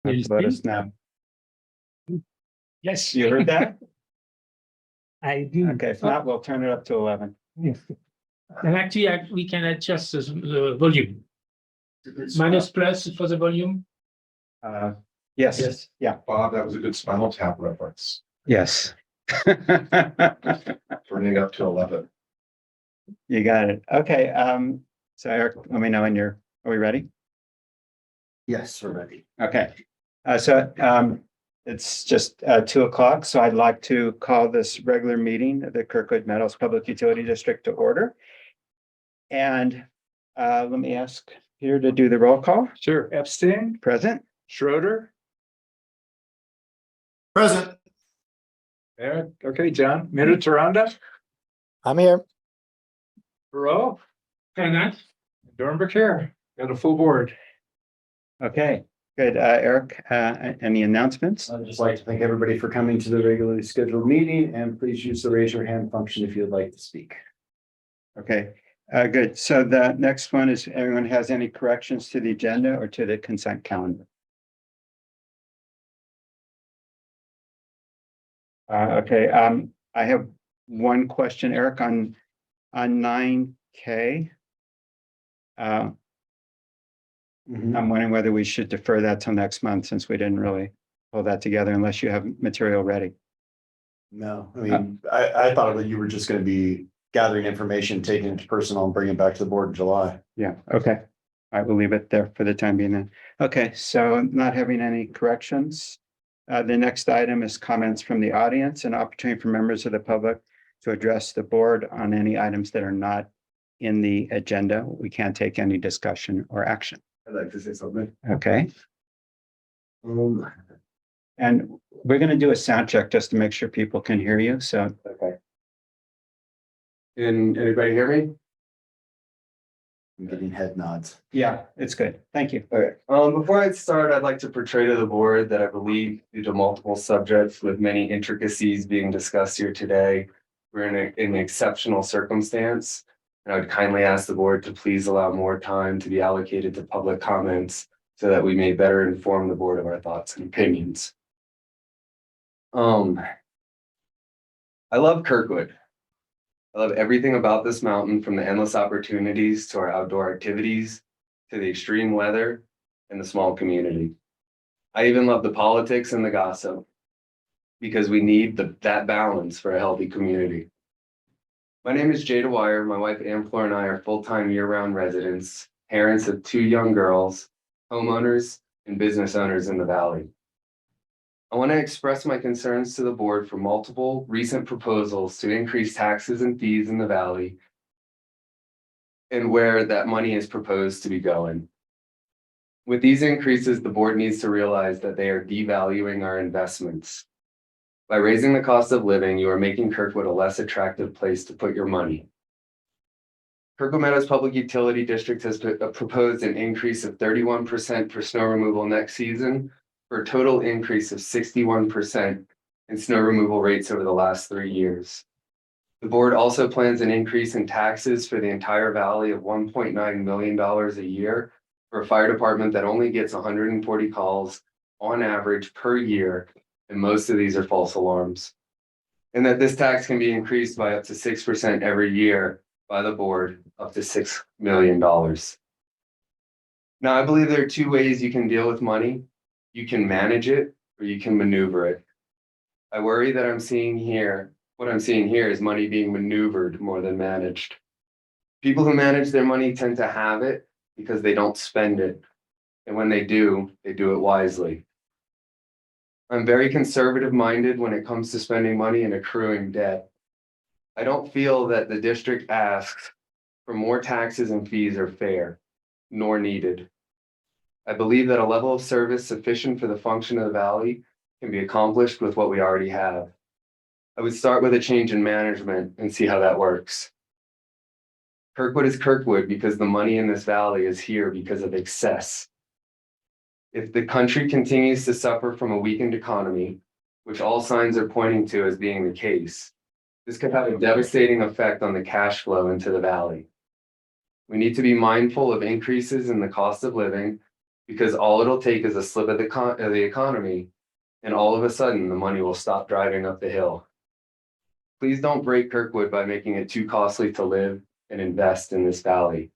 Let us know. Yes, You heard that? I do. Okay, if not, we'll turn it up to 11. Yes. And actually, we can adjust the volume. Minus plus for the volume. Yes, yeah, Bob, that was a good Spinal Tap reference. yes. Turning up to 11. You got it. Okay, so Eric, let me know when are we ready? Yes, we're ready. Okay, it's just 2:00, so I'd like to call this regular meeting of the Kirkwood Meadows Public Utility District to order. And let me ask Peter to do the roll call. Sure. Epstein, Present. Schroeder, Present. Eric. Okay, John. Minotauranda, I'm here. Perot, and Dornberg here. Got a full board. Okay, good. Eric, any announcements? I'd just like to thank everybody for coming to the regularly scheduled meeting, and please use the raise your hand function if you'd like to speak. Okay, good. So the next one is, everyone has any corrections to the agenda or to the consent calendar? Okay, I have one question, Eric, on 9K. I'm wondering whether we should defer that till next month, since we didn't really pull that together unless you have material ready. No, I mean, I thought that you were just going to be gathering information, taking it to personal and bringing it back to the board in July. Yeah, okay. I will leave it there for the time being then. Okay, so not having any corrections. The next item is comments from the audience, an opportunity for members of the public to address the board on any items that are not in the agenda. We can't take any discussion or action. I'd like to say something. Okay, and we're going to do a sound check just to make sure people can hear you. So, Okay. Can anybody hear me? I'm getting head nods. yeah, it's good. Thank you. Okay, before I start, I'd like to portray to the board that I believe due to multiple subjects with many intricacies being discussed here today, we're in an exceptional circumstance. And I would kindly ask the board to please allow more time to be allocated to public comments so that we may better inform the board of our thoughts and opinions. I love Kirkwood. I love everything about this mountain, from the endless opportunities to our outdoor activities, to the extreme weather and the small community. I even love the politics and the gossip, because we need that balance for a healthy community. My name is Jay Dwyer. My wife Ann Fleur and I are full-time year-round residents, parents of 2 young girls, homeowners, and business owners in the valley. I want to express my concerns to the board for multiple recent proposals to increase taxes and fees in the valley and where that money is proposed to be going. With these increases, the board needs to realize that they are devaluing our investments. By raising the cost of living, you are making Kirkwood a less attractive place to put your money. Kirkwood Meadows Public Utility District has proposed an increase of 31% for snow removal next season, for a total increase of 61% in snow removal rates over the last 3 years. The board also plans an increase in taxes for the entire valley of $1.9 million a year for a fire department that only gets 140 calls on average per year, and most of these are false alarms. And that this tax can be increased by up to 6% every year by the board, up to $6 million. Now, I believe there are 2 ways you can deal with money. You can manage it or you can maneuver it. I worry that what I'm seeing here is money being maneuvered more than managed. People who manage their money tend to have it because they don't spend it. And when they do it wisely. I'm very conservative minded when it comes to spending money and accruing debt. I don't feel that the district asks for more taxes and fees are fair, nor needed. I believe that a level of service sufficient for the function of the valley can be accomplished with what we already have. I would start with a change in management and see how that works. Kirkwood is Kirkwood because the money in this valley is here because of excess. If the country continues to suffer from a weakened economy, which all signs are pointing to as being the case, this could have a devastating effect on the cash flow into the valley. We need to be mindful of increases in the cost of living Because all it'll take is a slip of the economy, and all of a sudden, the money will stop driving up the hill. Please don't break Kirkwood by making it too costly to live and invest in this valley.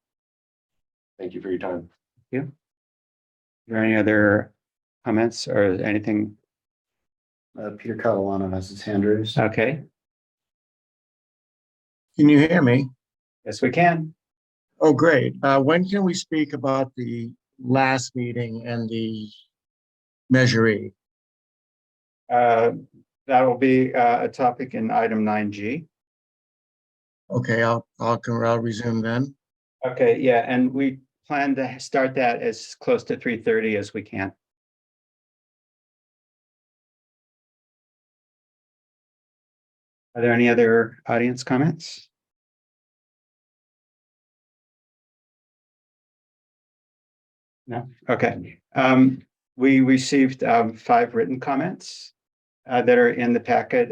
Thank you for your time. Are there any other comments or anything? Peter Catalano has his hand raised. Okay, Can you hear me? yes, we can. Oh, great. When can we speak about the last meeting and the Measure E? That will be a topic in item 9G. Okay, I'll resume then. Okay, yeah, and we plan to start that as close to 3:30 as we can. Are there any other audience comments? No, okay. We received 5 written comments that are in the packet.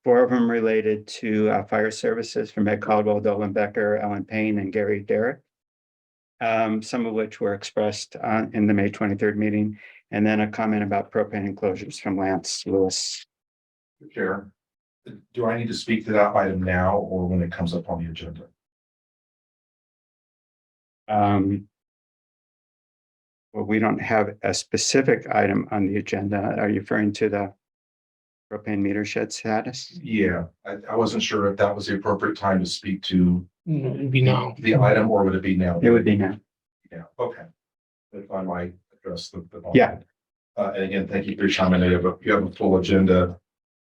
4 of them related to fire services from Ed Caldwell, Dolan Becker, Ellen Payne, and Gary Derrick. Some of which were expressed in the May 23rd meeting, and then a comment about propane enclosures from Lance Lewis. Chair, do I need to speak to that item now or when it comes up on the agenda? Well, we don't have a specific item on the agenda. Are you referring to the propane meter shed status? Yeah, I wasn't sure if that was the appropriate time to speak to It'd be now. the item, or would it be now? It would be now. Yeah, okay. If I might address the. Yeah. And again, thank you for your time. I know you have a full agenda.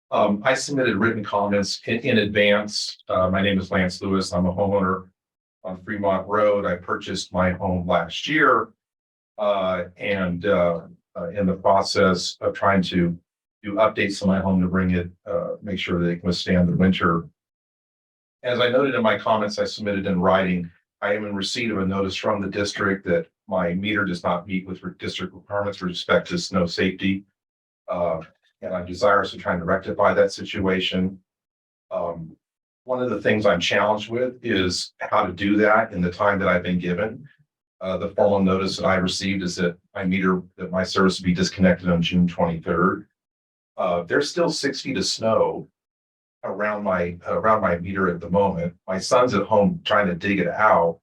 I submitted written comments in advance. My name is Lance Lewis. I'm a homeowner on Fremont Road. I purchased my home last year. And in the process of trying to do updates to my home to bring it, make sure that it can withstand the winter. As I noted in my comments I submitted in writing, I am in receipt of a notice from the district that my meter does not meet with district requirements with respect to snow safety. And I'm desirous of trying to rectify that situation. One of the things I'm challenged with is how to do that in the time that I've been given. The formal notice that I received is that my service will be disconnected on June 23rd. There's still 6 feet of snow around my meter at the moment. My son's at home trying to dig it out.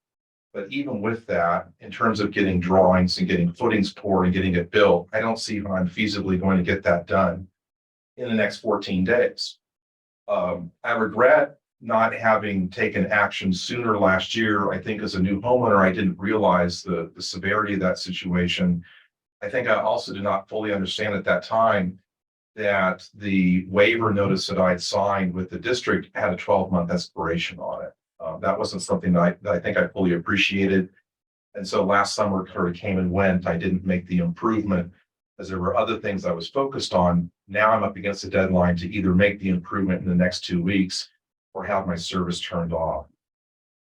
But even with that, in terms of getting drawings and getting footings poured and getting it built, I don't see how I'm feasibly going to get that done in the next 14 days. I regret not having taken action sooner last year. I think as a new homeowner, I didn't realize the severity of that situation. I think I also did not fully understand at that time that the waiver notice that I had signed with the district had a 12-month expiration on it. That wasn't something that I think I fully appreciated. And so last summer sort of came and went. I didn't make the improvement as there were other things I was focused on. Now I'm up against a deadline to either make the improvement in the next 2 weeks or have my service turned off.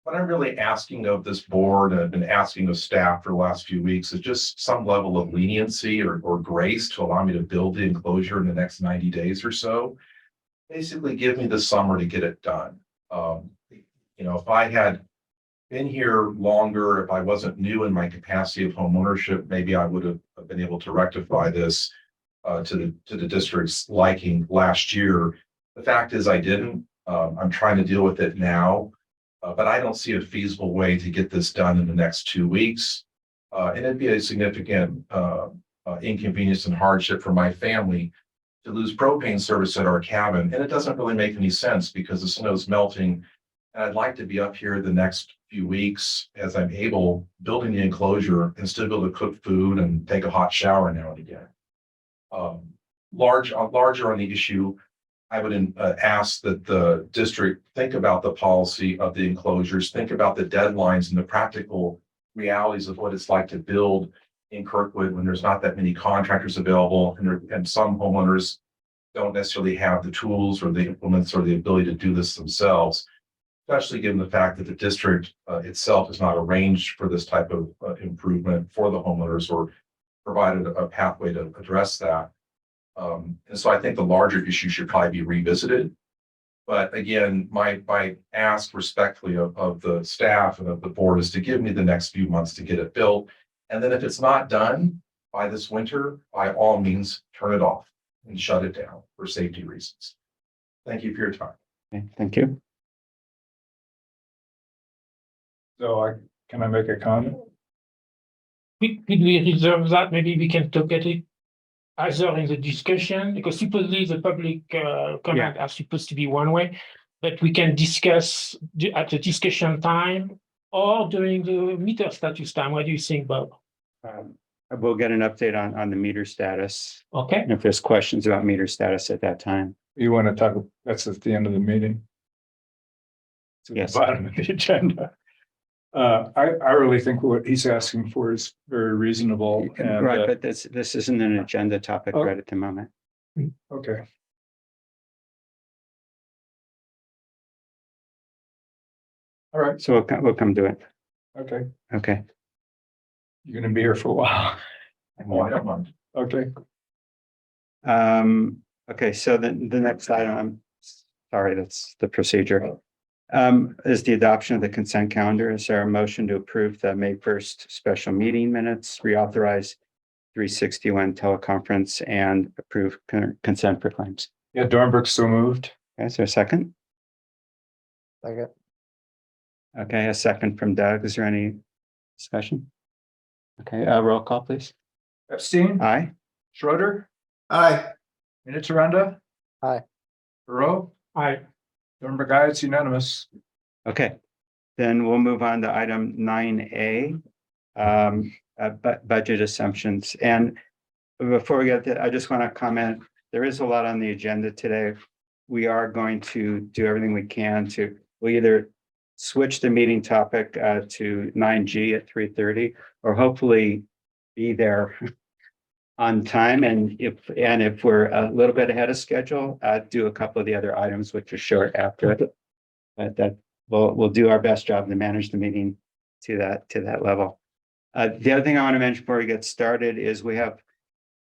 What I'm really asking of this board, and I've been asking of staff for the last few weeks, is just some level of leniency or grace to allow me to build the enclosure in the next 90 days or so. Basically give me the summer to get it done. If I had been here longer, if I wasn't new in my capacity of home ownership, maybe I would have been able to rectify this to the district's liking last year. The fact is I didn't. I'm trying to deal with it now, but I don't see a feasible way to get this done in the next 2 weeks. And it'd be a significant inconvenience and hardship for my family to lose propane service at our cabin. And it doesn't really make any sense because the snow's melting. And I'd like to be up here the next few weeks as I'm able, building the enclosure and still be able to cook food and take a hot shower now and again. Larger on the issue, I would ask that the district think about the policy of the enclosures, think about the deadlines and the practical realities of what it's like to build in Kirkwood when there's not that many contractors available, and some homeowners don't necessarily have the tools or the implements or the ability to do this themselves, especially given the fact that the district itself has not arranged for this type of improvement for the homeowners or provided a pathway to address that. And so I think the larger issue should probably be revisited. But again, my ask respectfully of the staff and of the board is to give me the next few months to get it built And then if it's not done by this winter, by all means, turn it off and shut it down for safety reasons. Thank you for your time. Okay, thank you. So can I make a comment? Could we reserve that? Maybe we can talk at it either in the discussion, because supposedly the public comment are supposed to be one way, but we can discuss at the discussion time or during the meter status time. What do you think, Bob? We'll get an update on the meter status. Okay, And if there's questions about meter status at that time. You want to talk, that's at the end of the meeting? To the Yes. bottom of the agenda. I really think what he's asking for is very reasonable and, Right, but this isn't an agenda topic Oh. right at the moment. okay. All right, So we'll come to it. okay. Okay. You're gonna be here for a while. Oh, I don't mind. Okay, Okay, so the next item, I'm sorry, that's the procedure. Is the adoption of the consent calendar. Is there a motion to approve the May 1st special meeting minutes, reauthorize 361 teleconference and approve consent for claims? yeah, Dornbrook so moved. Okay, is there a second? Second. Okay, a second from Doug. Is there any discussion? Okay, roll call, please. Epstein, Aye. Schroeder, Aye. Minutaranda. Aye. Burrow, I Dornbrook, aye, it's unanimous. Okay, then we'll move on to item 9A. Budget assumptions. And before we get to, I just want to comment, there is a lot on the agenda today. We are going to do everything we can to, we either switch the meeting topic to 9G at 3:30, or hopefully be there on time. And if we're a little bit ahead of schedule, do a couple of the other items which are short after it. But that we'll do our best job to manage the meeting to that level. The other thing I want to mention before we get started is we have,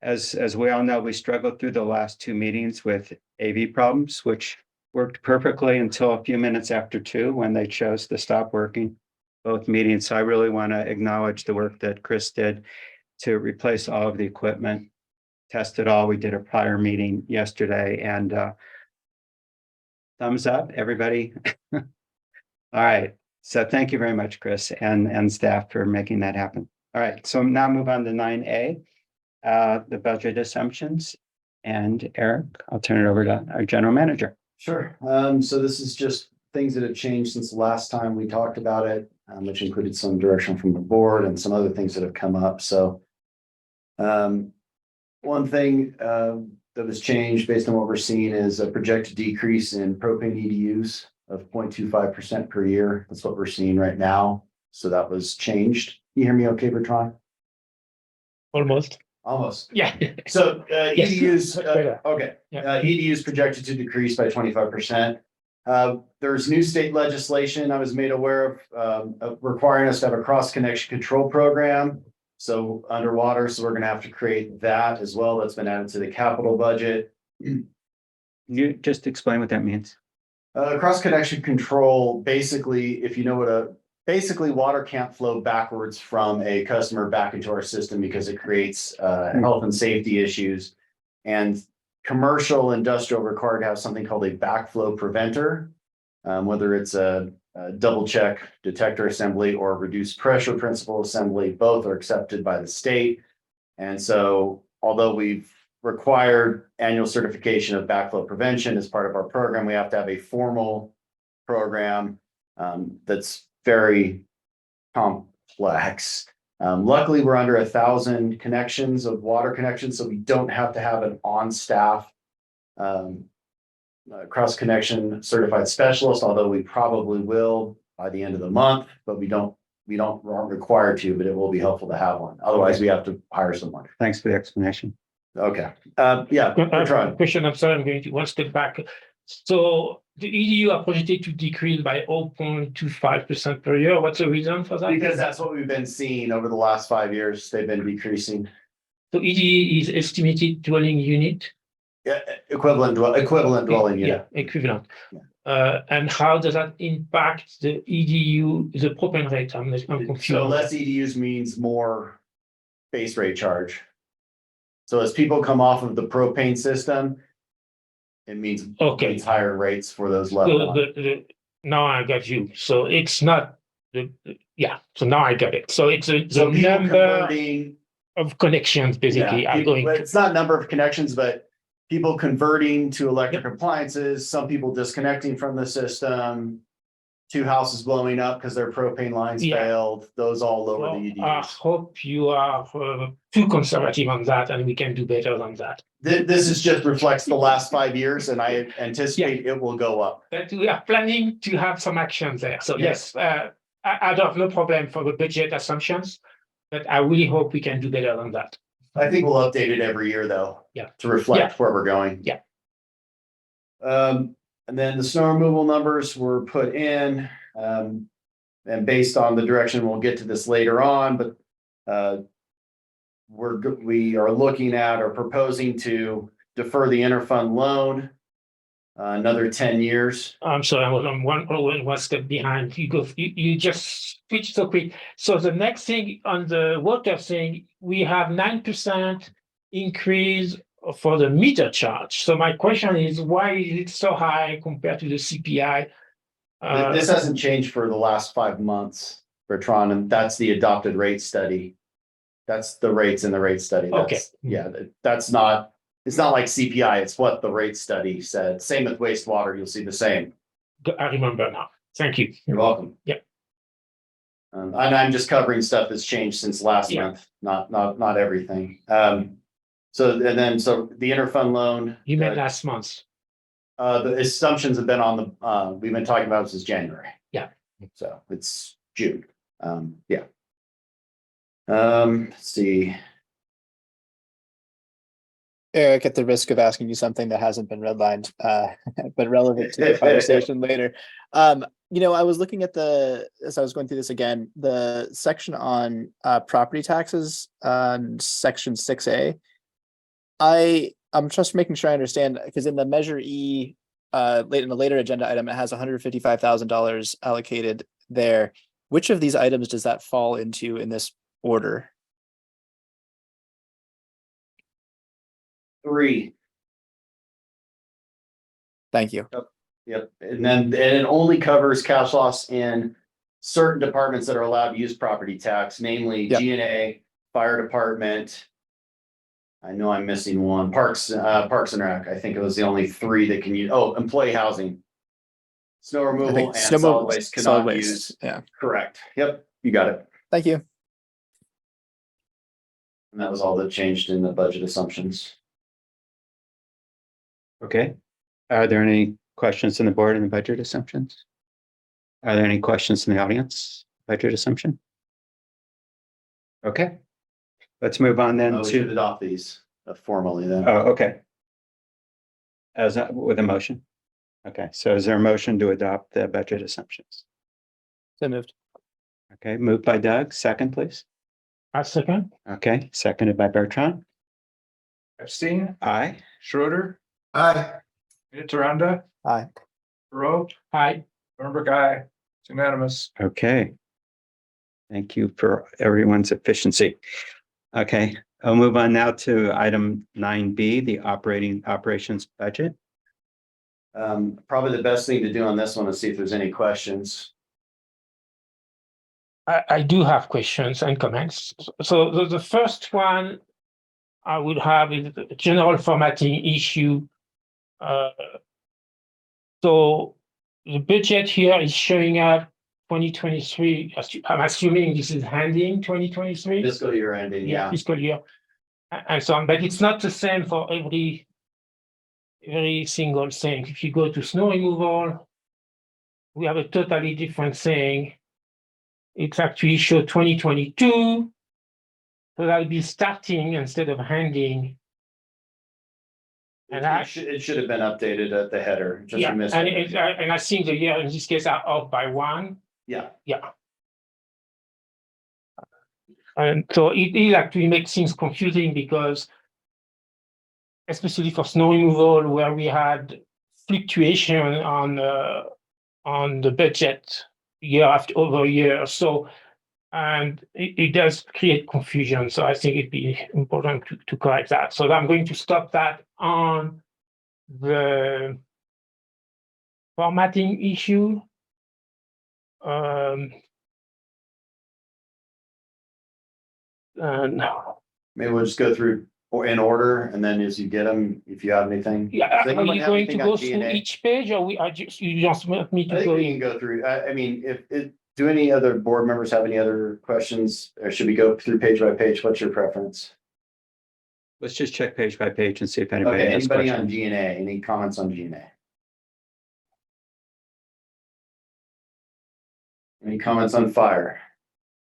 as we all know, we struggled through the last two meetings with AV problems, which worked perfectly until a few minutes after 2 when they chose to stop working both meetings. So I really want to acknowledge the work that Chris did to replace all of the equipment, test it all. We did a prior meeting yesterday, and thumbs up, everybody. All right. So thank you very much, Chris and staff for making that happen. All right. So now move on to 9A, the budget assumptions. And Eric, I'll turn it over to our general manager. Sure. So this is just things that have changed since the last time we talked about it, which included some direction from the board and some other things that have come up. So one thing that was changed based on what we're seeing is a projected decrease in propane EDUs of 0.25% per year. That's what we're seeing right now. So that was changed. You hear me okay, Bertrand? almost. Almost. Yeah. So Yes. EDUs, Better. okay, Yeah. EDUs projected to decrease by 25%. There's new state legislation I was made aware of requiring us to have a cross-connection control program. So underwater, so we're gonna have to create that as well. That's been added to the capital budget. You just explain what that means. Cross-connection control, basically, if you know what basically water can't flow backwards from a customer back into our system because it creates health and safety issues. And commercial, industrial required to have something called a backflow preventer, whether it's a double check detector assembly or reduced pressure principle assembly, both are accepted by the state. And so although we've required annual certification of backflow prevention as part of our program, we have to have a formal program that's very complex. Luckily, we're under 1,000 connections of water connections, so we don't have to have an on-staff cross-connection certified specialist, although we probably will by the end of the month, but we aren't required to, but it will be helpful to have one. Otherwise, we have to hire someone. Thanks for the explanation. Okay, yeah, we're trying. Question, I'm sorry, I'm going to one step back. So the EDU are projected to decrease by 0.25% per year. What's the reason for that? Because that's what we've been seeing over the last 5 years. They've been decreasing. So EDU is estimated dwelling unit. Yeah, equivalent dwelling unit. Yeah, equivalent. And how does that impact the EDU, the propane rate? I'm So confused. less EDUs means more base rate charge. So as people come off of the propane system, it means Okay. higher rates for those So level. now I got you. So it's not yeah. So now I got it. So it's the So people number converting, of connections basically yeah, are going. it's not number of connections, but people converting to electric appliances, some people disconnecting from the system. 2 houses blowing up because their propane lines Yeah. failed, those all lower Well, the I EDUs. hope you are too conservative on that, and we can do better than that. This is just reflects the last 5 years, and I anticipate it will go up. But we are planning to have some action there. So Yeah. yes, I don't have no problem for the budget assumptions, but I really hope we can do better than that. I think we'll update it every year, though. Yeah. To reflect where we're going. Yeah. And then the snow removal numbers were put in, and based on the direction, we'll get to this later on, but we are looking at or proposing to defer the interfund loan another 10 years. I'm sorry, I'm one step behind. You just switch so quick. So the next thing on the water thing, we have 9% increase for the meter charge. So my question is, why is it so high compared to the CPI? This hasn't changed for the last 5 months, Bertrand, and that's the adopted rate study. That's the rates in the rate study. Okay. Yeah, that's not, it's not like CPI, it's what the rate study said. Same with wastewater, you'll see the same. I remember now. Thank you. You're welcome. Yeah. And I'm just covering stuff that's changed since last Yeah. month, not everything. So the interfund loan. You meant last month. The assumptions have been on the, we've been talking about it since January. Yeah. So it's June. Yeah. Let's see. Eric, at the risk of asking you something that hasn't been redlined, but relevant to the conversation later. I was looking at as I was going through this again, the section on property taxes on section 6A. I'm just making sure I understand, because in the Measure E, in a later agenda item, it has $155,000 allocated there. Which of these items does that fall into in this order? 3. Thank you. Yep. And it only covers cash loss in certain departments that are allowed to use property tax, namely Yep. G&A, fire department. I know I'm missing one, Parks and Rec. I think it was the only 3 that can use, employee housing. Snow I removal think and solid waste cannot waste, use. yeah. Correct. Yep, you got it. Thank you. And that was all that changed in the budget assumptions. Okay. Are there any questions on the board and the budget assumptions? Are there any questions in the audience? Budget assumption? Okay. Let's move on then We should to, adopt these formally then. oh, okay. With a motion? Okay, so is there a motion to adopt the budget assumptions? So moved. Okay, moved by Doug, second, please. A second. Okay, seconded by Bertrand. Epstein, Aye. Schroeder, Aye. Taranda, Aye. Rowe, Hi. Nuremberg, aye. It's unanimous. Okay. Thank you for everyone's efficiency. Okay, I'll move on now to item 9B, the operations budget. Probably the best thing to do on this one is see if there's any questions. I do have questions and comments. So the first one I would have is the general formatting issue. So the budget here is showing up 2023. I'm assuming this is ending 2023. Fiscal year ending, yeah. Fiscal year, and so on. But it's not the same for every single thing. If you go to snow removal, we have a totally different thing. It's actually show 2022. So that'll be starting instead of ending. And It should have been updated at the header. Just yeah, missed and it. I think the year in this case are off by 1. Yeah. Yeah. And so it actually makes things confusing because, especially for snow removal, where we had fluctuation on the budget year after over year. So And it does create confusion, so I think it'd be important to correct that. So I'm going to stop that on the formatting issue. And Maybe we'll just go through in order, and then as you get them, if you have anything. yeah, Does are anyone you have going to anything go on through G&A? each page, or you just want me I to think go we can in? go through, I mean, do any other board members have any other questions, or should we go through page by page? What's your preference? Let's just check page by page and see if anybody Okay, has anybody on questions. G&A, any comments on G&A? Any comments on fire?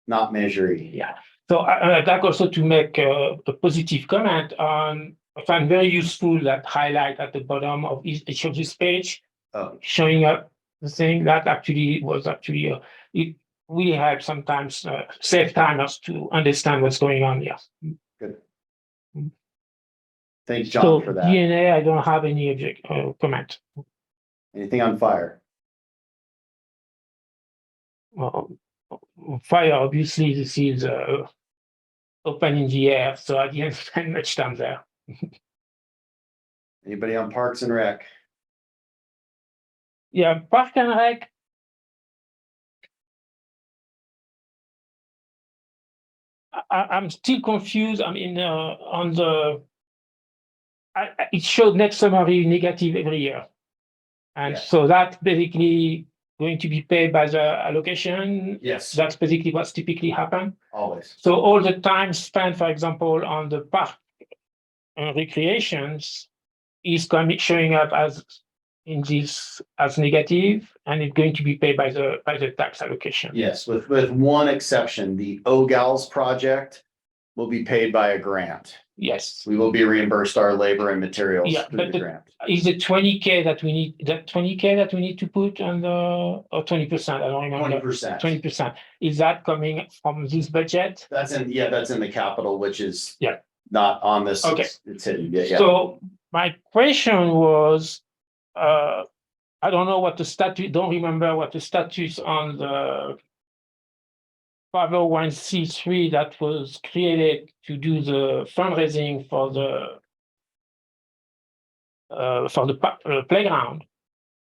Not Measure E? Yeah. So I'd like also to make a positive comment on. I find very useful that highlight at the bottom of each of this page, Oh, showing up the thing that was actually it really helps sometimes save timers to understand what's going on here. good. Thanks, So John, for that. DNA, I don't have any comment. Anything on fire? Fire, obviously, this is open in the air, so I didn't spend much time there. Anybody on Parks and Rec? Yeah, Park and Rec. I'm still confused. I mean, on the, it showed net summary negative every year. And Yeah. so that's basically going to be paid by the allocation. Yes, That's basically what's typically happen. always. So all the time spent, for example, on the park recreations is showing up as in this as negative, and it's going to be paid by the tax allocation. Yes, with one exception, the OGALS project will be paid by a grant. Yes. We will be reimbursed our labor and materials Yeah, through but the grant. Is it 20K that we need? That 20K that we need to put on the or 20%? I don't remember. 20%. 20%. Is that coming from this budget? That's in the capital, which is Yeah. not on this. Okay. It's hidden. Yeah. So my question was, I don't know what the statute. Don't remember what the statute on the 501c3 that was created to do the fundraising for the playground.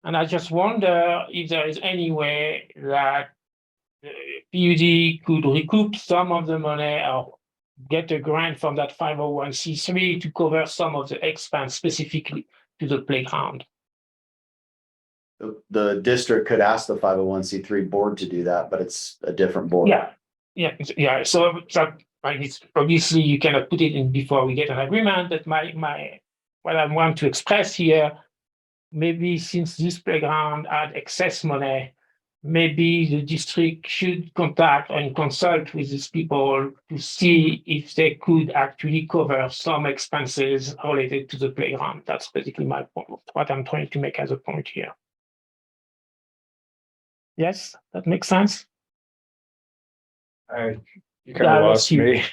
And I just wonder if there is any way that PUD could recoup some of the money or get a grant from that 501c3 to cover some of the expense specifically to the playground. The district could ask the 501c3 board to do that, but it's a different board. Yeah. So it's obviously you cannot put it in before we get an agreement. But what I want to express here, maybe since this playground had excess money, maybe the district should contact and consult with these people to see if they could actually cover some expenses related to the playground. That's basically my point, what I'm trying to make as a point here. Yes, that makes sense. You kind of lost me.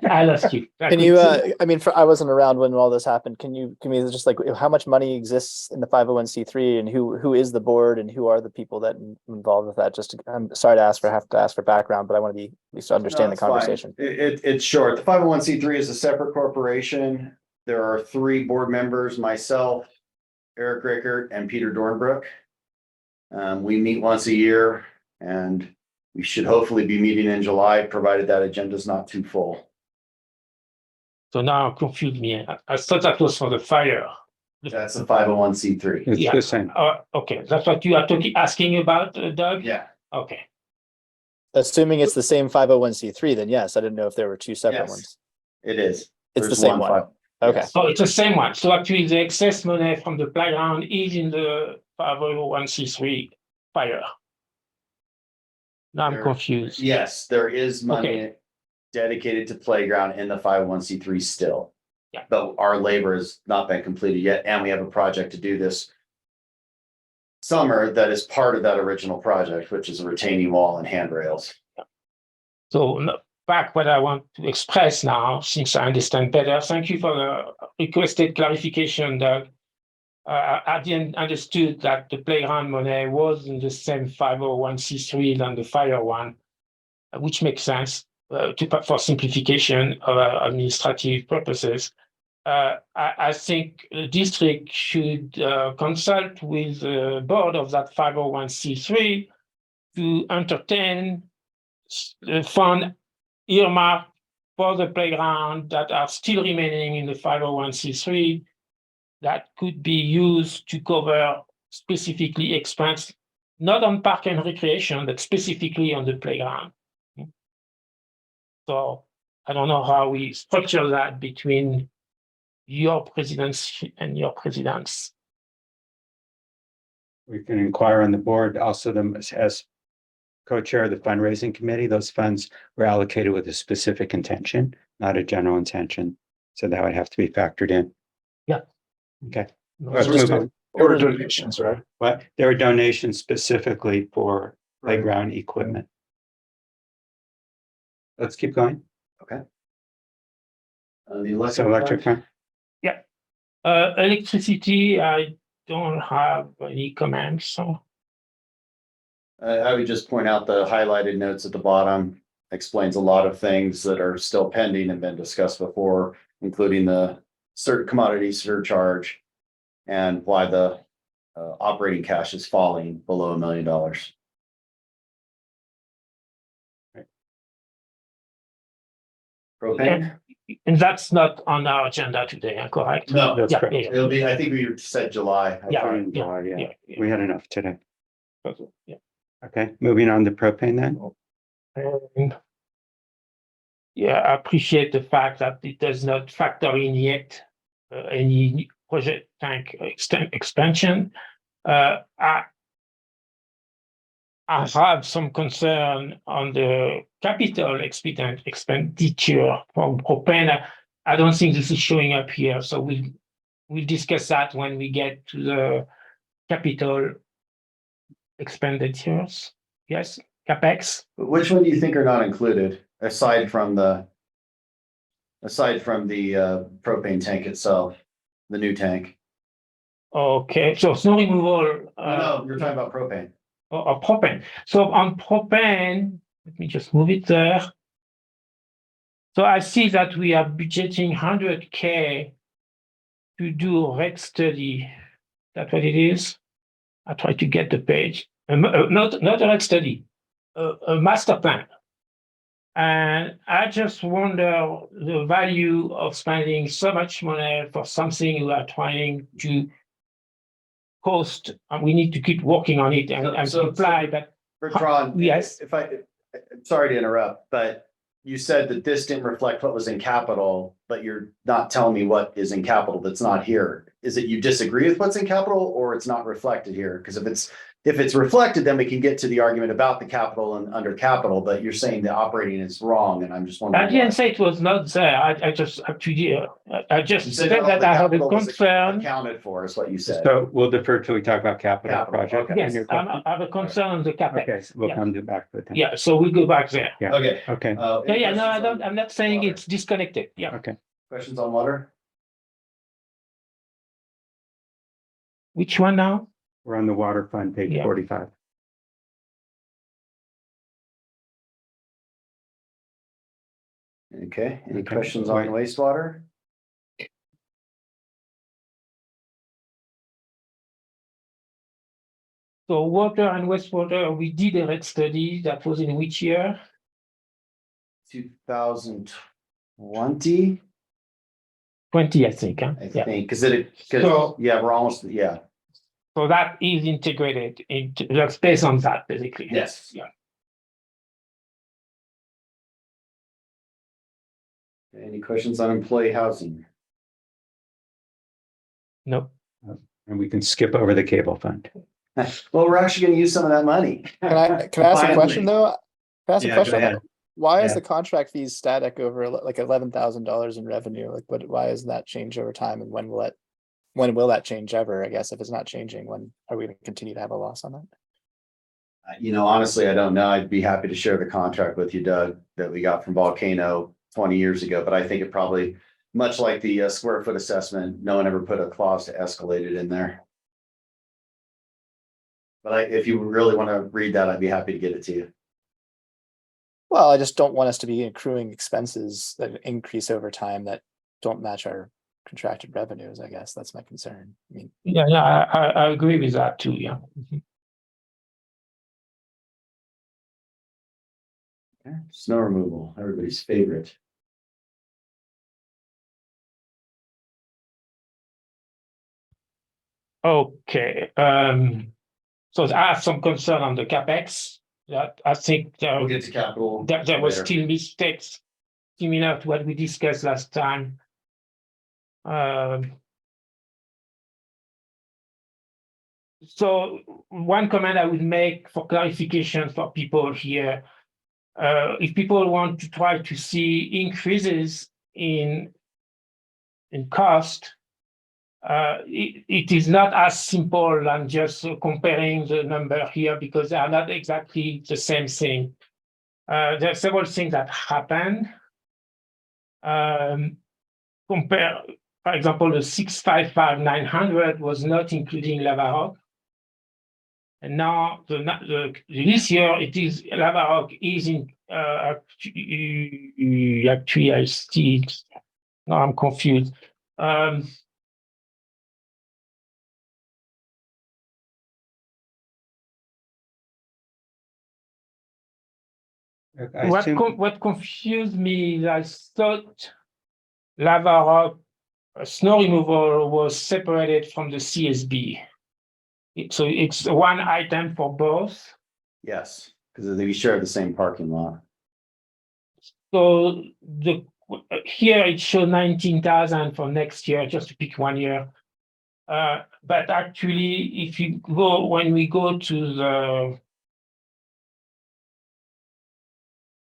I lost you. Can you, I mean, I wasn't around when all this happened. Can you give me just like how much money exists in the 501c3 and who is the board and who are the people that involved with that? I'm sorry to have to ask for background, but I want to be at least understand the conversation. It's short. The 501c3 is a separate corporation. There are 3 board members, myself, Eric Rickert, and Peter Dornbrook. We meet once a year, and we should hopefully be meeting in July, provided that agenda is not too full. So now confused me. I thought that was for the fire. That's a 501c3. It's the same. Okay, that's what you are asking about, Doug? Yeah. Okay. Assuming it's the same 501c3, then yes, I didn't know if there were 2 separate Yes. ones. It is. It's the There's same one. Okay. Yes. So it's the same one. So actually the excess money from the playground is in the 501c3 fire. Now I'm confused. Yes, there is money dedicated to playground in the 501c3 still. Yeah. But our labor has not been completed yet, and we have a project to do this summer that is part of that original project, which is a retaining wall and handrails. So back what I want to express now, since I understand better, thank you for the requested clarification, Doug. I didn't understood that the playground money was in the same 501c3 than the fire one. which makes sense for simplification of administrative purposes. I think the district should consult with the board of that 501c3 to entertain the fund earmarked for the playground that are still remaining in the 501c3 that could be used to cover specifically expense, not on park and recreation, but specifically on the playground. So I don't know how we structure that between your presidency and your presidents. We can inquire on the board, also as co-chair of the fundraising committee, those funds were allocated with a specific intention, not a general intention. So that would have to be factored in. Yeah. Okay. No, Let's so- move on. There were donations, right? But there were donations specifically for playground equipment. Let's keep going. The So electric fund? fund, Electricity, I don't have any comments, so. I would just point out the highlighted notes at the bottom explains a lot of things that are still pending and been discussed before, including the certain commodity surcharge and why the operating cash is falling below $1 million. Propane? And that's not on our agenda today, correct? No, that's Yeah, correct. yeah, It'll be, I think we said July. I Yeah. thought. in July, yeah, yeah. we had enough today. Yeah. Okay, moving on to propane then. And yeah, I appreciate the fact that it does not factor in yet any project tank expansion. I have some concern on the capital expenditure from propane. I don't think this is showing up here, so we'll discuss that when we get to the capital expenditures. Yes, CapEx. Which one do you think are not included aside from the propane tank itself, the new tank? Okay, so snow removal. No, you're talking about propane. Or propane. So on propane, let me just move it there. So I see that we are budgeting 100K to do a rate study. That's what it is. I try to get the page. Not a rate study, a master plan. And I just wonder the value of spending so much money for something we are trying to cost, and we need to keep working on it and supply that. Bertrand, Yes. Sorry to interrupt, but you said that this didn't reflect what was in capital, but you're not telling me what is in capital that's not here. Is it you disagree with what's in capital or it's not reflected here? Because if it's reflected, then we can get to the argument about the capital and under capital, but you're saying the operating is wrong, and I'm just wondering. I didn't say it was not there. I just actually, I just You said all that the I have a capital was concern. Accounted for is what you said. So we'll defer till we talk about capital Capital, project. okay. Yes, I have a concern on the Okay, CapEx. so we'll Yeah. come back to that. Yeah, so we go back there. Okay. Okay, Yeah, no, I'm not saying water? it's disconnected. Yeah. okay. Questions on water? Which one now? We're on the water fund, page Yeah. 45. Okay, any Okay. questions on wastewater? So water and wastewater, we did a rate study. That was in which year? 2020, 20, I think. Huh? I Yeah. think, So- yeah, we're almost, yeah. So that is integrated into, that's based on that, basically. Yes. Yeah. Any questions on employee housing? No. And we can skip over the cable fund. Well, we're actually gonna use some of that money. Can I ask a question Finally. though? Can I ask a Yeah, question go on that? ahead. Why is Yeah. the contract fees static over like $11,000 in revenue? Like, why isn't that change over time? And when will that change ever? I guess if it's not changing, when are we gonna continue to have a loss on that? Honestly, I don't know. I'd be happy to share the contract with you, Doug, that we got from Volcano 20 years ago, but I think it probably, much like the square foot assessment, no one ever put a clause to escalate it in there. But if you really want to read that, I'd be happy to get it to you. Well, I just don't want us to be accruing expenses that increase over time that don't match our contracted revenues, I guess. That's my concern. I mean, Yeah, I agree with that too, yeah. Okay, snow removal, everybody's favorite. Okay, so I have some concern on the CapEx, that I think We'll get to capital. there was later. still mistakes similar to what we discussed last time. So one comment I would make for clarification for people here, if people want to try to see increases in cost, it is not as simple than just comparing the number here because they are not exactly the same thing. There are several things that happen. Compare, for example, the 655,900 was not including Lavarock. And now this year it is Lavarock is in actually I see it. No, I'm confused. I assume- What confused me is I thought Lavarock snow removal was separated from the CSB. So it's one item for both. Yes, because we share the same parking lot. So here it shows 19,000 for next year, just to pick one year. But actually, if you go, when we go to the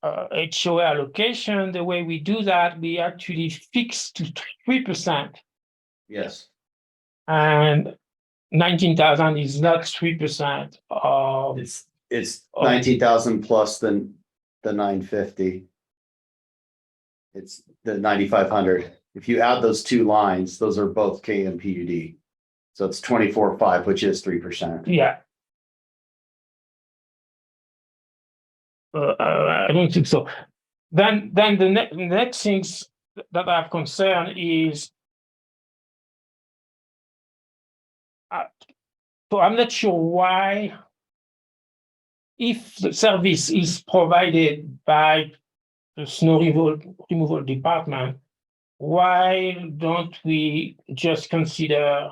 HOA allocation, the way we do that, we actually fix to 3%. Yes, And 19,000 is not 3% of. it's 19,000 plus the 950. It's the 9,500. If you add those two lines, those are both KMPUD. So it's 24.5, which is 3%. Yeah. I don't think so. Then the next things that I have concern is, so I'm not sure why, if the service is provided by the snow removal department, why don't we just consider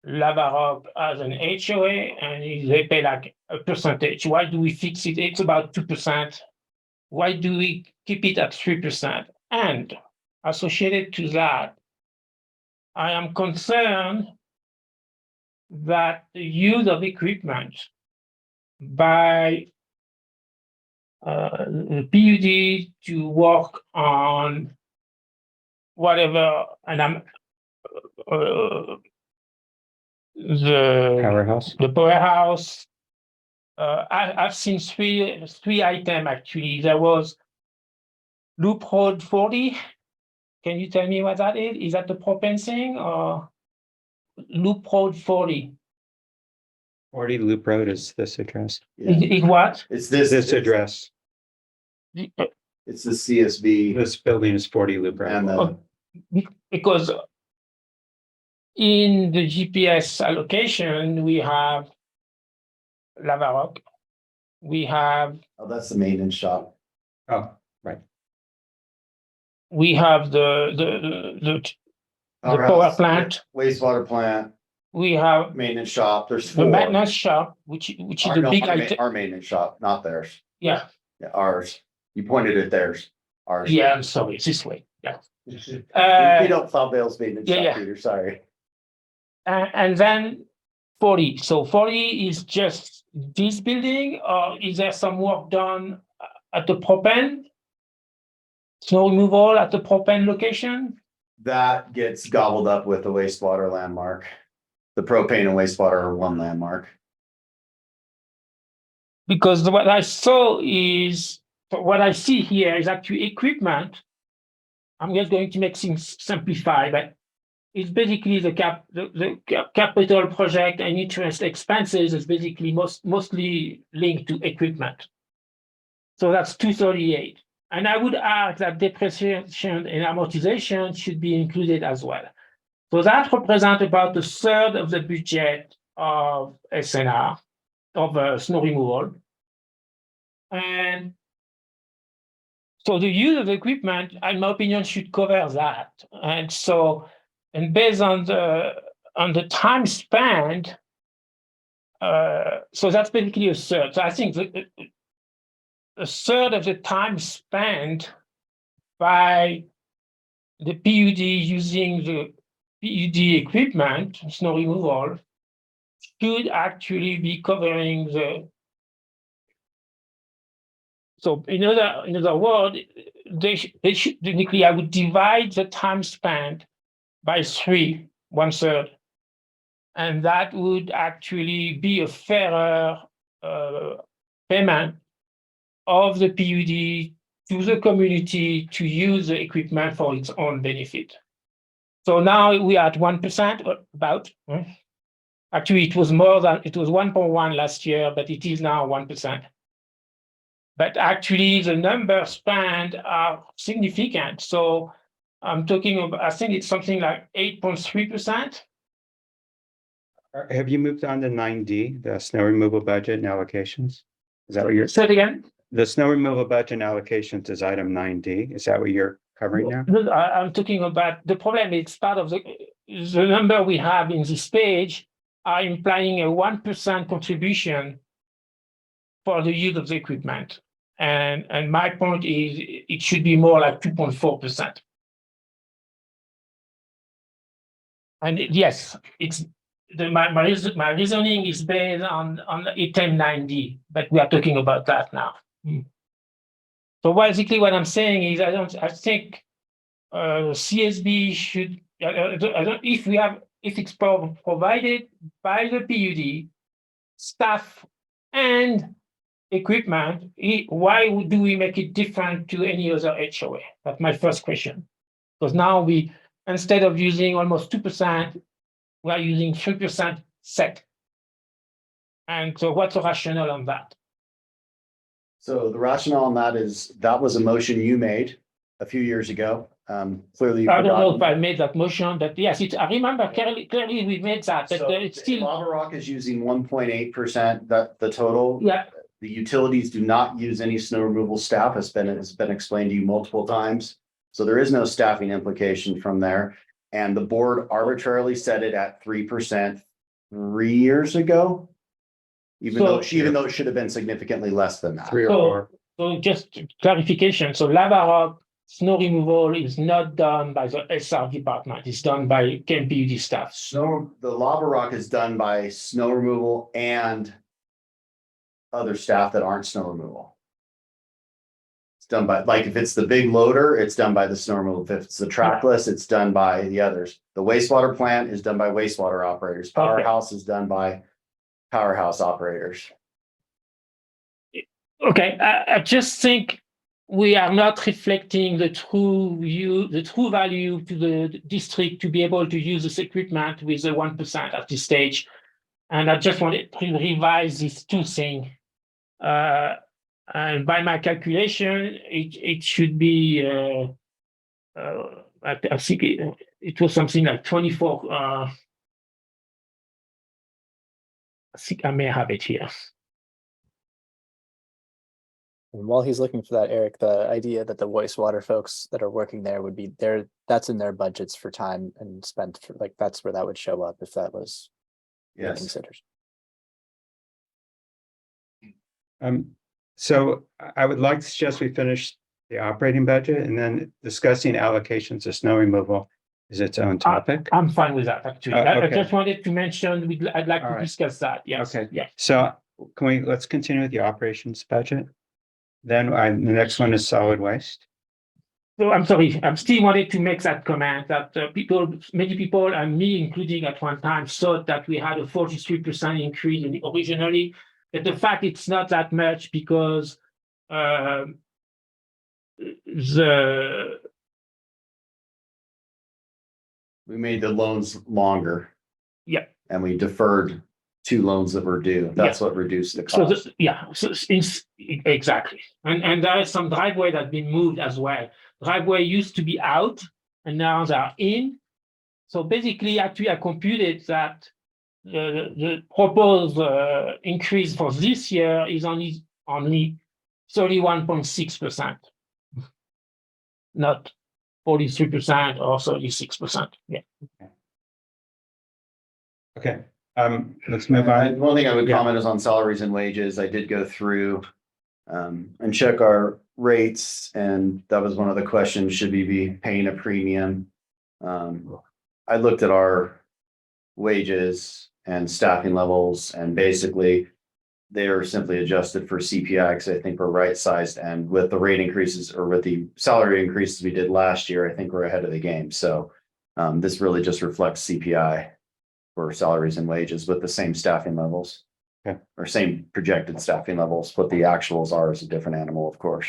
Lavarock as an HOA and they pay like a percentage? Why do we fix it? It's about 2%. Why do we keep it at 3%? And associated to that, I am concerned that the use of equipment by the PUD to work on whatever, and I'm Powerhouse. the powerhouse. I've seen three items actually. There was Loop Road 40. Can you tell me what that is? Is that the propane thing or Loop Road 40? 40 Loop Road is this address. Yeah. Is what? It's this address. It's the CSB This building is 40 Loop Road. and the Because in the GPS allocation, we have Lavarock, we have oh, that's the maintenance shop. Oh, right. we have the power plant, Wastewater plant, we have maintenance shop. There's the four. maintenance shop, which is a No, big our ma- item. Our maintenance shop, not theirs. Yeah, Yeah, ours. You pointed at theirs. Ours. yeah. I'm sorry, it's this way. Yeah. We don't plow Bale's maintenance yeah, shop, yeah. Peter, sorry. And then 40. So 40 is just this building, or is there some work done at the propane? Snow removal at the propane location? That gets gobbled up with the wastewater landmark. The propane and wastewater are one landmark. Because what I saw is, what I see here is actually equipment. I'm just going to make things simplify, but it's basically the capital project and interest expenses is basically mostly linked to equipment. So that's 238. And I would add that depreciation and amortization should be included as well. So that represents about a third of the budget of SNR, of snow removal. And so the use of equipment, in my opinion, should cover that. And so, and based on the time spent, so that's basically a third. So I think a third of the time spent by the PUD using the PUD equipment, snow removal, should actually be covering the. So in other words, they should technically, I would divide the time spent by 3, 1/3, and that would actually be a fairer payment of the PUD to the community to use the equipment for its own benefit. So now we are at 1% about. Actually, it was 1.1 last year, but it is now 1%. But actually, the numbers spent are significant. So I'm talking about, I think it's something like 8.3%. Have you moved on to 9D, the snow removal budget and allocations? Is that what you're, Say it again. the snow removal budget and allocations is item 9D. Is that what you're covering now? No, I'm talking about the problem. It's part of the number we have in this page are implying a 1% contribution for the use of the equipment. And my point is it should be more like 2.4%. And yes, it's my reasoning is based on item 9D, but we are talking about that now. So basically what I'm saying is I think CSB should, if it's provided by the PUD, staff and equipment, why do we make it different to any other HOA? That's my first question. Because now instead of using almost 2%, we are using 3% set. And so what's the rationale on that? So the rationale on that is that was a motion you made a few years ago. Clearly, you've I don't know if forgotten. I made that motion, but yes, I remember clearly we made that, but So it's still, Lava Rock is using 1.8%, that the total. yeah. The utilities do not use any snow removal staff, has been explained to you multiple times. So there is no staffing implication from there. And the board arbitrarily set it at 3% 3 years ago. Even though it should have been significantly less than that. 3 or 4. So just clarification, so Lava Rock snow removal is not done by the SR department, it's done by KMPUD staff. The Lava Rock is done by snow removal and other staff that aren't snow removal. It's done by, like, if it's the big loader, it's done by the snow removal. If it's the trackless, it's done by the others. The wastewater plant is done by wastewater operators. Powerhouse is done by powerhouse operators. Okay, I just think we are not reflecting the true value to the district to be able to use this equipment with the 1% at this stage. And I just wanted to revise these two things. And by my calculation, it should be, I think it was something like 24. I think I may have it here. And while he's looking for that, Eric, the idea that the wastewater folks that are working there would be there, that's in their budgets for time and spent for, like, that's where that would show up if that was considered. So I would like to suggest we finish the operating budget and then discussing allocations of snow removal is its own topic. I'm fine with that, actually. Okay. I just wanted to mention, I'd like All to right. discuss that, yes. Okay. Yeah. So let's continue with the operations budget. Then the next one is solid waste. So I'm sorry, I still wanted to make that comment that many people, and me including at one time, thought that we had a 43% increase originally. But the fact it's not that much because We made the loans longer. Yeah. And we deferred two loans that were due. That's what reduced the So, cost. exactly. And there is some driveway that been moved as well. Driveway used to be out and now they are in. So basically, actually, I computed that the proposed increase for this year is only 31.6%. Not 43% or 36%. Yeah. Okay, let's move on. One thing I would Yeah. comment is on salaries and wages. I did go through and check our rates, and that was one of the questions, should we be paying a premium? I looked at our wages and staffing levels, and basically they are simply adjusted for CPI, because I think we're right sized, and with the rate increases or with the salary increases we did last year, I think we're ahead of the game. So this really just reflects CPI for salaries and wages with the same staffing levels. Okay. Or same projected staffing levels. What the actuals are is a different animal, of course.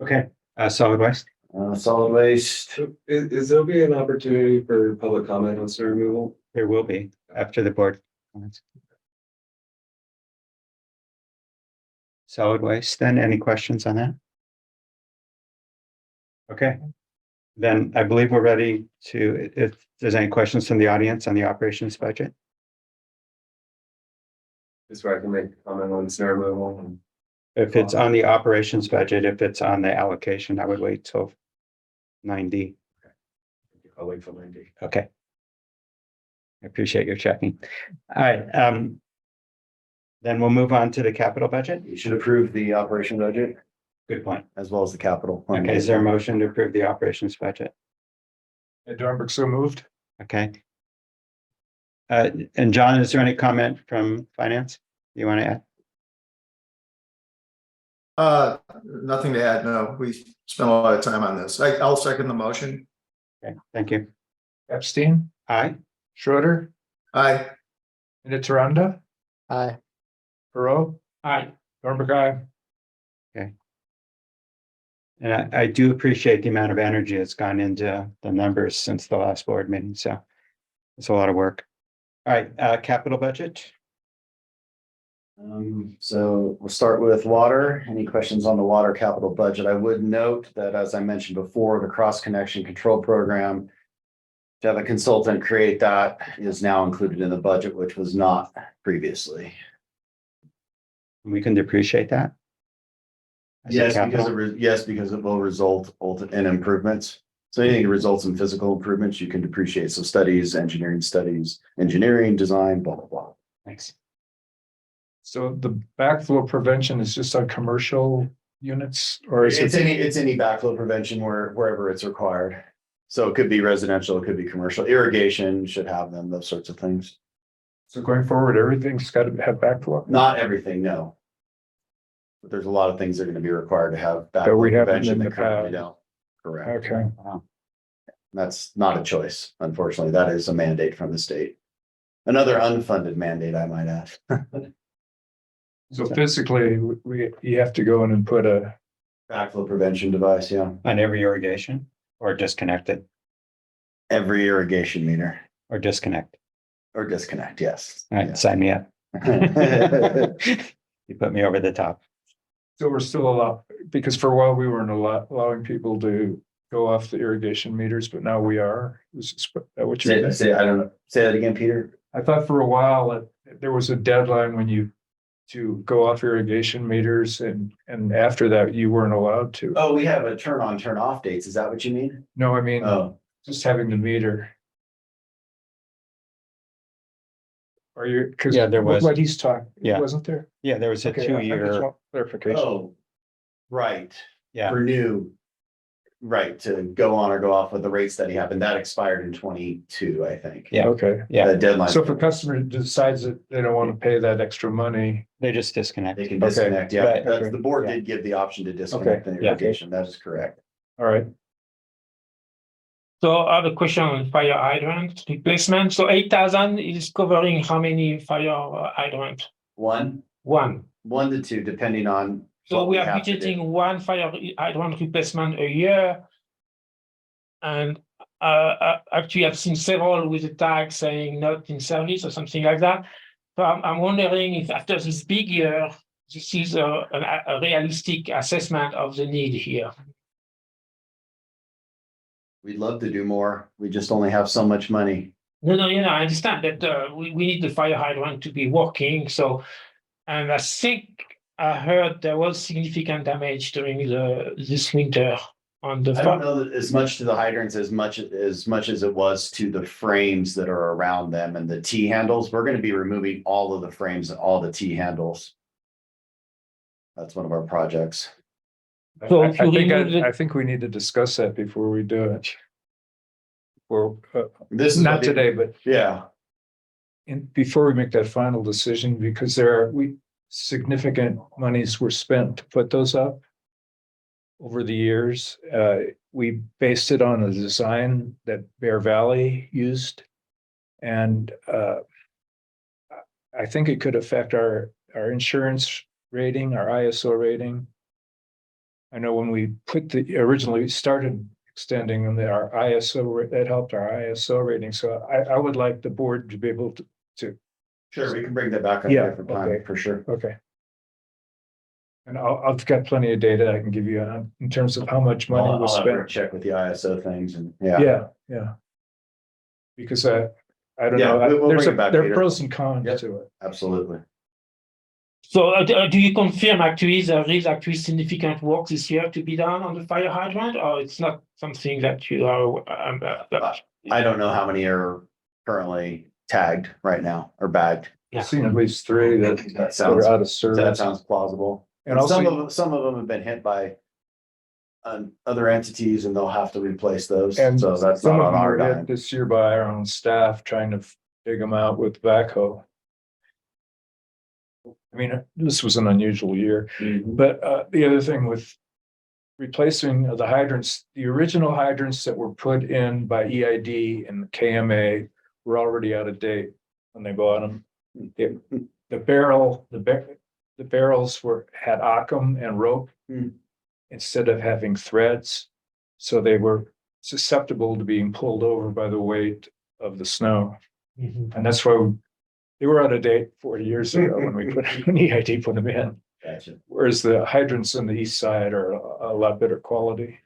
Okay, solid waste. Solid waste. So is there be an opportunity for public comment on snow removal? There will be after the board comments. Solid waste, then any questions on that? Okay, then I believe we're ready to, if there's any questions from the audience on the operations budget. Just where I can make a comment on snow removal. If it's on the operations budget, if it's on the allocation, I would wait till 9D. I'll wait till 90. Okay. I appreciate your checking. All right, then we'll move on to the capital budget. You should approve the operation budget Good point. as well as the capital. Okay, is there a motion to approve the operations budget? Ed Dornberg, so moved. Okay. And John, is there any comment from finance you want to add? Nothing to add, no, we spent a lot of time on this. I'll second the motion. Okay, thank you. Epstein, Aye. Schroeder, Aye. Nitaranda, Aye. Perot, Aye. Dornberg, aye. And I do appreciate the amount of energy that's gone into the numbers since the last board meeting, so it's a lot of work. All right, capital budget. So we'll start with water. Any questions on the water capital budget? I would note that, as I mentioned before, the cross connection control program, to have a consultant create that, is now included in the budget, which was not previously. We can depreciate that. As a Yes, capital? because it will result in improvements. So anything that results in physical improvements, you can depreciate. So studies, engineering, design, blah, blah, blah. Thanks. So the backflow prevention is just on commercial units, or is It's it? any backflow prevention wherever it's required. So it could be residential, it could be commercial. Irrigation should have them, those sorts of things. So going forward, everything's got to have backflow? Not everything, no. But there's a lot of things that are going to be required to have That we backflow haven't prevention in that the currently past. don't. Correct. Okay, That's not a choice, unfortunately. That is a mandate from the state. Another unfunded mandate, I might add. so physically, you have to go in and put a, Backflow prevention device, yeah. On every irrigation or disconnected Every irrigation meter or disconnect? or disconnect, yes. All right, sign me up. You put me over the top. so we're still allowed, because for a while we weren't allowing people to go off the irrigation meters, but now we are. Is that what you're saying? I don't know. Say that again, Peter. I thought for a while that there was a deadline when you to go off irrigation meters, and after that you weren't allowed to. Oh, we have a turn on, turn off dates. Is that what you mean? No, I mean, Oh, just having the meter. Are you, because Yeah, there was. what he's talking, Yeah. wasn't there? Yeah, there was a Okay, I just 2-year, want clarification. oh, right. yeah, For new, right, to go on or go off with the rate study happened. That expired in 22, I think. Yeah. Okay, yeah, The deadline. so if a customer decides that they don't want to pay that extra money, they just disconnect. They can Okay, disconnect, yeah. right, That's- okay, The board yeah. did give the option to disconnect the yeah. irrigation. That is correct. all right. So I have a question on fire hydrant replacement. So 8,000 is covering how many fire hydrant? One One. to two, depending on. So what we are have to do. budgeting one fire hydrant replacement a year. And Actually, I've seen several with a tag saying not in service or something like that. So I'm wondering if after this big year, this is a realistic assessment of the need here. We'd love to do more. We just only have so much money. No, I understand that we need the fire hydrant to be working. So, and I think I heard there was significant damage during this winter on the. I don't know that as much to the hydrants as much as it was to the frames that are around them and the T handles. We're gonna be removing all of the frames and all the T handles. That's one of our projects. So I if you think, remove I think we need to discuss that before we do it. Or, This is not what the- today, but Yeah, before we make that final decision, because significant monies were spent to put those up over the years. We based it on a design that Bear Valley used. And I think it could affect our insurance rating, our ISO rating. I know when we originally started extending our ISO, that helped our ISO rating. So I would like the board to be able to. sure, we can bring that back at a Yeah, different time, okay. for sure. Okay. And I've got plenty of data I can give you on in terms of how much money was I'll have Rick spent. check with the ISO things and, yeah. Yeah. Because I don't Yeah, know, we'll there bring it back, are Peter. pros and cons Yep. to it. Absolutely. So do you confirm actually there is actually significant work this year to be done on the fire hydrant, or it's not something that you are? I don't know how many are currently tagged right now or bagged. I've seen at least 3 That that sounds- are out of That service. sounds plausible. And And also, some of them have been hit by other entities and they'll have to replace those. and So that's some not of on them our were hit dime. this year by our own staff trying to dig them out with backhoe. I mean, this was an unusual year. Mhm. But the other thing with replacing the hydrants, the original hydrants that were put in by EID and the KMA were already out of date when they bought them. The barrels had Occam and rope Hmm. instead of having threads. So they were susceptible to being pulled over by the weight of the snow. Mhm. And that's why they were out of date 40 years ago when EID put them in. Gotcha. Whereas the hydrants on the east side are a lot better quality.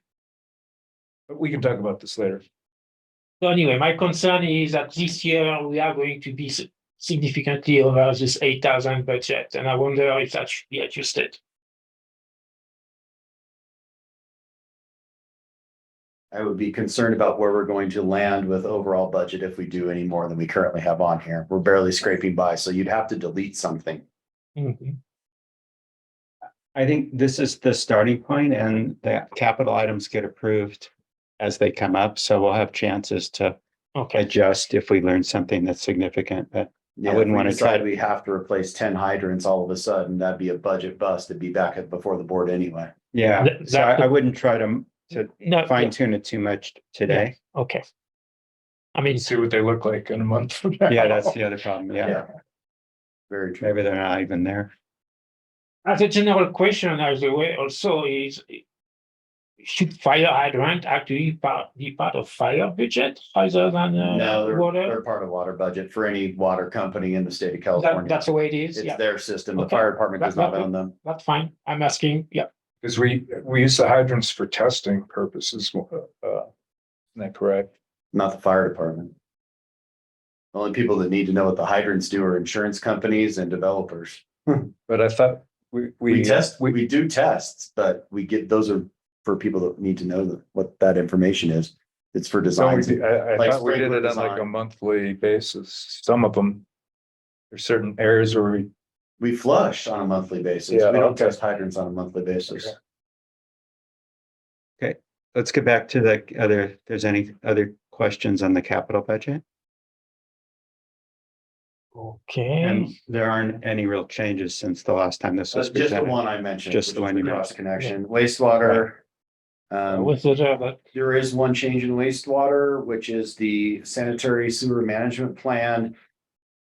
But we can talk about this later. So anyway, my concern is that this year we are going to be significantly over this 8,000 budget, and I wonder if that should be adjusted. I would be concerned about where we're going to land with overall budget if we do any more than we currently have on here. We're barely scraping by, so you'd have to delete something. Mhm. I think this is the starting point and the capital items get approved as they come up. So we'll have chances to Okay, adjust if we learn something that's significant, but Yeah, wouldn't if we wanna decide try- We have to replace 10 hydrants all of a sudden, that'd be a budget bust. It'd be back before the board anyway. yeah, That- so I wouldn't try to no, fine tune it too much today. okay. I mean, See what they look like in a month from now. Yeah, that's the other problem. Yeah, Very true. maybe they're not even there. as a general question, as the way also is, should fire hydrant actually be part of fire budget rather than No, they're water? part of water budget for any water company in the state of California. That's the way it is. It's Yeah, their system. The Okay. fire department does That- not own them. that's fine. I'm asking. Yeah. Because we use the hydrants for testing purposes. Isn't that correct? Not the fire department. The only people that need to know what the hydrants do are insurance companies and developers. But I thought We do tests, but those are for people that need to know what that information is. It's for So designs. I like thought we did it on like a design. monthly basis. Some of them. There's certain areas where We flush on a monthly basis. Yeah, We don't okay. test hydrants on a monthly basis. Okay. Let's get back to if there's any other questions on the capital budget. Okay. And there aren't any real changes since the last time this was Just the presented. one I mentioned. Just the which one is you cross connection, wastewater. What's the other? There is one change in wastewater, which is the sanitary sewer management plan.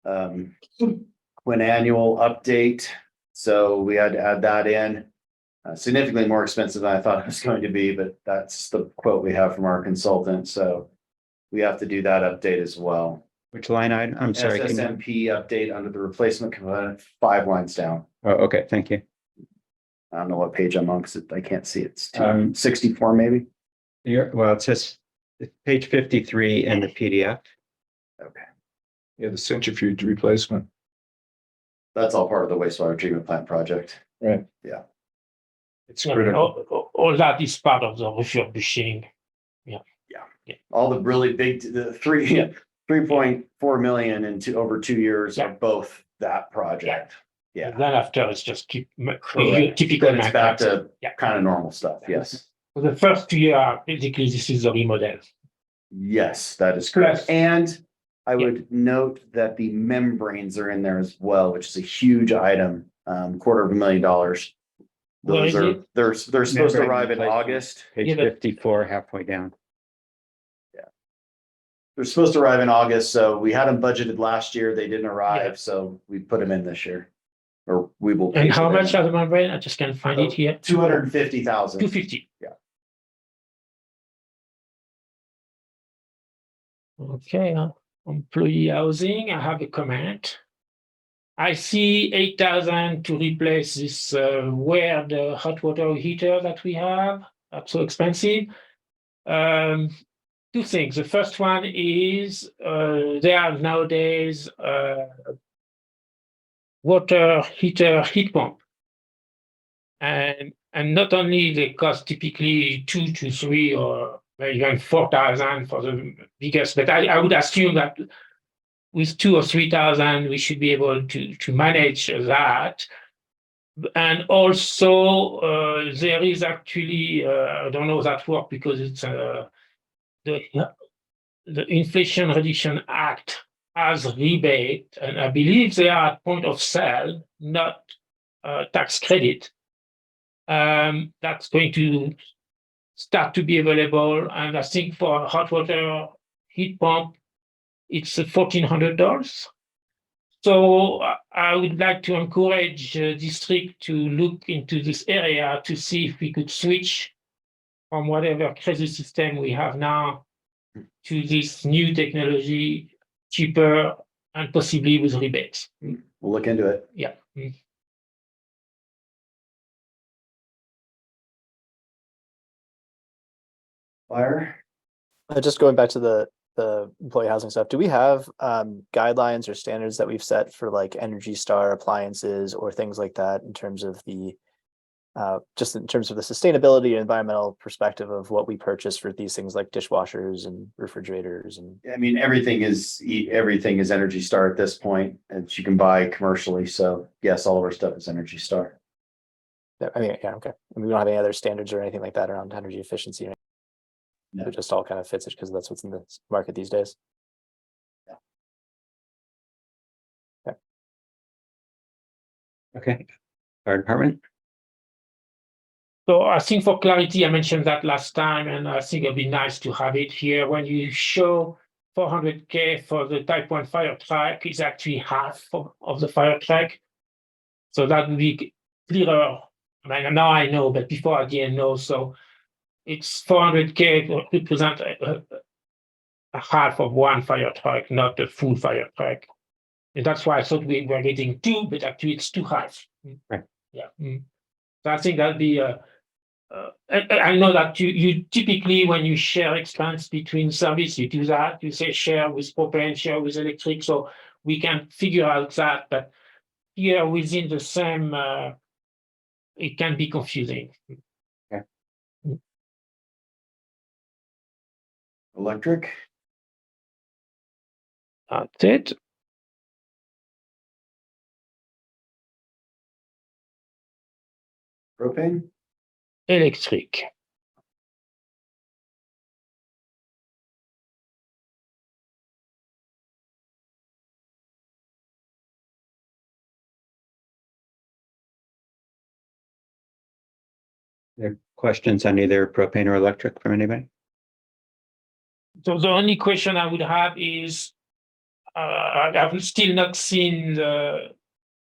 Quinannual update, so we had to add that in. Significantly more expensive than I thought it was going to be, but that's the quote we have from our consultant, so we have to do that update as well. Which line item? I'm sorry. can you- SSMP update under the replacement component, 5 lines down. Oh, okay, thank you. I don't know what page I'm on because I can't see it. It's 64 maybe. Well, it says it's page 53 in the PDF. Okay. Yeah, the centrifuge replacement. That's all part of the wastewater treatment plant project. Right. Yeah. It's Yeah, critical. all that is part of the refurbishing. All the really big, the 3.4 million into over 2 years are both that project. Yeah. Then after it's just Correct. typical. Then it's back maintenance. to kind of normal stuff. Yes. For the first 2 years, basically, this is the remodel. Yes, that is correct. Yes. And I would note that the membranes are in there as well, which is a huge item, $250,000. Where Those is are, it? they're supposed to Membrane arrive in replacement. August. Page Yeah, but- 54, halfway down. They're supposed to arrive in August, so we had them budgeted last year. They didn't arrive, so we put them in this year. Or we will. And how much are the membrane? I just can't find it here. 250,000. 250. Yeah. Okay, employee housing, I have a comment. I see 8,000 to replace this weird hot water heater that we have. That's so expensive. Two things. The first one is there are nowadays water heater heat pump. And not only they cost typically 2 to 3 or even 4,000 for the biggest, but I would assume that with 2,000 or 3,000 we should be able to manage that. And also there is actually I don't know that work because it's the Inflation Reduction Act has rebate, and I believe they are at point of sale, not tax credit. That's going to start to be available, and I think for a hot water heat pump, it's $1,400. So I would like to encourage district to look into this area to see if we could switch from whatever crazy system we have now to this new technology, cheaper and possibly with rebates. We'll look into it. Yeah. Fire? Just going back to the employee housing stuff, do we have guidelines or standards that we've set for like Energy Star appliances or things like that in terms of the just in terms of the sustainability and environmental perspective of what we purchase for these things like dishwashers and refrigerators and I mean, everything is Energy Star at this point, and you can buy commercially. So yes, all of our stuff is Energy Star. I mean, yeah, okay. I mean, we don't have any other standards or anything like that around energy efficiency. Right? No. It just all kind of fits it because that's what's in the market these days. Okay. Fire department? So I think for clarity, I mentioned that last time, and I think it'd be nice to have it here. When you show 400K for the Type 1 fire truck, it's actually half of the fire truck. So that would be clearer. I mean, now I know, but before I didn't know. So it's 400K to represent a half of one fire truck, not a full fire truck. And that's why I thought we were getting 2, but actually it's 2 halves. Right. Yeah. So I think that'd be I know that you typically, when you share expense between service, you do that. You say share with propane, share with electric. So we can figure out that. But here within the same, it can be confusing. Electric? That's it. Propane? Electric. There are questions on either propane or electric from anybody? So the only question I would have is, I've still not seen the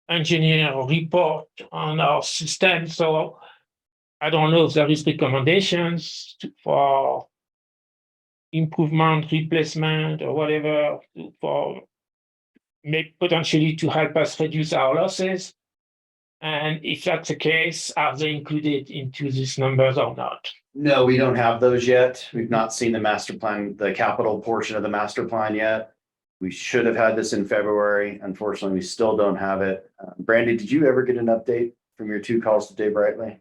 engineer report on our system, so I don't know if there is recommendations for improvement, replacement, or whatever for maybe potentially to help us reduce our losses? And if that's the case, are they included into these numbers or not? No, we don't have those yet. We've not seen the master plan, the capital portion of the master plan yet. We should have had this in February. Unfortunately, we still don't have it. Brandy, did you ever get an update from your 2 calls to Dave Brightly?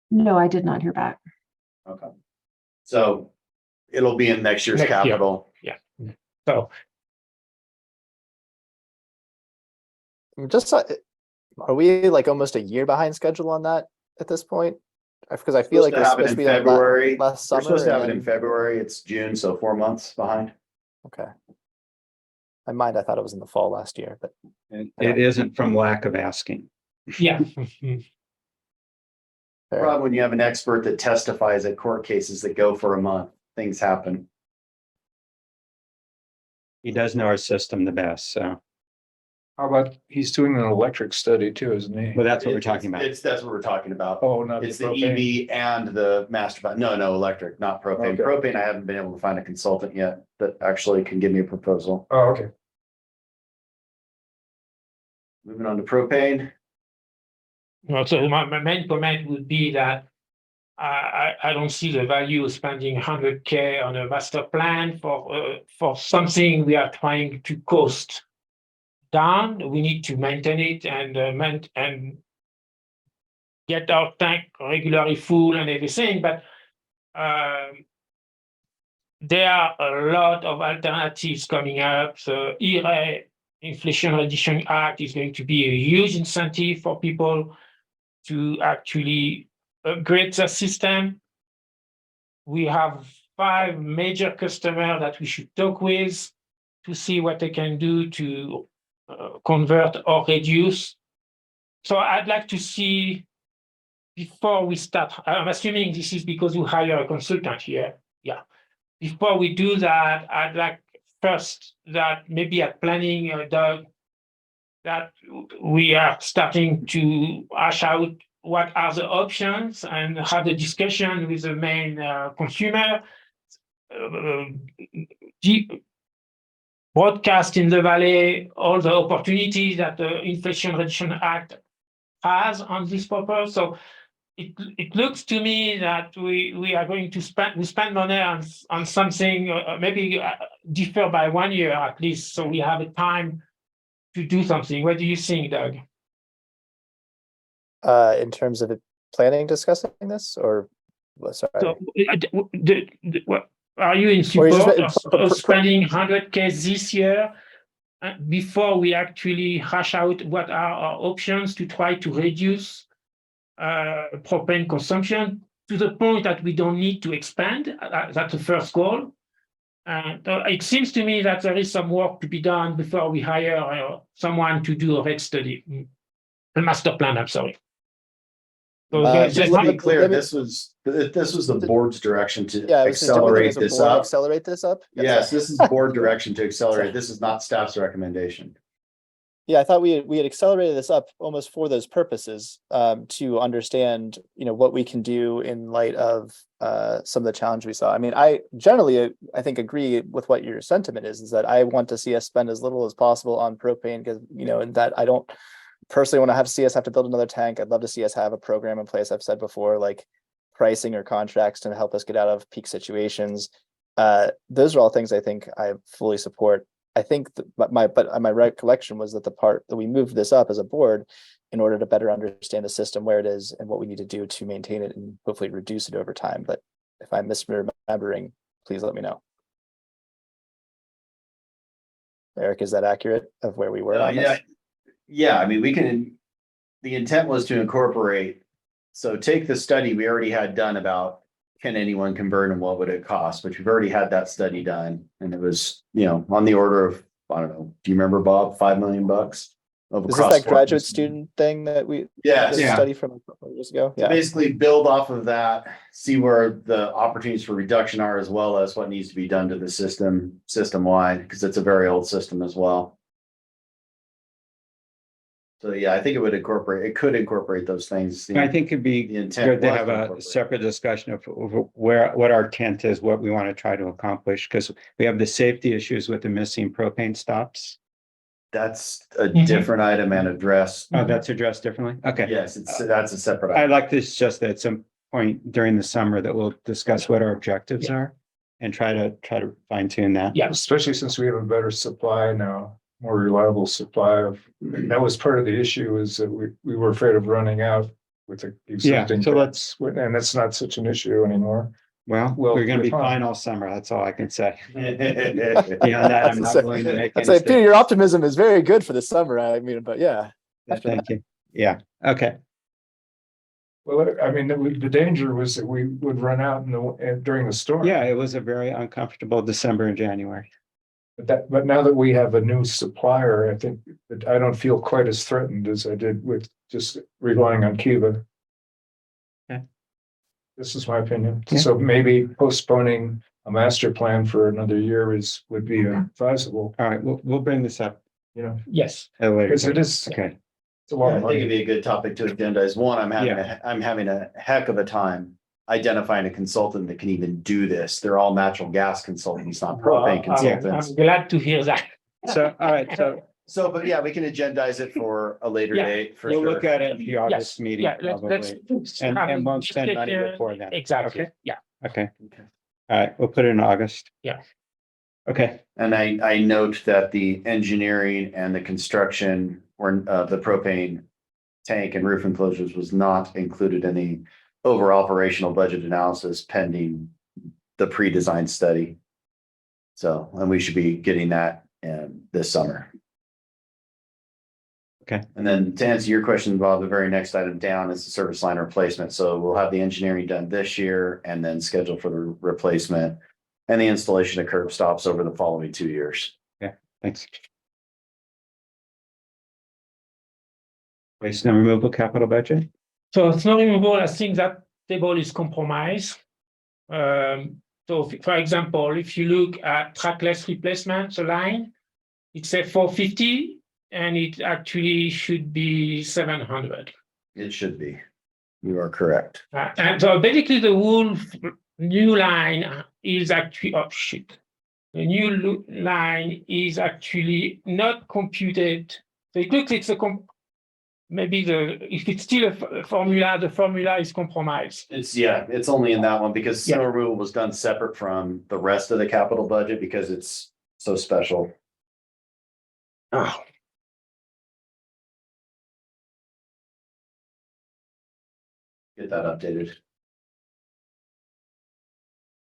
No, I did not hear back. Okay. So it'll be in next year's Next year. capital. So Just, are we like almost a year behind schedule on that at this point? Because I feel like Supposed to it's have it supposed to in be like February. last We're summer. supposed to have and it in then- February. It's June, so 4 months behind. Okay. I thought it was in the fall last year, but It isn't from lack of asking. yeah. fair. Problem when you have an expert that testifies at court cases that go for a month, things happen. He does know our system the best, so, How about, he's doing an electric study too, isn't he? but that's what we're talking about. That's what we're talking about. Oh, not. It's the propane. EV and the master plan. No, electric, not propane. Okay. Propane, I haven't been able to find a consultant yet that actually can give me a proposal. Oh, okay. Moving on to propane. No, so my main comment would be that I don't see the value of spending 100K on a master plan for something we are trying to cost down. We need to maintain it and get our tank regularly full and everything, but there are a lot of alternatives coming up. The IRA, Inflation Reduction Act, is going to be a huge incentive for people to actually upgrade the system. We have 5 major customers that we should talk with to see what they can do to convert or reduce. So I'd like to see, before we start, I'm assuming this is because you hire a consultant here. Yeah. Before we do that, I'd like first that maybe at planning, Doug, that we are starting to hash out what are the options and have a discussion with the main consumer, broadcast in the valley all the opportunities that the Inflation Reduction Act has on this purpose. So it looks to me that we are going to spend money on something, maybe defer by 1 year at least, so we have a time to do something. What do you think, Doug? In terms of it planning, discussing this, or sorry. So, are you in Or you support just- of spending 100K this year before we actually hash out what are our options to try to reduce propane consumption to the point that we don't need to expand? That's the first goal. And it seems to me that there is some work to be done before we hire someone to do a rate study, a master plan. I'm sorry. So Just to be clear, let me- this was the board's direction to Yeah, I was just doing accelerate as a this board, up. accelerate this up. Yes, this is board direction to accelerate. This is not staff's recommendation. Yeah, I thought we had accelerated this up almost for those purposes, to understand, what we can do in light of some of the challenge we saw. I mean, I generally, I think, agree with what your sentiment is that I want to see us spend as little as possible on propane because, and that I don't personally want to see us have to build another tank. I'd love to see us have a program in place. I've said before, like pricing or contracts to help us get out of peak situations. Those are all things I think I fully support. I think my recollection was that the part that we moved this up as a board in order to better understand the system, where it is and what we need to do to maintain it and hopefully reduce it over time. But if I'm misremembering, please let me know. Eric, is that accurate of where we were? on this? Yeah, I mean, the intent was to incorporate, so take the study we already had done about can anyone convert and what would it cost, which we've already had that study done. And it was, on the order of, I don't know, do you remember, Bob, $5 million? Is this that graduate student thing that we Yes. did a Yeah. study from a couple of years ago? So Yeah. basically build off of that, see where the opportunities for reduction are, as well as what needs to be done to the system wide, because it's a very old system as well. So yeah, I think it could incorporate those things. I think it'd be The intent good to was have to a incorporate. separate discussion of what our intent is, what we want to try to accomplish, because we have the safety issues with the missing propane stops. That's a Mhm. different item and addressed. Oh, that's addressed differently? Okay. Yes, that's a separate. I'd item. like to suggest that at some point during the summer that we'll discuss what our objectives are and try to fine tune that. Yeah. Especially since we have a better supply now, more reliable supply of, that was part of the issue is that we were afraid of running out with the existing. so tanks, and that's not such an issue anymore. Well, Well, we're gonna be we're fine. fine all summer. That's all I can say. Beyond that, I'm not willing to make I'd any say, Peter, statements. your optimism is very good for the summer. I mean, but yeah. Thank you. Yeah, okay. Well, I mean, the danger was that we would run out during the storm. Yeah, it was a very uncomfortable December and January. But now that we have a new supplier, I think that I don't feel quite as threatened as I did with just relying on Kiva. Okay. This is my opinion. Yeah. So maybe postponing a master plan for another year would be advisable, All right, we'll bring this up you know, Yes. at a later because it date. is, Okay, it's a Yeah, lot I of think it'd money. be a good topic to agendize. One, I'm having a heck of a time identifying a consultant that can even do this. They're all natural gas consultants, not propane consultants. I'm glad to hear that. so, all right, so So, but yeah, we can agendize it for a later Yeah. date for we'll sure. look at it at the August Yes, meeting yeah, let's. probably. And won't spend money before then. Exactly, Okay. yeah. Okay, Okay. all right, we'll put it in August. Yeah. Okay, And I note that the engineering and the construction or the propane tank and roof enclosures was not included in the over operational budget analysis pending the pre-design study. So, and we should be getting that this summer. Okay. And then to answer your question, Bob, the very next item down is the service line replacement. So we'll have the engineering done this year and then scheduled for the replacement and the installation of curb stops over the following 2 years. thanks. Waste and removal capital budget? So snow removal, I think that table is compromised. For example, if you look at trackless replacement, the line, it's a 450 and it actually should be 700. It should be. You are correct. And so basically the whole new line is actually, oh shit. The new line is actually not computed. So it looks it's maybe if it's still a formula, the formula is compromised. It's only in that one because snow removal was done separate from the rest of the capital budget because it's so special. Oh. Get that updated.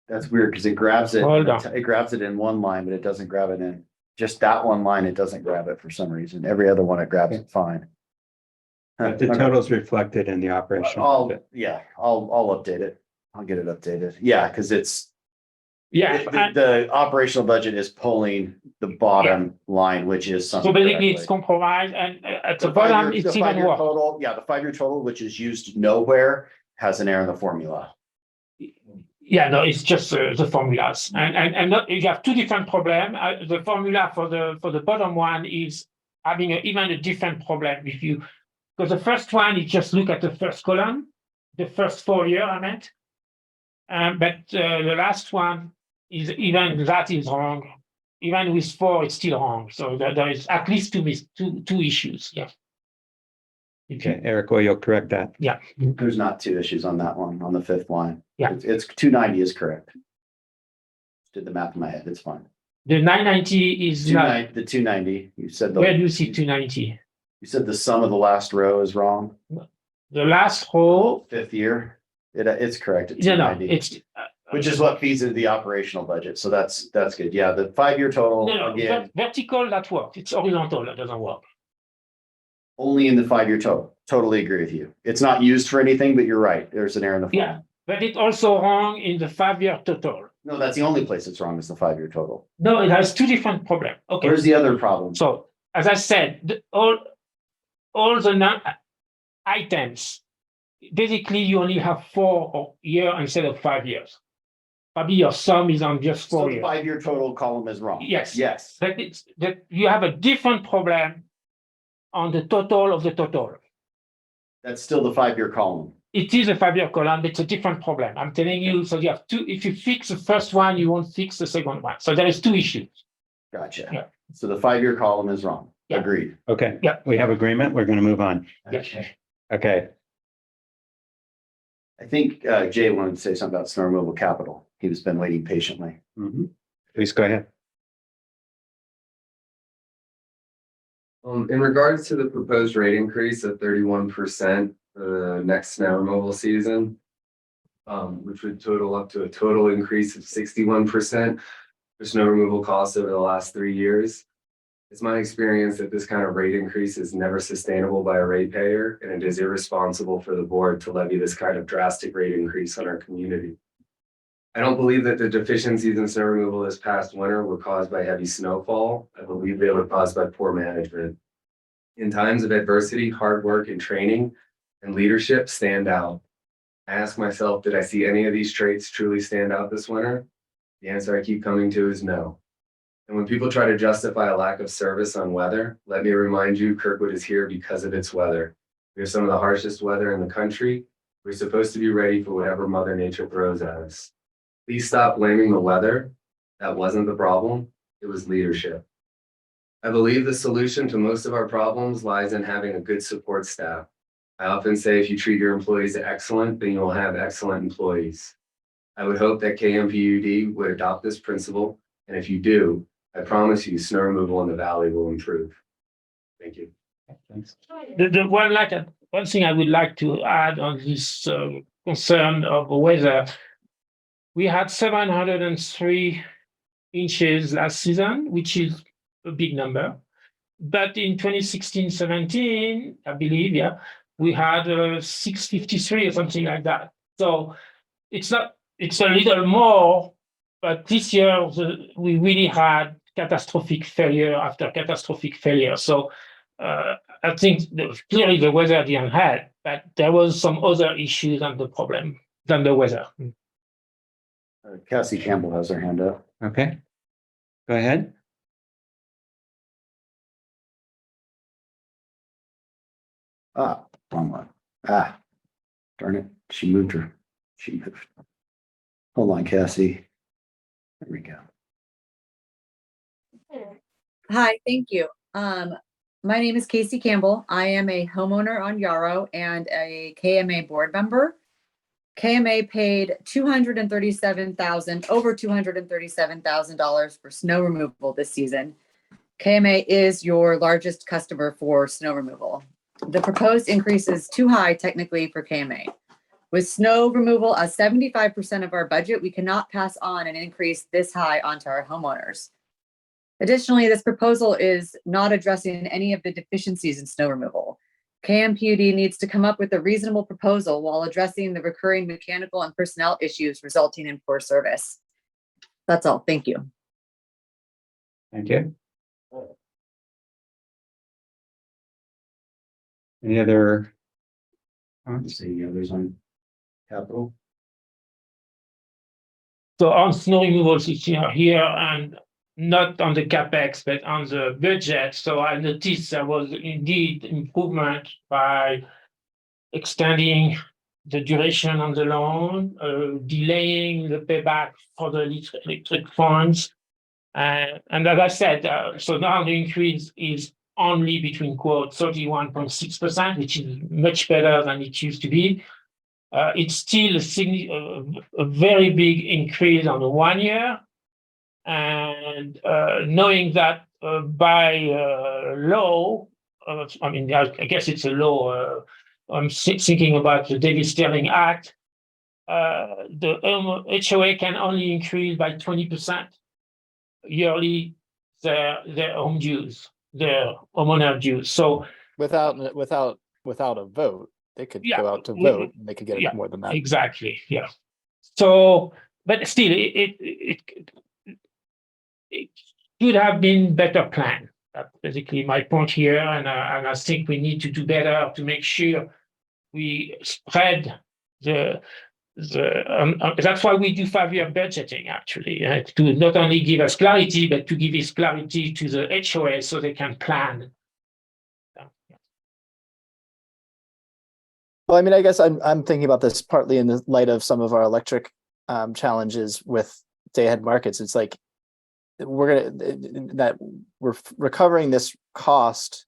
That's weird because it grabs it. Hold on. It grabs it in one line, but it doesn't grab it in just that one line. It doesn't grab it for some reason. Every other one it grabs it fine. But the total's reflected in the operational budget. I'll update it. I'll get it updated. Yeah, because it's Yeah. the operational budget is pulling the bottom line, which is So something. basically it's compromised and at the bottom it's even five-year worse. total, yeah, the 5-year total, which is used nowhere, has an error in the formula. Yeah, no, it's just the formulas, and not, you have two different problems. The formula for the bottom one is having even a different problem with you, because the first one is just look at the first column, the first 4 year I meant, but the last one is even that is wrong. Even with 4, it's still wrong. So there is at least two issues. Yeah. Okay, Eric, well, you'll correct that. Yeah. There's not 2 issues on that one, on the 5th line. Yeah. It's 290 is correct. Did the math in my head, it's fine. The 990 is not. The 290, you said Where do you the, see 290? you said the sum of the last row is wrong, The last row. 5th year. It's correct at No, 290. it's. Which is what feeds into the operational budget, so that's good, yeah, the 5-year total, No, again, vertical that works. It's horizontal that doesn't work. only in the 5-year total, totally agree with you. It's not used for anything, but you're right, there's an error in the Yeah, formula. but it's also wrong in the 5-year total. No, that's the only place it's wrong is the 5-year total. No, it has two different problems. Okay. Where's the other problem? So as I said, all the items, basically you only have 4 years instead of 5 years. Probably your sum is on just 4 So the years. 5-year total column is wrong. Yes. Yes, But it's that you have a different problem on the total of the total. That's still the 5-year column. It is a 5-year column, but it's a different problem. I'm telling you, so you have two, if you fix the first one, you won't fix the second one. So there is two issues. Gotcha. Yeah. So the 5-year column is wrong. Yeah. Agreed. Okay. Yeah. We have agreement. We're going to move on. Okay. Okay. I think Jay wanted to say something about snow removal capital. He's been waiting patiently. Mhm. Please go ahead. In regards to the proposed rate increase of 31% for the next snow removal season, which would total up to a total increase of 61% for snow removal costs over the last 3 years. It's my experience that this kind of rate increase is never sustainable by a ratepayer, and it is irresponsible for the board to levy this kind of drastic rate increase on our community. I don't believe that the deficiencies in snow removal this past winter were caused by heavy snowfall. I believe they were caused by poor management. In times of adversity, hard work and training and leadership stand out. I ask myself, did I see any of these traits truly stand out this winter? The answer I keep coming to is no. And when people try to justify a lack of service on weather, let me remind you, Kirkwood is here because of its weather. We have some of the harshest weather in the country. We're supposed to be ready for whatever Mother Nature throws at us. Please stop blaming the weather. That wasn't the problem. It was leadership. I believe the solution to most of our problems lies in having a good support staff. I often say if you treat your employees excellent, then you will have excellent employees. I would hope that KMPUD would adopt this principle, and if you do, I promise you snow removal in the valley will improve. Thank you. Thanks. The one thing I would like to add on this concern of weather, we had 703 inches last season, which is a big number. But in 2016-17, I believe, yeah, we had 653 or something like that. So it's a little more, but this year we really had catastrophic failure after catastrophic failure. So I think clearly the weather didn't help, but there was some other issues and the problem than the weather. Cassie Campbell has her hand up. Okay. Go ahead. Ah, wrong one. Ah, darn it. She moved. Hold on, Cassie. There we go. Hi, thank you. My name is Casey Campbell. I am a homeowner on Yarrow and a KMA board member. KMA paid over $237,000 for snow removal this season. KMA is your largest customer for snow removal. The proposed increase is too high technically for KMA. With snow removal as 75% of our budget, we cannot pass on an increase this high onto our homeowners. Additionally, this proposal is not addressing any of the deficiencies in snow removal. KMPUD needs to come up with a reasonable proposal while addressing the recurring mechanical and personnel issues resulting in poor service. That's all. Thank you. Thank you. Any other? See the others on capital. So on snow removal, here and not on the capex, but on the budget. So I noticed there was indeed improvement by extending the duration on the loan, delaying the payback for the electric funds. And as I said, so now the increase is only between quote 31.6%, which is much better than it used to be. It's still a very big increase on the 1 year. And knowing that by law, I mean, I guess it's a law. I'm thinking about the David Sterling Act. The HOA can only increase by 20% yearly their home dues, their homeowner dues. So Without a vote, they could Yeah, go out to vote and they could get yeah, it more than that. exactly, yeah. So, but still, it should have been better planned. That's basically my point here, and I think we need to do better to make sure we spread that's why we do 5-year budgeting, actually, to not only give us clarity, but to give us clarity to the HOA so they can plan. Well, I mean, I guess I'm thinking about this partly in the light of some of our electric challenges with day-ahead markets. It's like we're recovering this cost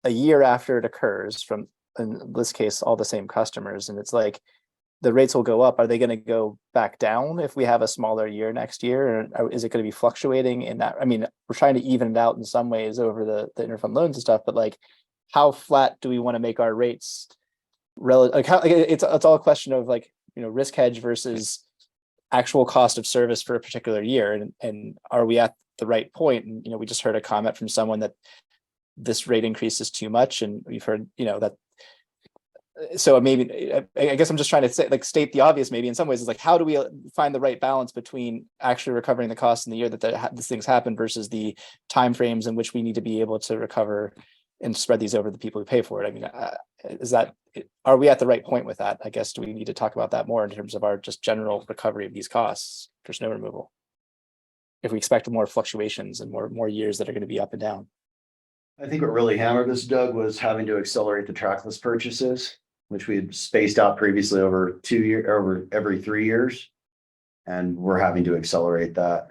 a year after it occurs from, in this case, all the same customers, and it's like the rates will go up. Are they going to go back down if we have a smaller year next year, or is it going to be fluctuating in that? I mean, we're trying to even it out in some ways over the interfund loans and stuff, but like, how flat do we want to make our rates? Like how, it's all a question of like, risk hedge versus actual cost of service for a particular year, and are we at the right point? And we just heard a comment from someone that this rate increase is too much, and we've heard that. So maybe I guess I'm just trying to say, like, state the obvious. Maybe in some ways, it's like, how do we find the right balance between actually recovering the costs in the year that these things happen versus the timeframes in which we need to be able to recover and spread these over the people who pay for it? I mean, are we at the right point with that? I guess, do we need to talk about that more in terms of our just general recovery of these costs for snow removal, if we expect more fluctuations and more years that are going to be up and down? I think what really hammered us, Doug, was having to accelerate the trackless purchases, which we had spaced out previously over every 3 years. And we're having to accelerate that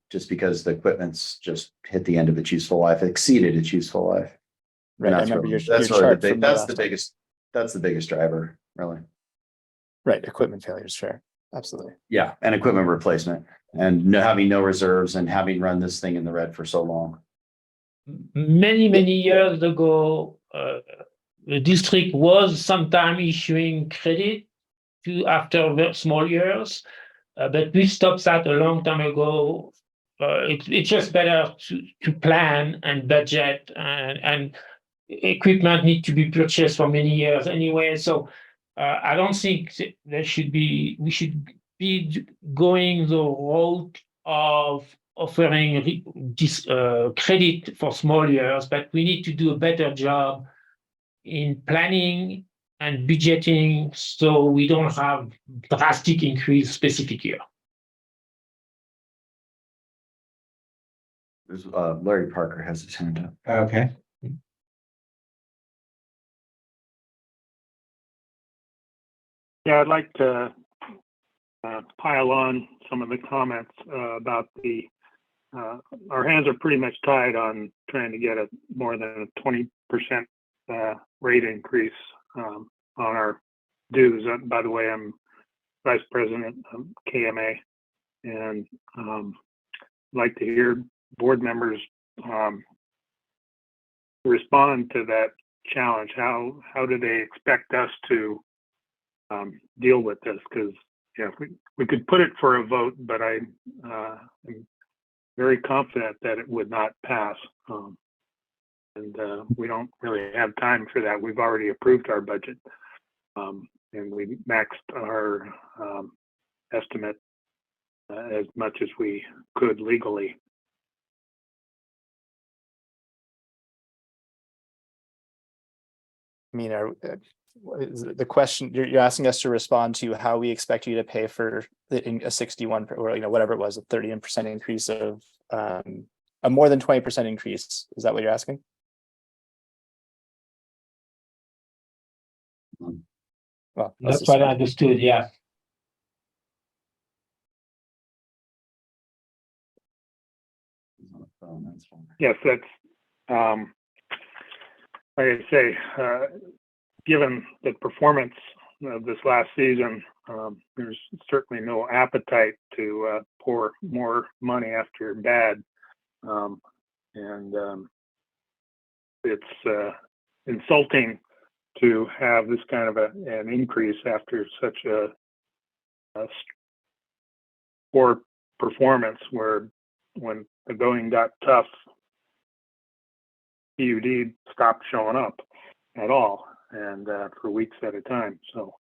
just because the equipment's just hit the end of its useful life, exceeded its useful life. Right. And I remember your that's chart really from that's last the time. biggest driver, really. Right. Equipment failures. Sure. Absolutely. Yeah. And equipment replacement, and having no reserves and having run this thing in the red for so long. Many years ago, the district was sometime issuing credit after the small years, but we stopped that a long time ago. It's just better to plan and budget, and equipment need to be purchased for many years anyway. So I don't think we should be going the route of offering credit for small years, but we need to do a better job in planning and budgeting so we don't have drastic increase specific year. There's Larry Parker has his hand up. Okay. Yeah, I'd like to pile on some of the comments about our hands are pretty much tied on trying to get more than a 20% rate increase on our dues. By the way, I'm vice president of KMA, and I'd like to hear board members respond to that challenge. How do they expect us to deal with this? Because we could put it for a vote, but I am very confident that it would not pass. And we don't really have time for that. We've already approved our budget, and we maxed our estimate as much as we could legally. I mean, the question you're asking us to respond to how we expect you to pay for a 61 or whatever it was, a 30% increase of a more than 20% increase. Is that what you're asking? Well, that's what I understood. Yeah. Yes, that's like I say, given the performance of this last season, there's certainly no appetite to pour more money after bad. It's insulting to have this kind of an increase after such a poor performance, where when the going got tough, PUD stopped showing up at all, and for weeks at a time. So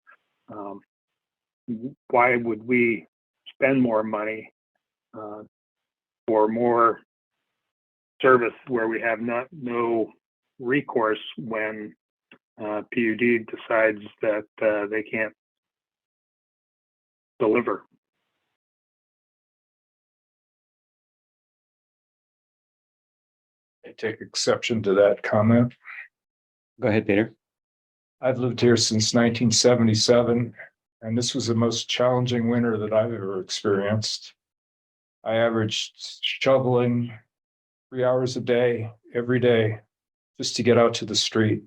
why would we spend more money for more service where we have no recourse when PUD decides that they can't deliver? I take exception to that comment. Go ahead, Peter. I've lived here since 1977, and this was the most challenging winter that I've ever experienced. I averaged shoveling 3 hours a day, every day, just to get out to the street.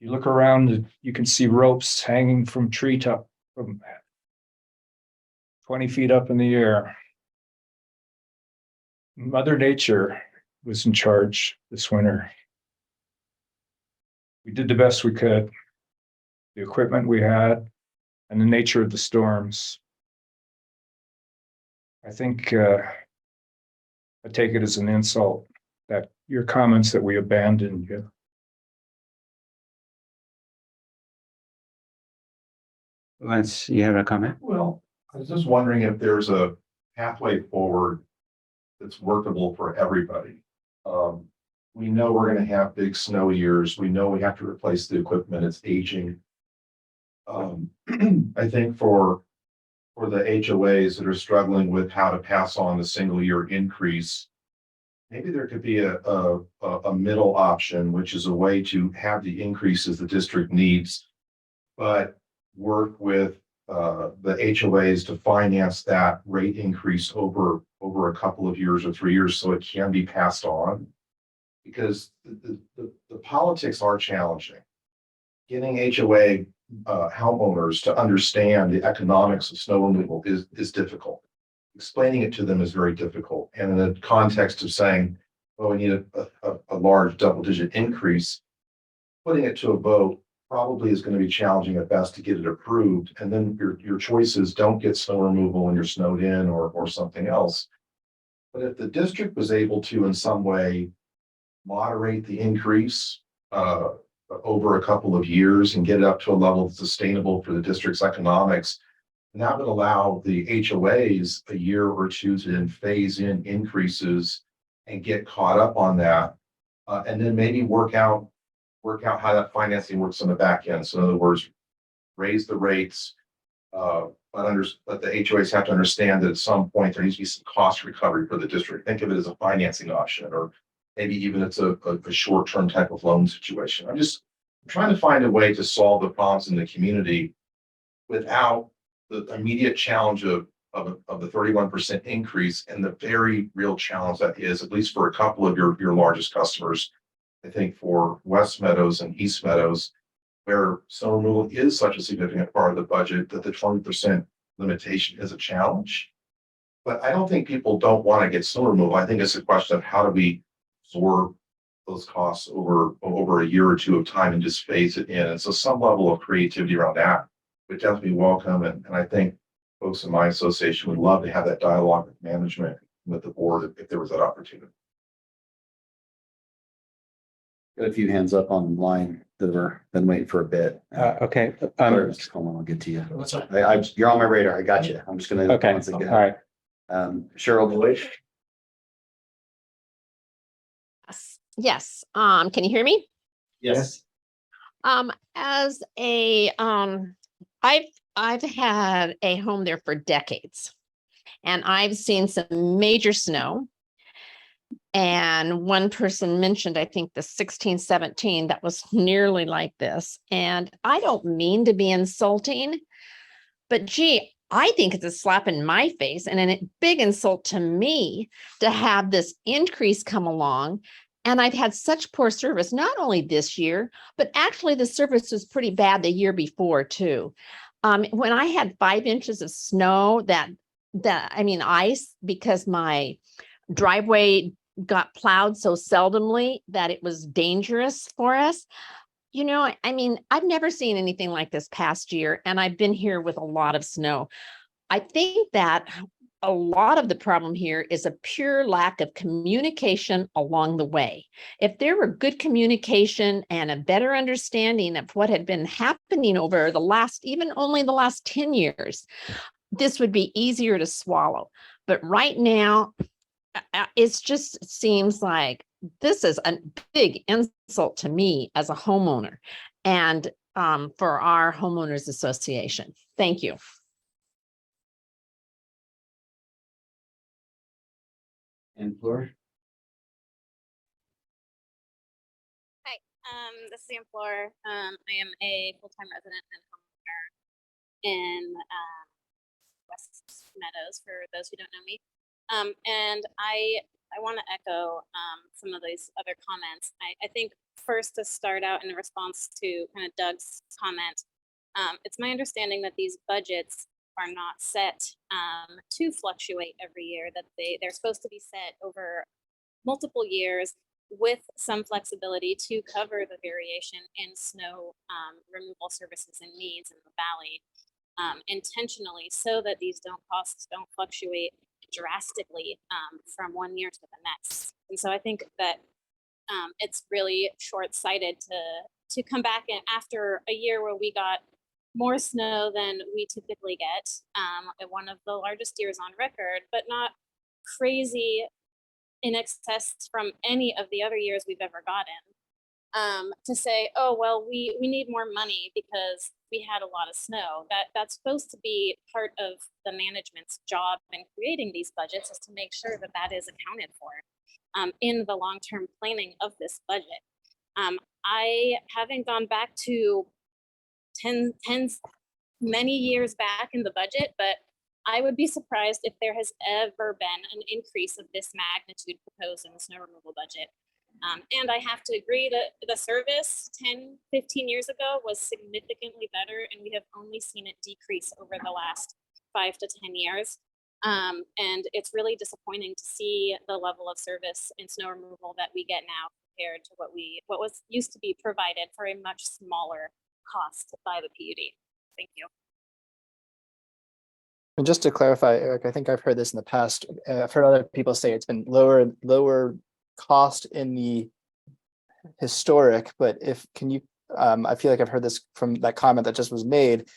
You look around, you can see ropes hanging from treetop from 20 feet up in the air. Mother Nature was in charge this winter. We did the best we could. The equipment we had and the nature of the storms. I think I take it as an insult that your comments that we abandoned you. Lance, you have a comment? Well, I was just wondering if there's a pathway forward that's workable for everybody. We know we're gonna have big snow years. We know we have to replace the equipment, it's aging. I think for the HOAs that are struggling with how to pass on the single year increase, maybe there could be a middle option, which is a way to have the increases the district needs, but work with the HOAs to finance that rate increase over a couple of years or 3 years so it can be passed on. Because the politics are challenging. Getting HOA homeowners to understand the economics of snow removal is difficult. Explaining it to them is very difficult. And in the context of saying, well, we need a large double-digit increase, putting it to a vote probably is going to be challenging at best to get it approved. And then your choices don't get snow removal when you're snowed in or something else. But if the district was able to in some way moderate the increase over a couple of years and get it up to a level that's sustainable for the district's economics, and that would allow the HOAs a year or two to then phase in increases and get caught up on that, and then maybe work out how that financing works on the back end. So in other words, raise the rates, but the HOAs have to understand that at some point there needs to be some cost recovery for the district. Think of it as a financing option, or maybe even it's a short-term type of loan situation. I'm trying to find a way to solve the problems in the community without the immediate challenge of the 31% increase and the very real challenge that is, at least for a couple of your largest customers. I think for West Meadows and East Meadows, where snow removal is such a significant part of the budget, that the 20% limitation is a challenge. But I don't think people don't want to get snow removal. I think it's a question of how do we absorb those costs over a year or two of time and just phase it in. And so some level of creativity around that would definitely be welcome. And I think folks in my association would love to have that dialogue with management, with the board, if there was that opportunity. Got a few hands up online that have been waiting for a bit. Okay. Mr. Coleman, I'll get to you. You're on my radar. I got you. I'm just gonna. Okay, once again. all right. Cheryl Boyd. Yes. Can you hear me? Yes. As a, I've had a home there for decades, and I've seen some major snow. And one person mentioned, I think the 16-17, that was nearly like this. And I don't mean to be insulting, but gee, I think it's a slap in my face and a big insult to me to have this increase come along. And I've had such poor service, not only this year, but actually the service was pretty bad the year before too. When I had 5 inches of snow, ice, because my driveway got plowed so seldomly that it was dangerous for us. You know, I've never seen anything like this past year, and I've been here with a lot of snow. I think that a lot of the problem here is a pure lack of communication along the way. If there were good communication and a better understanding of what had been happening over only the last 10 years, this would be easier to swallow. But right now, it just seems like this is a big insult to me as a homeowner and for our homeowners association. Thank you. And Fleur. This is Sam Floor. I am a full-time resident and homeowner in West Meadows, for those who don't know me. And I want to echo some of these other comments. I think first, to start out in response to kind of Doug's comment, it's my understanding that these budgets are not set to fluctuate every year, that they're supposed to be set over multiple years with some flexibility to cover the variation in snow removal services and needs in the valley intentionally, so that these costs don't fluctuate drastically from one year to the next. And so I think that it's really short-sighted to come back and after a year where we got more snow than we typically get, one of the largest years on record, but not crazy in excess from any of the other years we've ever gotten, to say, oh, well, we need more money because we had a lot of snow. That's supposed to be part of the management's job in creating these budgets, is to make sure that that is accounted for in the long-term planning of this budget. I haven't gone back to many years back in the budget, but I would be surprised if there has ever been an increase of this magnitude proposed in the snow removal budget. And I have to agree that the service 10, 15 years ago was significantly better, and we have only seen it decrease over the last 5 to 10 years. And it's really disappointing to see the level of service in snow removal that we get now compared to what was used to be provided for a much smaller cost by the PUD. Thank you. And just to clarify, Eric, I think I've heard this in the past. I've heard other people say it's been lower cost in the historic, but I feel like I've heard this from that comment that just was made.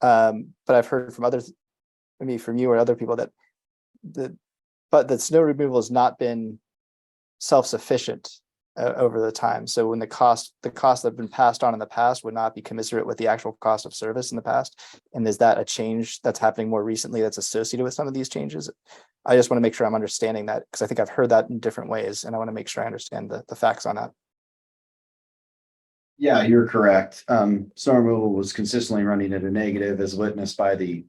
But I've heard from others, maybe from you or other people, that the snow removal has not been self-sufficient over the time. So when the costs that have been passed on in the past would not be commensurate with the actual cost of service in the past. And is that a change that's happening more recently that's associated with some of these changes? I just want to make sure I'm understanding that, because I think I've heard that in different ways, and I want to make sure I understand the facts on that. Yeah, you're correct. Snow removal was consistently running at a negative, as witnessed by the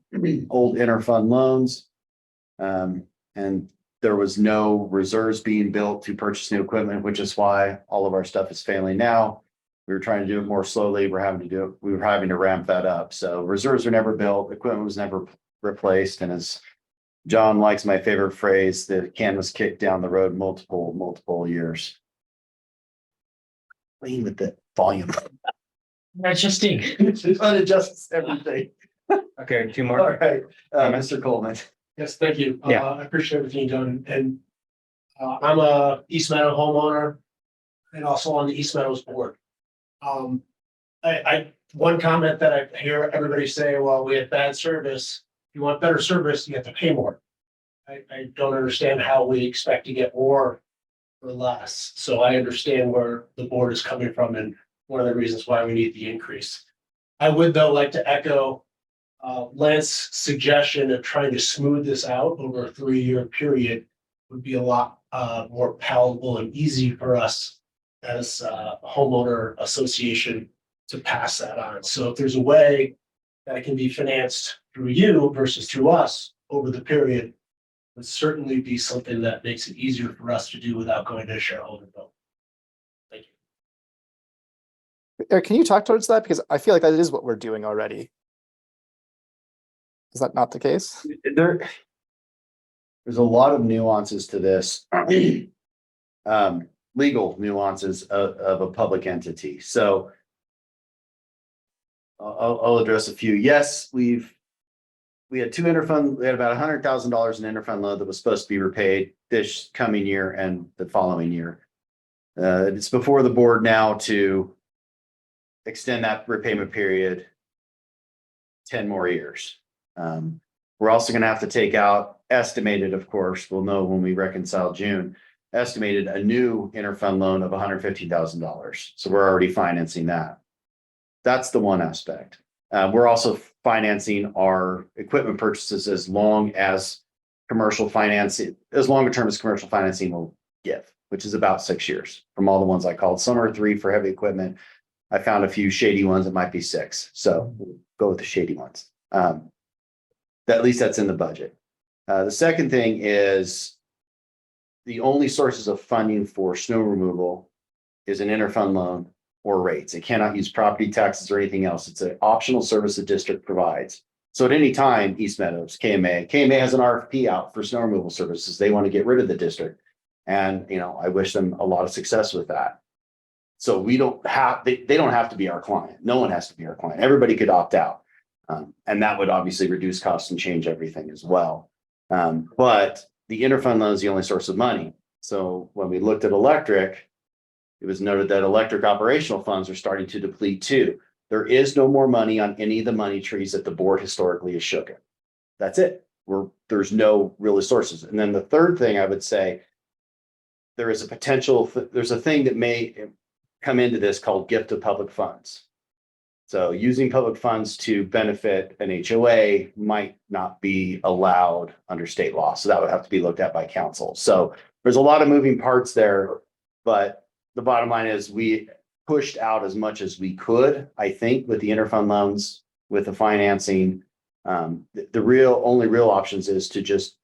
old interfund loans. And there was no reserves being built to purchase new equipment, which is why all of our stuff is failing now. We were trying to do it more slowly. We were having to ramp that up. So reserves were never built, equipment was never replaced. And as John likes my favorite phrase, the can was kicked down the road multiple years. Playing with the volume. Adjusting. It adjusts everything. Okay, 2 All more. right, Mr. Coleman. Yes, thank you. Yeah. I appreciate everything you've done. And I'm a East Meadow homeowner and also on the East Meadows board. One comment that I hear everybody say, well, we have bad service. If you want better service, you have to pay more. I don't understand how we expect to get more for less. So I understand where the board is coming from and one of the reasons why we need the increase. I would, though, like to echo Lance's suggestion of trying to smooth this out over a 3-year period would be a lot more palatable and easy for us as a homeowner association to pass that on. So if there's a way that it can be financed through you versus through us over the period, would certainly be something that makes it easier for us to do without going to a shareholder vote. Thank you. Eric, can you talk towards that? Because I feel like that is what we're doing already. Is that not the case? There's a lot of nuances to this. Legal nuances of a public entity. So I'll address a few. Yes, we had two interfund. We had about $100,000 in interfund loan that was supposed to be repaid this coming year and the following year. It's before the board now to extend that repayment period 10 more years. We're also going to have to take out estimated, of course, we'll know when we reconcile June, estimated a new interfund loan of $150,000. So we're already financing that. That's the one aspect. We're also financing our equipment purchases as long as commercial financing, as longer term as commercial financing will give. which is about 6 years from all the ones I called. Some are 3 for heavy equipment. I found a few shady ones that might be 6. So we'll go with the shady ones. At least that's in the budget. The second thing is the only sources of funding for snow removal is an interfund loan or rates. It cannot use property taxes or anything else. It's an optional service the district provides. So at any time, East Meadows, KMA has an RFP out for snow removal services. They want to get rid of the district. And, I wish them a lot of success with that. So we don't have, they don't have to be our client. No one has to be our client. Everybody could opt out. And that would obviously reduce costs and change everything as well. But the interfund loan is the only source of money. So when we looked at electric, it was noted that electric operational funds are starting to deplete too. There is no more money on any of the money trees that the board historically has shooken. That's it. There's no real sources. And then the third thing I would say, there is a potential, there's a thing that may come into this called gift of public funds. So using public funds to benefit an HOA might not be allowed under state law. So that would have to be looked at by council. So there's a lot of moving parts there, but the bottom line is we pushed out as much as we could, I think, with the interfund loans, with the financing. The only real options is to just,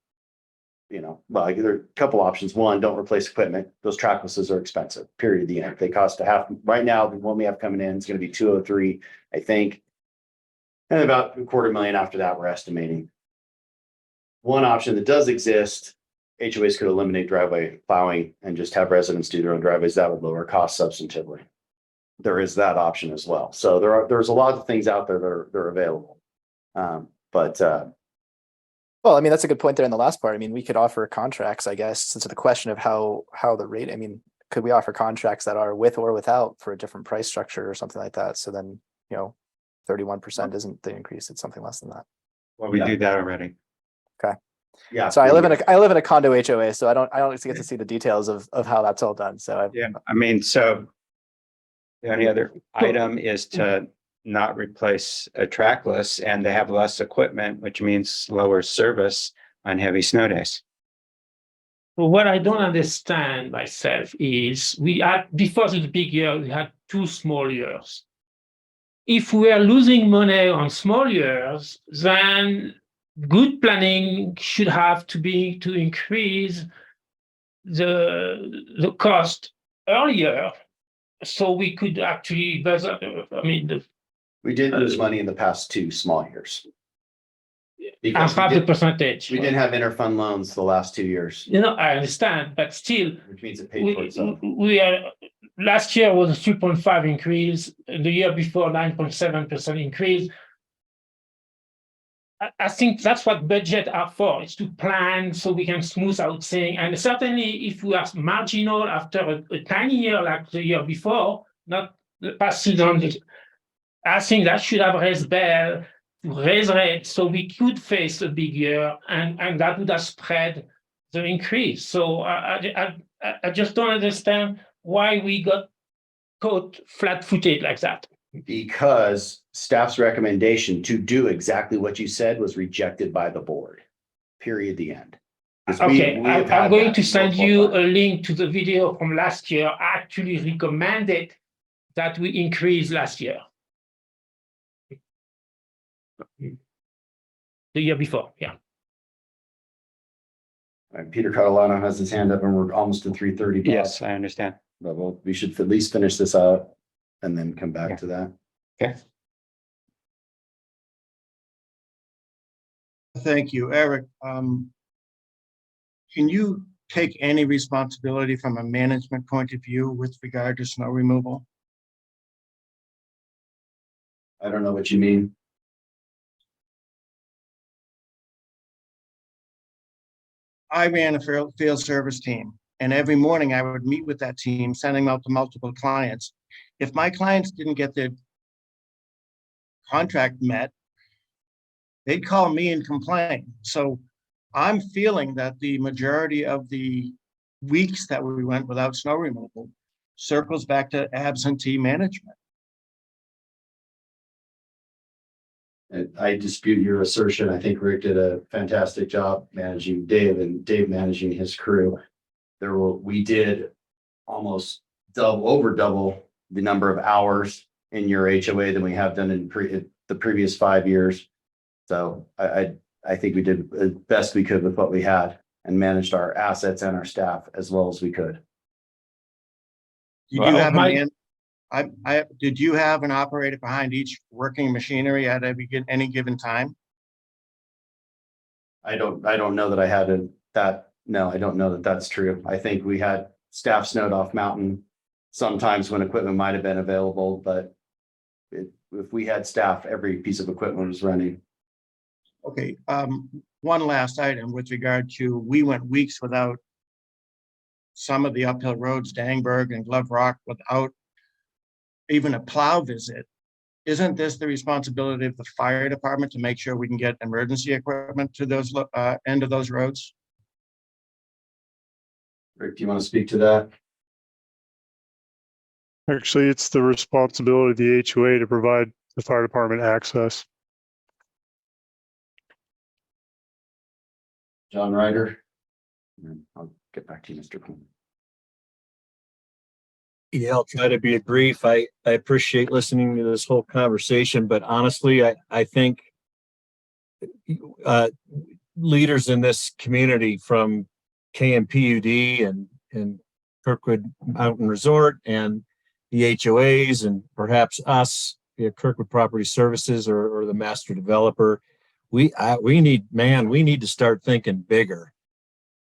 well, there are a couple options. One, don't replace equipment. Those tracklesses are expensive, period. The end. They cost right now, the one we have coming in is going to be 203, I think. And about $250,000 after that, we're estimating. One option that does exist, HOAs could eliminate driveway plowing and just have residents do their own driveways. That would lower costs substantively. There is that option as well. So there's a lot of things out there that are available. Well, I mean, that's a good point there in the last part. I mean, we could offer contracts, I guess, to the question of how the rate, I mean, could we offer contracts that are with or without for a different price structure or something like that? So then, 31% isn't the increase, it's something less than that. Well, we do that already. Okay. Yeah. So I live in a condo HOA, so I don't get to see the details of how that's all done. So So the only other item is to not replace a trackless and they have less equipment, which means lower service on heavy snow days. Well, what I don't understand myself is before the big year, we had 2 small years. If we are losing money on small years, then good planning should have to be to increase the cost earlier, so we could actually, we did lose money in the past 2 small years. Because half the percentage. We didn't have interfund loans the last 2 years. I understand, but still, which means it paid for itself. Last year was a 3.5 increase, the year before 9.7% increase. I think that's what budgets are for, is to plan so we can smooth out things. And certainly if we are marginal after a tiny year like the year before, not the past season, I think that should have raised bell to raise rates so we could face a big year and that would have spread the increase. So I just don't understand why we got caught flat-footed like that. Because staff's recommendation to do exactly what you said was rejected by the board. Period. The end. Okay, I'm going to send you a link to the video from last year. I actually recommended that we increase last year. The year before, yeah. Peter Catalano has his hand up and we're almost to 3:30. Yes, I understand. But we should at least finish this out and then come back to that. Okay. Thank you, Eric. Can you take any responsibility from a management point of view with regard to snow removal? I don't know what you mean. I ran a field service team, and every morning I would meet with that team, sending them out to multiple clients. If my clients didn't get their contract met, they'd call me and complain. So I'm feeling that the majority of the weeks that we went without snow removal circles back to absentee management. I dispute your assertion. I think Rick did a fantastic job managing Dave and Dave managing his crew. We did almost over double the number of hours in your HOA than we have done in the previous 5 years. So I think we did the best we could with what we had and managed our assets and our staff as well as we could. Did Well, you have a my- man? Did you have an operator behind each working machinery at any given time? I don't know that I had that. No, I don't know that that's true. I think we had staff snowed off mountain sometimes when equipment might have been available, but if we had staff, every piece of equipment was running. Okay, one last item with regard to, we went weeks without some of the uphill roads, Dangberg and Glove Rock, without even a plow visit. Isn't this the responsibility of the fire department to make sure we can get emergency equipment to those end of those roads? Rick, do you want to speak to that? Actually, it's the responsibility of the HOA to provide the fire department access. John Ryder? And I'll get back to you, Mr. Coleman. Yeah, I'll try to be brief. I appreciate listening to this whole conversation, but honestly, I think leaders in this community from KMPUD and Kirkwood Mountain Resort and the HOAs and perhaps us, Kirkwood Property Services or the master developer, we need to start thinking bigger.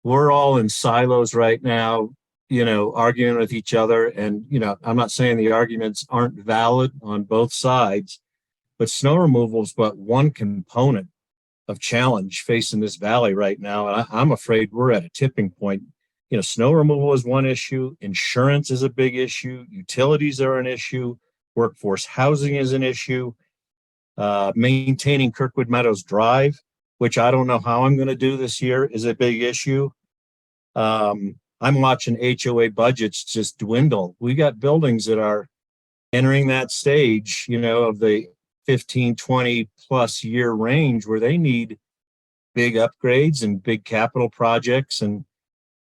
We're all in silos right now, arguing with each other. And, I'm not saying the arguments aren't valid on both sides, but snow removal is but one component of challenge facing this valley right now. And I'm afraid we're at a tipping point. Snow removal is one issue. Insurance is a big issue. Utilities are an issue. Workforce housing is an issue. Maintaining Kirkwood Meadows Drive, which I don't know how I'm going to do this year, is a big issue. I'm watching HOA budgets just dwindle. We got buildings that are entering that stage, of the 15, 20 plus year range where they need big upgrades and big capital projects, and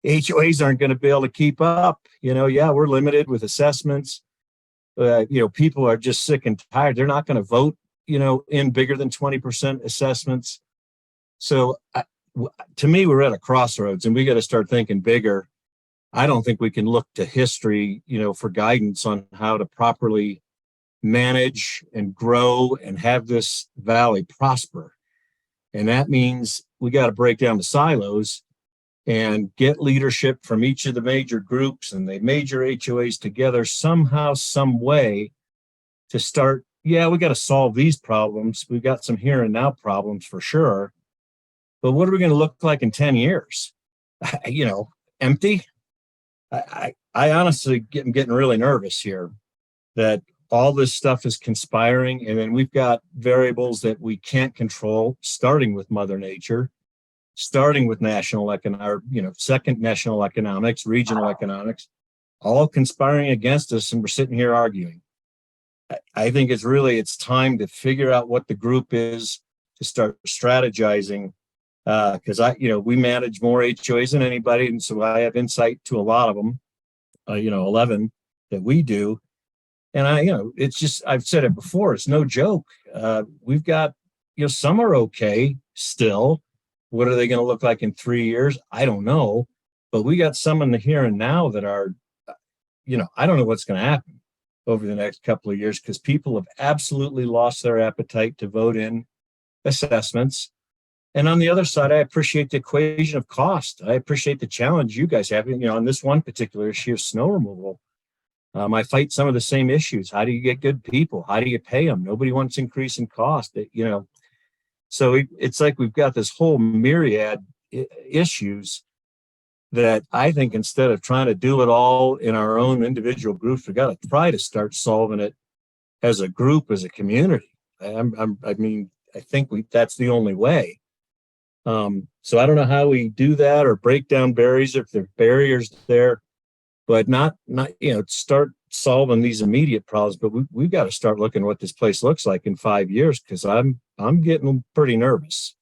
HOAs aren't going to be able to keep up. We're limited with assessments. People are just sick and tired. They're not going to vote, in bigger than 20% assessments. So to me, we're at a crossroads and we got to start thinking bigger. I don't think we can look to history, for guidance on how to properly manage and grow and have this valley prosper. And that means we got to break down the silos and get leadership from each of the major groups and the major HOAs together somehow, some way to start. Yeah, we got to solve these problems. We've got some here and now problems for sure. But what are we going to look like in 10 years? Empty? I honestly am getting really nervous here that all this stuff is conspiring, and then we've got variables that we can't control, starting with Mother Nature, starting with second national economics, regional economics, all conspiring against us, and we're sitting here arguing. I think it's time to figure out what the group is, to start strategizing, because we manage more HOAs than anybody, and so I have insight to a lot of them, 11 that we do. And it's just, I've said it before, it's no joke. We've got, some are okay still. What are they going to look like in 3 years? I don't know. But we got some in the here and now that are, I don't know what's going to happen over the next couple of years, because people have absolutely lost their appetite to vote in assessments. And on the other side, I appreciate the equation of cost. I appreciate the challenge you guys have, on this one particular issue of snow removal. I fight some of the same issues. How do you get good people? How do you pay them? Nobody wants increase in cost, So it's like we've got this whole myriad issues that I think instead of trying to do it all in our own individual groups, we got to try to start solving it as a group, as a community. I think that's the only way. So I don't know how we do that or break down barriers if there are barriers there, but not start solving these immediate problems. But we've got to start looking at what this place looks like in 5 years, because I'm getting pretty nervous.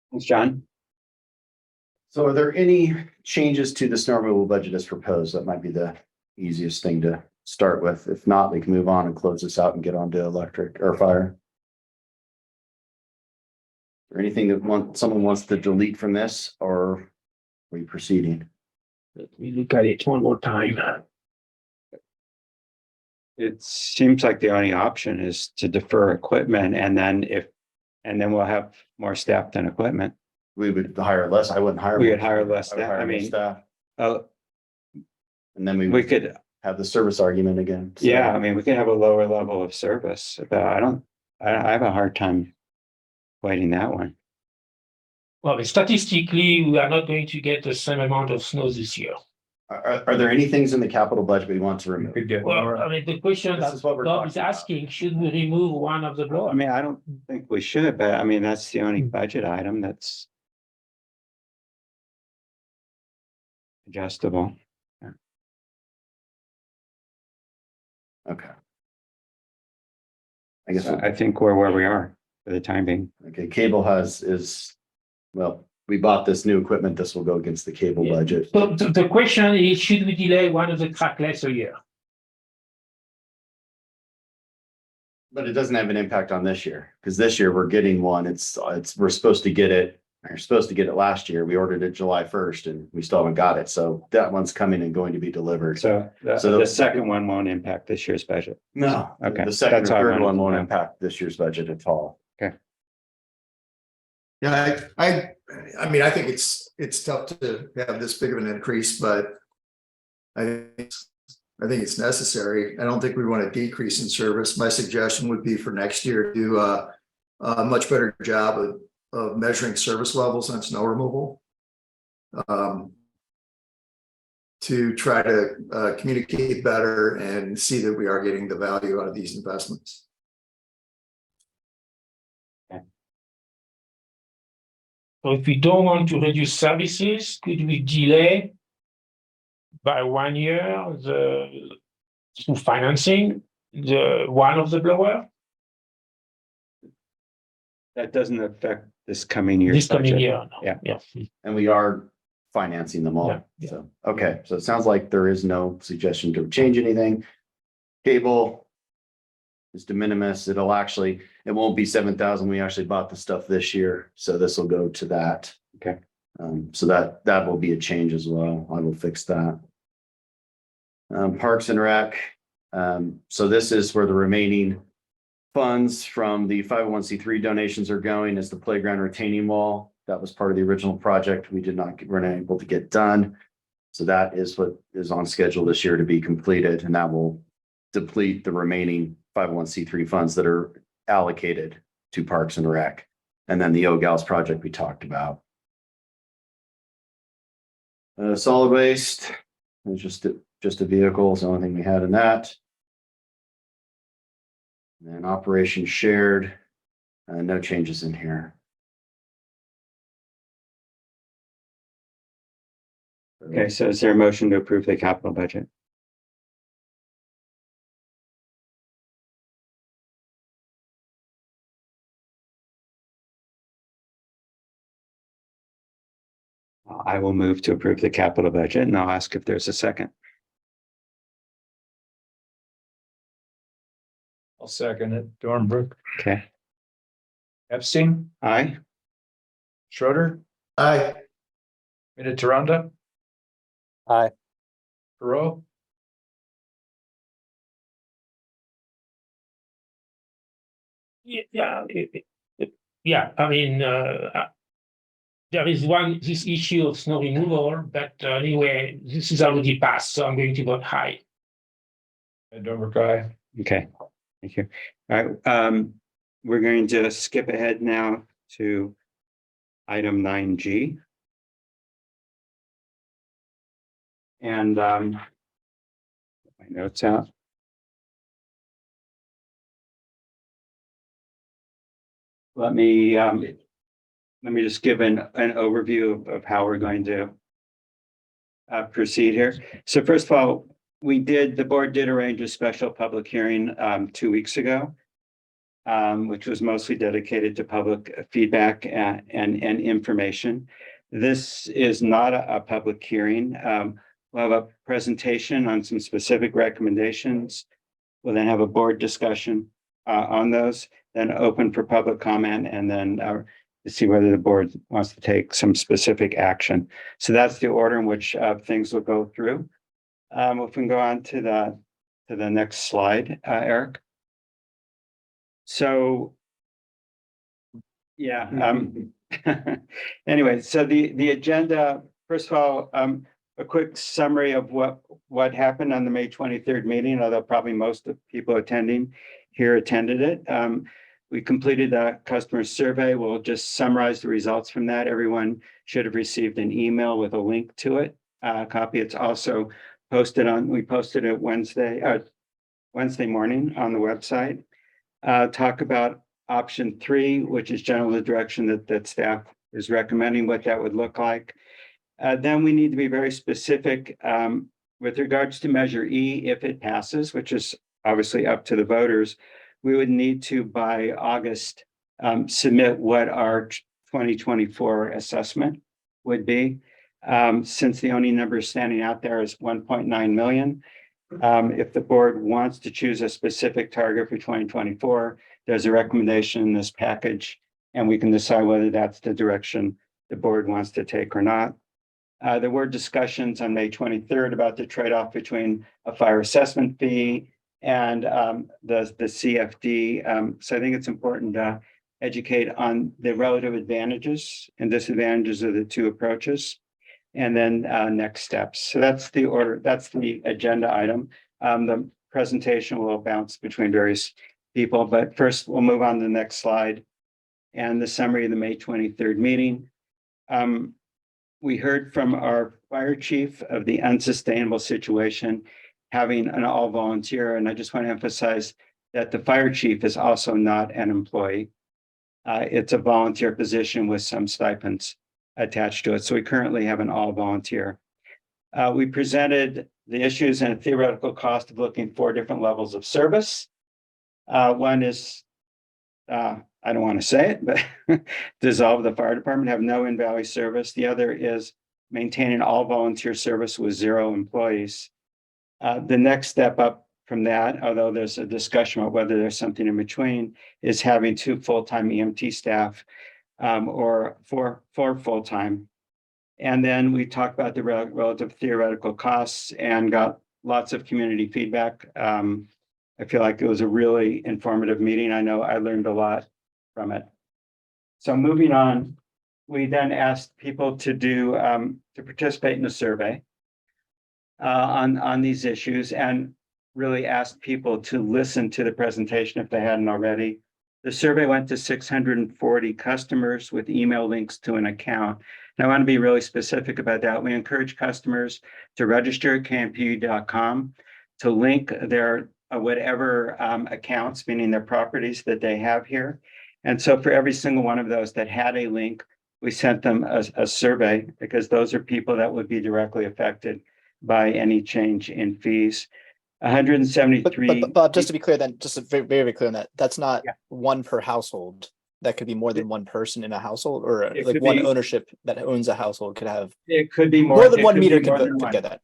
Thanks, John. So are there any changes to the snow removal budget as proposed? That might be the easiest thing to start with. If not, we can move on and close this out and get on to electric or fire. Or anything that someone wants to delete from this, or are we proceeding? Let me look at it one more time. It seems like the only option is to defer equipment and then we'll have more staff than equipment. We would hire less. I wouldn't hire. We more would hire staff. less I would staff. hire I more mean, staff. Oh, And then we we could, have the service argument again. So- yeah, I mean, we could have a lower level of service, but I have a hard time fighting that one. Well, statistically, we are not going to get the same amount of snow this year. Are there any things in the capital budget we want to We remove? could get Well, more. I mean, the question This that is what we're Bob is talking about. asking, should we remove one of the I blowers? mean, I don't think we should, but I mean, that's the only budget item that's adjustable. Okay. I guess, So I think we're where we are for the time being. okay, cable well, we bought this new equipment. This will go against the cable Yeah. budget. So the question is, should we delay one of the trackless a year? But it doesn't have an impact on this year, because this year we're getting one. We're supposed to get it. We're supposed to get it last year. We ordered it July 1st and we still haven't got it. So that one's coming and going to be delivered. So So the second one won't impact this year's budget. No, Okay, the second or that's all I third wanted one to won't know. impact this year's budget at all. Yeah, I mean, I think it's tough to have this big of an increase, but I think it's necessary. I don't think we want a decrease in service. My suggestion would be for next year, do a much better job of measuring service levels on snow removal. To try to communicate better and see that we are getting the value out of these investments. So if we don't want to reduce services, could we delay by 1 year through financing the one of the blower? That doesn't affect this coming year's This coming budget. year, no. Yeah. And we are financing them all. Yeah, yeah. So, okay, so it sounds like there is no suggestion to change anything. Cable is de minimis. It won't be 7,000. We actually bought the stuff this year. So this will go to that. Okay. So that will be a change as well. I will fix that. Parks and Rec. So this is where the remaining funds from the 501c3 donations are going, is the playground retaining wall. That was part of the original project. We're not able to get done. So that is what is on schedule this year to be completed, and that will deplete the remaining 501c3 funds that are allocated to Parks and Rec. And then the OGALS project we talked about. Solid waste, it's just a vehicle is the only thing we had in that. And operation shared, no changes in here. Okay, so is there a motion to approve the capital budget? I will move to approve the capital budget, and I'll ask if there's a second. I'll second it. Dornbrook, Okay, Epstein, aye. Schroeder, Aye. Minaturanda. Aye. Perot, Yeah, yeah, I mean, there is this issue of snow removal, but anyway, this is already passed, so I'm going to vote aye. and Dornbrook, aye. Okay, thank you. All right, we're going to skip ahead now to item 9G. And my notes out. Let me just give an overview of how we're going to proceed here. So first of all, the board did arrange a special public hearing 2 weeks ago, which was mostly dedicated to public feedback and information. This is not a public hearing. We'll have a presentation on some specific recommendations. We'll then have a board discussion on those, then open for public comment, and then to see whether the board wants to take some specific action. So that's the order in which things will go through. If we can go on to the next slide, Eric. So, yeah. Anyway, so the agenda. First of all, a quick summary of what happened on the May 23rd meeting, although probably most of people attending here attended it. We completed a customer survey. We'll just summarize the results from that. Everyone should have received an email with a link to it. Copy. It's also posted on. We posted it Wednesday morning on the website. Talk about option 3, which is generally the direction that staff is recommending, what that would look like. Then we need to be very specific with regards to measure E, if it passes, which is obviously up to the voters. We would need to, by August, submit what our 2024 assessment would be. Since the only number standing out there is 1.9 million. If the board wants to choose a specific target for 2024, there's a recommendation in this package, and we can decide whether that's the direction the board wants to take or not. There were discussions on May 23rd about the trade-off between a fire assessment fee and the CFD. So I think it's important to educate on the relative advantages and disadvantages of the two approaches, and then next steps. So that's the order. That's the agenda item. The presentation will bounce between various people, but first we'll move on to the next slide and the summary of the May 23rd meeting. We heard from our fire chief of the unsustainable situation, having an all volunteer. And I just want to emphasize that the fire chief is also not an employee. It's a volunteer position with some stipends attached to it. So we currently have an all volunteer. We presented the issues and a theoretical cost of looking at 4 different levels of service. One is, I don't want to say it, but dissolve the fire department, have no in-valley service. The other is maintaining all volunteer service with 0 employees. The next step up from that, although there's a discussion about whether there's something in between, is having 2 full-time EMT staff or 4 full-time. And then we talked about the relative theoretical costs and got lots of community feedback. I feel like it was a really informative meeting. I know I learned a lot from it. So moving on, we then asked people to to participate in the survey on these issues, and really asked people to listen to the presentation if they hadn't already. The survey went to 640 customers with email links to an account. And I want to be really specific about that. We encourage customers to register at KMPUD.com, to link their whatever accounts, meaning their properties that they have here. And so for every single one of those that had a link, we sent them a survey, because those are people that would be directly affected by any change in fees. 173. But Bob, just to be clear, then, just very, very clear on that, that's not one per household. That could be more than one person in a household, or like one ownership that owns a household could have. It could be more than one meter could get that.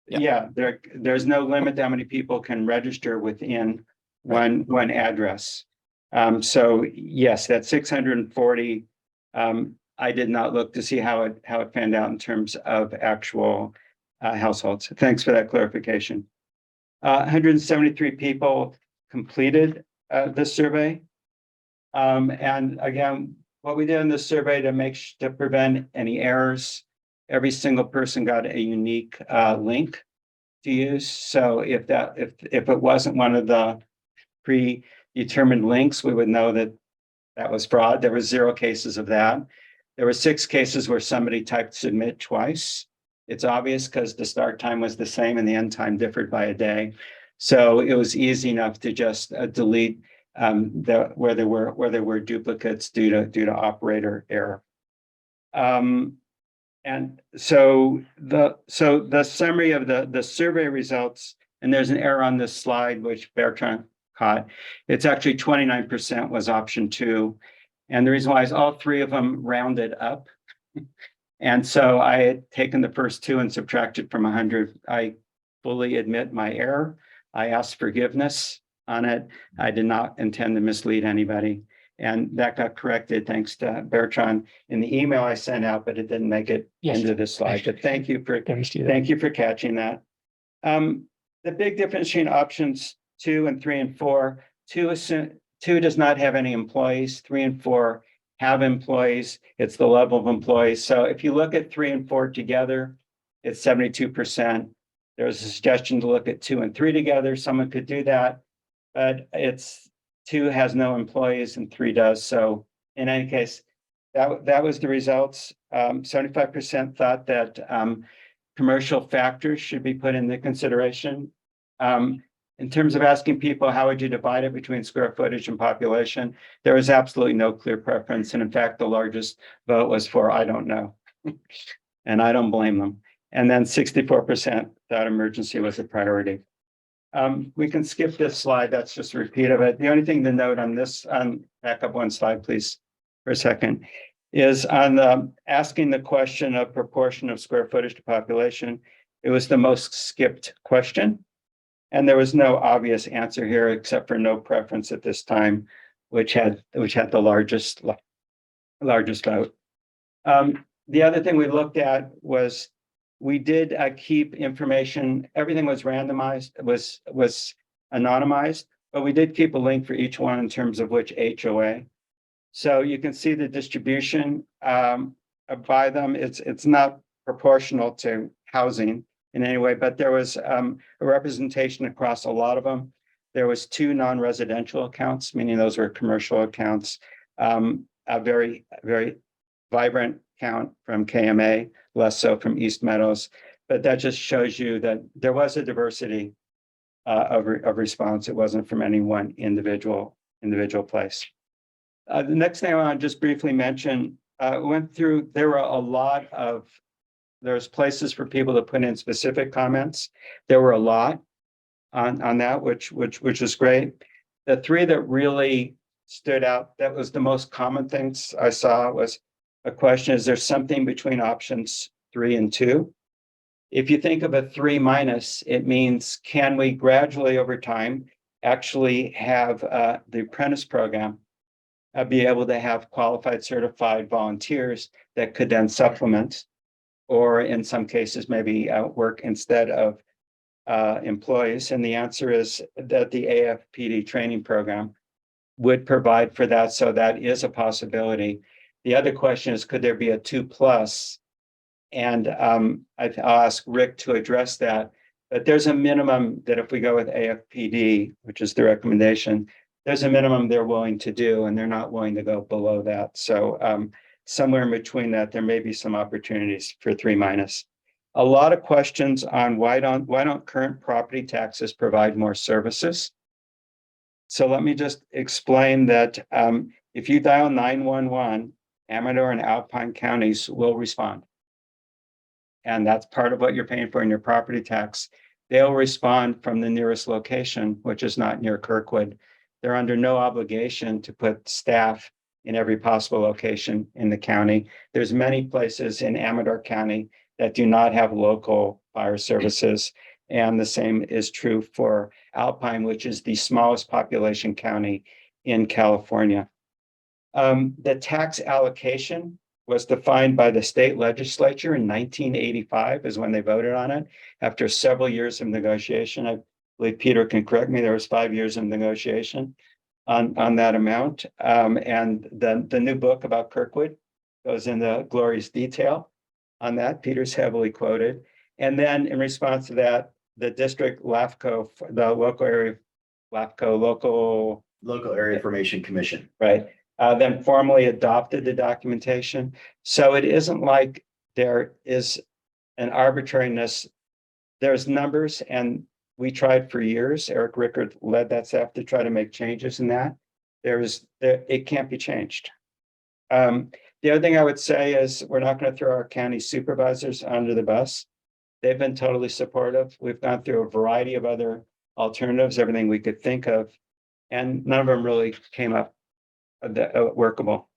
Yeah, there's no limit to how many people can register within one address. So yes, that 640. I did not look to see how it panned out in terms of actual households. Thanks for that clarification. 173 people completed the survey. And again, what we did in this survey to prevent any errors, every single person got a unique link to use. So if it wasn't one of the predetermined links, we would know that was fraud. There were 0 cases of that. There were 6 cases where somebody typed submit twice. It's obvious because the start time was the same and the end time differed by a day. So it was easy enough to just delete where there were duplicates due to operator error. And so the summary of the survey results, and there's an error on this slide which Bertrand caught. It's actually 29% was option 2, and the reason why is all 3 of them rounded up. And so I had taken the first two and subtracted from 100. I fully admit my error. I asked forgiveness on it. I did not intend to mislead anybody. And that got corrected thanks to Bertrand in the email I sent out, but it didn't make it Yes. into this slide. But thank you for catching that. The big difference between options 2 and 3 and 4, 2 does not have any employees, 3 and 4 have employees. It's the level of employees. So if you look at 3 and 4 together, it's 72%. There's a suggestion to look at 2 and 3 together. Someone could do that, but it's 2 has no employees and 3 does. So in any case, that was the results. 75% thought that commercial factors should be put into consideration. In terms of asking people, how would you divide it between square footage and population? There was absolutely no clear preference. And in fact, the largest vote was for, I don't know. And I don't blame them. And then 64% thought emergency was a priority. We can skip this slide. That's just a repeat of it. The only thing to note on this, back up one slide, please, for a second, is on asking the question of proportion of square footage to population. It was the most skipped question. And there was no obvious answer here except for no preference at this time, which had the largest vote. The other thing we looked at was we did keep information. Everything was randomized, was anonymized, but we did keep a link for each one in terms of which HOA. So you can see the distribution by them. It's not proportional to housing in any way, but there was a representation across a lot of them. There was 2 non-residential accounts, meaning those were commercial accounts. A very, very vibrant count from KMA, less so from East Meadows. But that just shows you that there was a diversity of response. It wasn't from any one individual place. The next thing I want to just briefly mention, went through, there were there's places for people to put in specific comments. There were a lot on that, which is great. The 3 that really stood out, that was the most common things I saw, was a question, is there something between options 3 and 2? If you think of a 3-, it means, can we gradually over time actually have the apprentice program be able to have qualified certified volunteers that could then supplement, or in some cases, maybe work instead of employees? And the answer is that the AFPD training program would provide for that. So that is a possibility. The other question is, could there be a 2+? And I'll ask Rick to address that. But there's a minimum that if we go with AFPD, which is the recommendation, there's a minimum they're willing to do, and they're not willing to go below that. So somewhere in between that, there may be some opportunities for 3-. A lot of questions on why don't current property taxes provide more services? So let me just explain that if you dial 911, Amador and Alpine counties will respond. And that's part of what you're paying for in your property tax. They'll respond from the nearest location, which is not near Kirkwood. They're under no obligation to put staff in every possible location in the county. There's many places in Amador County that do not have local fire services. And the same is true for Alpine, which is the smallest population county in California. The tax allocation was defined by the state legislature in 1985 is when they voted on it. After several years of negotiation, I believe Peter can correct me, there was 5 years of negotiation on that amount. And the new book about Kirkwood goes into glorious detail on that. Peter's heavily quoted. And then in response to that, the district LAFCO, the local area LAFCO, Local Area Information Commission. Right. Then formally adopted the documentation. So it isn't like there is an arbitrariness. There's numbers, and we tried for years. Eric Rickard led that staff to try to make changes in that. It can't be changed. The other thing I would say is we're not going to throw our county supervisors under the bus. They've been totally supportive. We've gone through a variety of other alternatives, everything we could think of, and none of them really came up workable.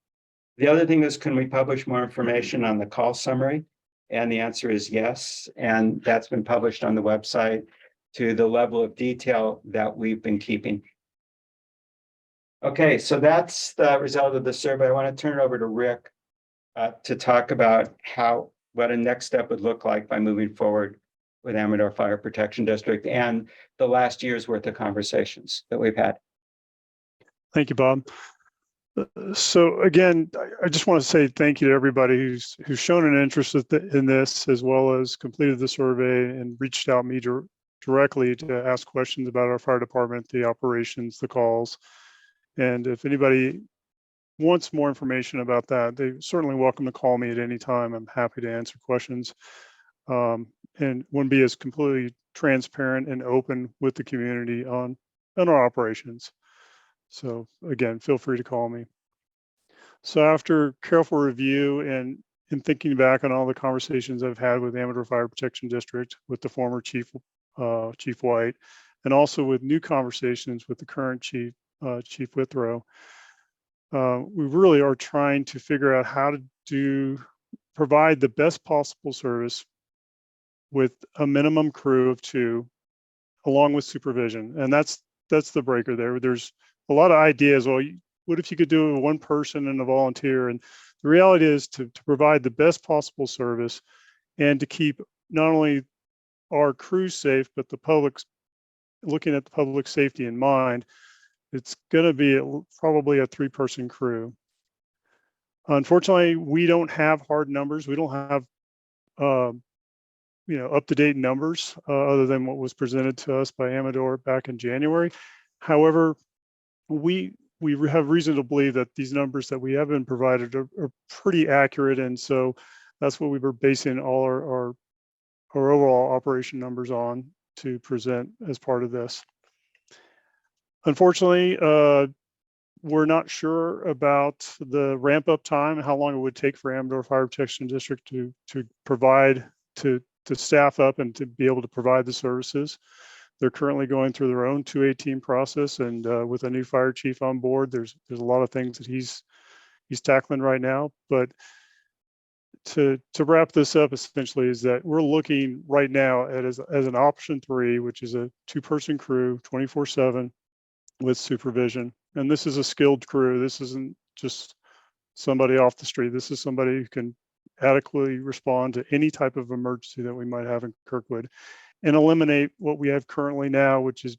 The other thing is, can we publish more information on the call summary? And the answer is yes, and that's been published on the website to the level of detail that we've been keeping. Okay, so that's the result of the survey. I want to turn it over to Rick to talk about what a next step would look like by moving forward with Amador Fire Protection District and the last year's worth of conversations that we've had. Thank you, Bob. So again, I just want to say thank you to everybody who's shown an interest in this, as well as completed the survey and reached out to me directly to ask questions about our fire department, the operations, the calls. And if anybody wants more information about that, they're certainly welcome to call me at any time. I'm happy to answer questions and want to be as completely transparent and open with the community on our operations. So again, feel free to call me. So after careful review and in thinking back on all the conversations I've had with Amador Fire Protection District, with the former Chief White, and also with new conversations with the current Chief Withrow, we really are trying to figure out how to provide the best possible service with a minimum crew of 2, along with supervision. And that's the breaker there. There's a lot of ideas. Well, what if you could do it with 1 person and a volunteer? And the reality is to provide the best possible service and to keep not only our crew safe, but the public's, looking at the public safety in mind, it's going to be probably a 3-person crew. Unfortunately, we don't have hard numbers. We don't have, up-to-date numbers other than what was presented to us by Amador back in January. However, we have reason to believe that these numbers that we have been provided are pretty accurate, and so that's what we were basing all our overall operation numbers on to present as part of this. Unfortunately, we're not sure about the ramp up time, how long it would take for Amador Fire Protection District to provide, to staff up and to be able to provide the services. They're currently going through their own 218 process, and with a new fire chief on board, there's a lot of things that he's tackling right now. But to wrap this up, essentially, is that we're looking right now at as an option 3, which is a 2-person crew, 24/7 with supervision. And this is a skilled crew. This isn't just somebody off the street. This is somebody who can adequately respond to any type of emergency that we might have in Kirkwood, and eliminate what we have currently now, which is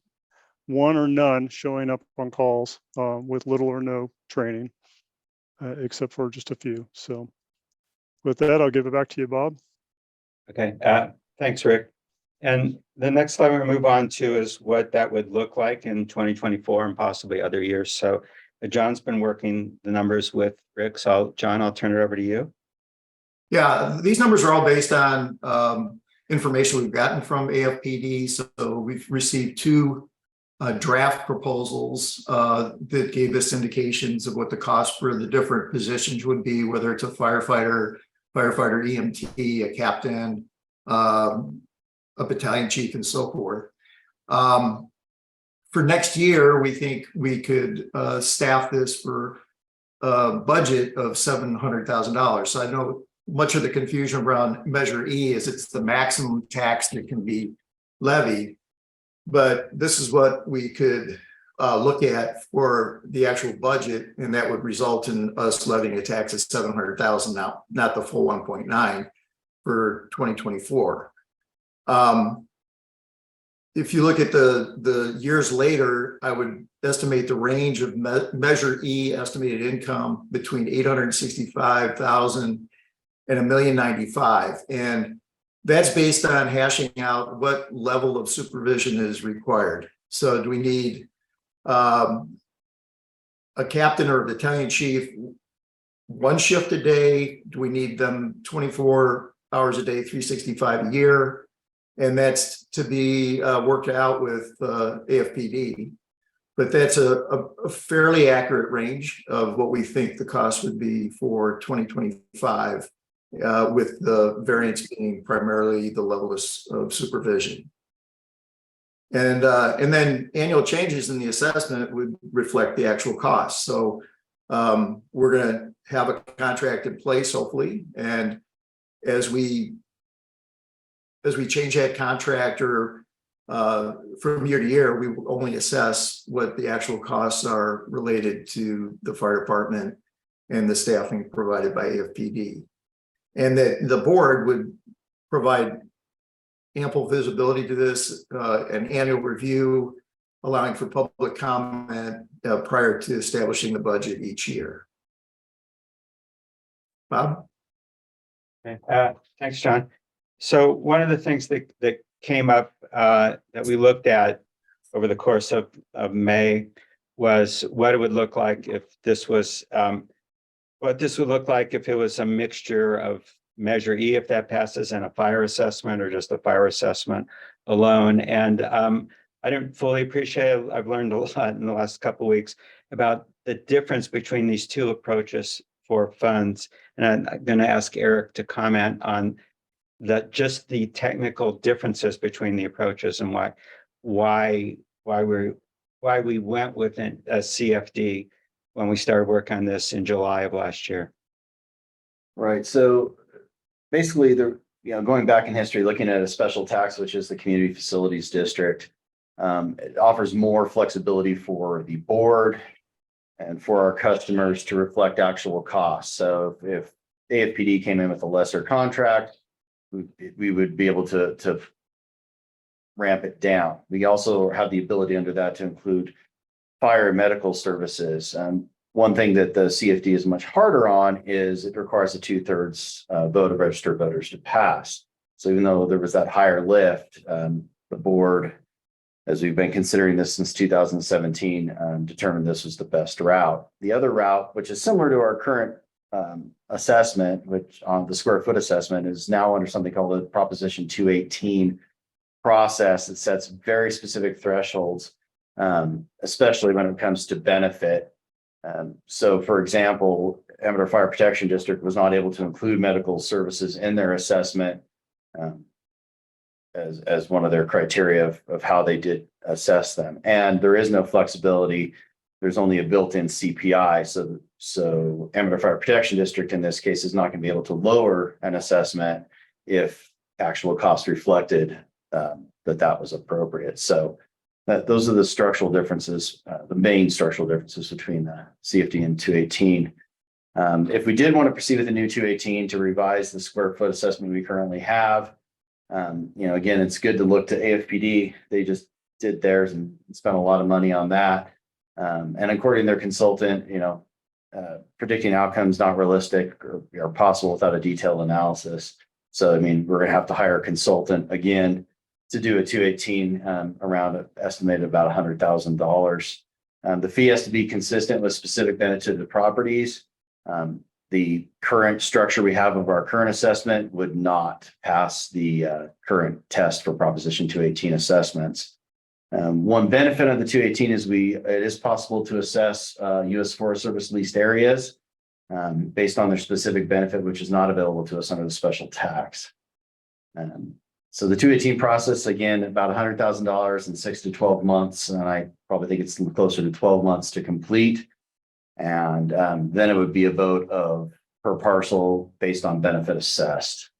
1 or none showing up on calls with little or no training, except for just a few. So with that, I'll give it back to you, Bob. Okay, thanks, Rick. And the next slide we'll move on to is what that would look like in 2024 and possibly other years. So John's been working the numbers with Rick. So John, I'll turn it over to you. Yeah, these numbers are all based on information we've gotten from AFPD. So we've received 2 draft proposals that gave us indications of what the cost for the different positions would be, whether it's a firefighter EMT, a captain, a battalion chief, and so forth. For next year, we think we could staff this for a budget of $700,000. So I know much of the confusion around Measure E is it's the maximum tax that can be levied, but this is what we could look at for the actual budget, and that would result in us levying a tax of $700,000 now, not the full 1.9 for 2024. If you look at the years later, I would estimate the range of Measure E estimated income between $865,000 and $1,095,000, and that's based on hashing out what level of supervision is required. So do we need a captain or a battalion chief 1 shift a day? Do we need them 24 hours a day, 365 a year? And that's to be worked out with AFPD. But that's a fairly accurate range of what we think the cost would be for 2025, with the variance being primarily the level of supervision. And then annual changes in the assessment would reflect the actual cost. So We're gonna have a contract in place, hopefully, and as we change that contractor from year to year, we will only assess what the actual costs are related to the fire department and the staffing provided by AFPD. And that the board would provide ample visibility to this, an annual review, allowing for public comment prior to establishing the budget each year. Bob? Okay, thanks, John. So one of the things that came up that we looked at over the course of May was what it would look like if this was what this would look like if it was a mixture of Measure E, if that passes, and a fire assessment, or just a fire assessment alone. And I didn't fully appreciate it. I've learned a lot in the last couple of weeks about the difference between these two approaches for funds. And I'm going to ask Eric to comment on that, just the technical differences between the approaches and why we went with a CFD when we started work on this in July of last year. Right. So basically, going back in history, looking at a special tax, which is the Community Facilities District, it offers more flexibility for the board and for our customers to reflect actual costs. So if AFPD came in with a lesser contract, we would be able to ramp it down. We also have the ability under that to include fire and medical services. One thing that the CFD is much harder on is it requires a 2/3 vote of registered voters to pass. So even though there was that higher lift, the board, as we've been considering this since 2017, determined this was the best route. The other route, which is similar to our current assessment, which on the square foot assessment, is now under something called the Proposition 218 process that sets very specific thresholds, especially when it comes to benefit. So for example, Amador Fire Protection District was not able to include medical services in their assessment as one of their criteria of how they did assess them. And there is no flexibility. There's only a built-in CPI. So Amador Fire Protection District in this case is not going to be able to lower an assessment if actual cost reflected that was appropriate. So those are the structural differences, the main structural differences between the CFD and 218. If we did want to proceed with the new 218 to revise the square foot assessment we currently have, again, it's good to look to AFPD. They just did theirs and spent a lot of money on that. And according to their consultant, predicting outcomes not realistic or possible without a detailed analysis. So, I mean, we're going to have to hire a consultant again to do a 218 around estimated about $100,000. The fee has to be consistent with specific benefit to the properties. The current structure we have of our current assessment would not pass the current test for Proposition 218 assessments. One benefit of the 218 is it is possible to assess U.S. Forest Service leased areas based on their specific benefit, which is not available to us under the special tax. So the 218 process, again, about $100,000 in 6 to 12 months. And I probably think it's closer to 12 months to complete. And then it would be a vote of per parcel based on benefit assessed.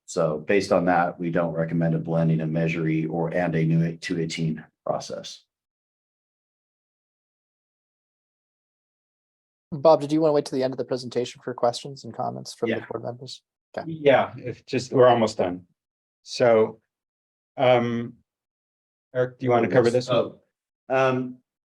So based on that, we don't recommend a blending of Measure E and a new 218 process. Bob, did you want to wait to the end of the presentation for questions and comments from the board members? Okay. Yeah, we're almost done. So, Eric, do you want to cover this one?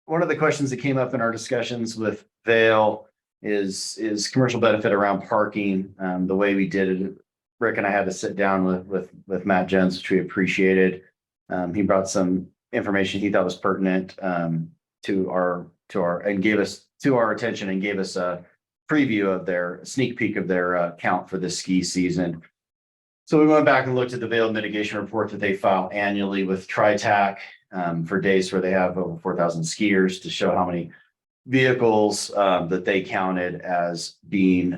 One of the questions that came up in our discussions with Vail is commercial benefit around parking. The way we did it, Rick and I had to sit down with Matt Jones, which we appreciated. He brought some information he thought was pertinent to our attention and gave us a preview of their sneak peek of their count for this ski season. So we went back and looked at the Vail mitigation report that they file annually with TriTac for days where they have over 4,000 skiers to show how many vehicles that they counted as being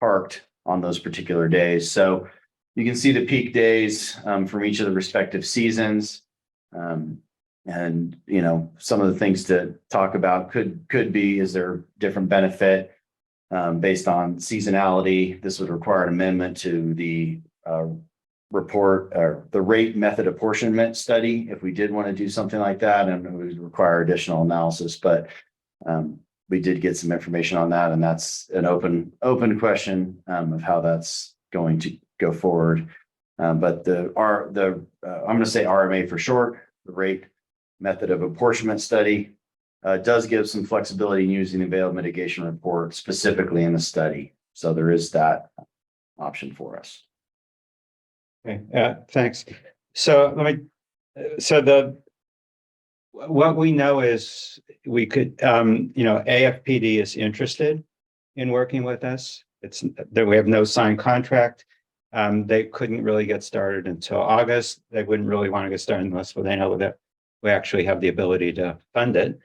parked on those particular days. So you can see the peak days from each of the respective seasons. And, some of the things to talk about could be, is there different benefit based on seasonality? This would require an amendment to the report or the rate method apportionment study if we did want to do something like that, and it would require additional analysis. But we did get some information on that, and that's an open question of how that's going to go forward. But I'm going to say RMA for short, the rate method of apportionment study does give some flexibility in using the available mitigation report specifically in the study. So there is that option for us. Okay, thanks. So what we know is we could, AFPD is interested in working with us. It's that we have no signed contract. They couldn't really get started until August. They wouldn't really want to get started unless they know that we actually have the ability to fund it.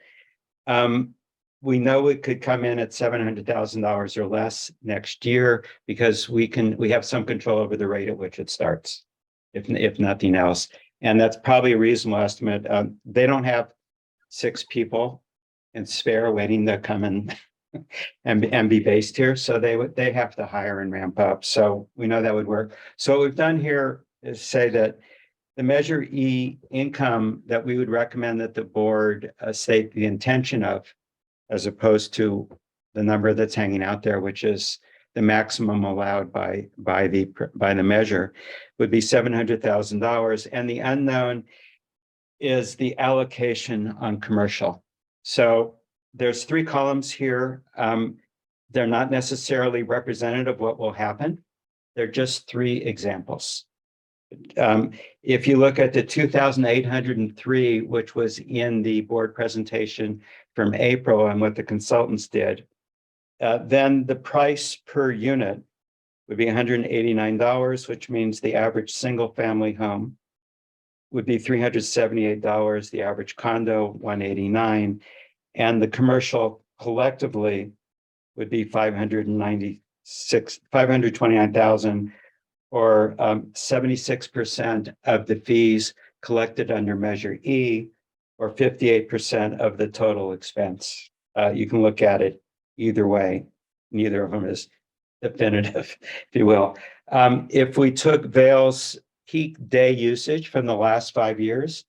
We know it could come in at $700,000 or less next year because we have some control over the rate at which it starts, if nothing else. And that's probably a reasonable estimate. They don't have 6 people in spare waiting to come in and be based here. So they have to hire and ramp up. So we know that would work. So what we've done here is say that the Measure E income that we would recommend that the board state the intention of, as opposed to the number that's hanging out there, which is the maximum allowed by the measure, would be $700,000. And the unknown is the allocation on commercial. So there's 3 columns here. They're not necessarily representative of what will happen. They're just 3 examples. If you look at the 2,803, which was in the board presentation from April and what the consultants did, then the price per unit would be $189, which means the average single family home would be $378, the average condo $189, and the commercial collectively would be $529,000, or 76% of the fees collected under Measure E, or 58% of the total expense. You can look at it either way. Neither of them is definitive, if you will. If we took Vail's peak day usage from the last 5 years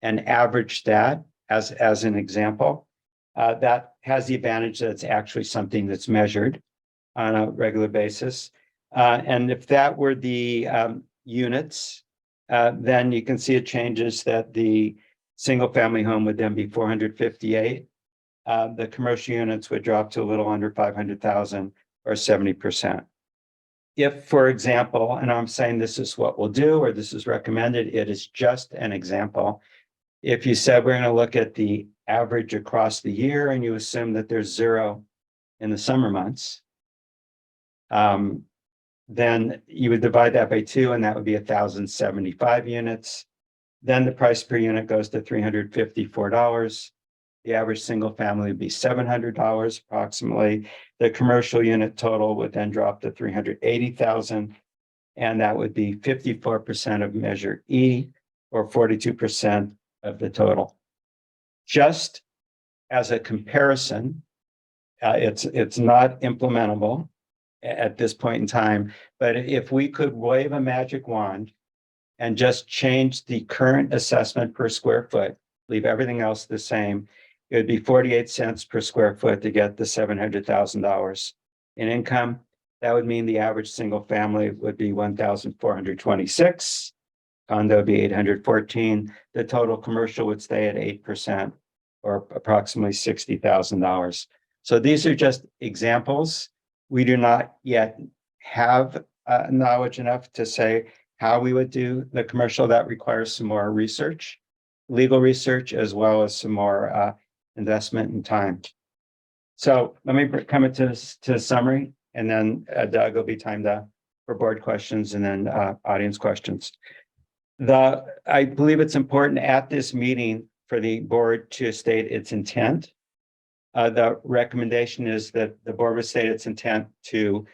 and averaged that as an example, that has the advantage that it's actually something that's measured on a regular basis. And if that were the units, then you can see it changes that the single family home would then be 458. The commercial units would drop to a little under 500,000, or 70%. If, for example, and I'm saying this is what we'll do, or this is recommended, it is just an example. If you said we're going to look at the average across the year and you assume that there's 0 in the summer months, then you would divide that by 2, and that would be 1,075 units. Then the price per unit goes to $354. The average single family would be $700 approximately. The commercial unit total would then drop to $380,000, and that would be 54% of Measure E, or 42% of the total. Just as a comparison, it's not implementable at this point in time, but if we could wave a magic wand and just change the current assessment per square foot, leave everything else the same, it would be 48 cents per square foot to get the $700,000 in income. That would mean the average single family would be 1,426, condo would be 814. The total commercial would stay at 8%, or approximately $60,000. So these are just examples. We do not yet have knowledge enough to say how we would do the commercial. That requires some more research, legal research, as well as some more investment and time. So let me come to summary, and then Doug, will be time for board questions and then audience questions. I believe it's important at this meeting for the board to state its intent. The recommendation is that the board would state its intent to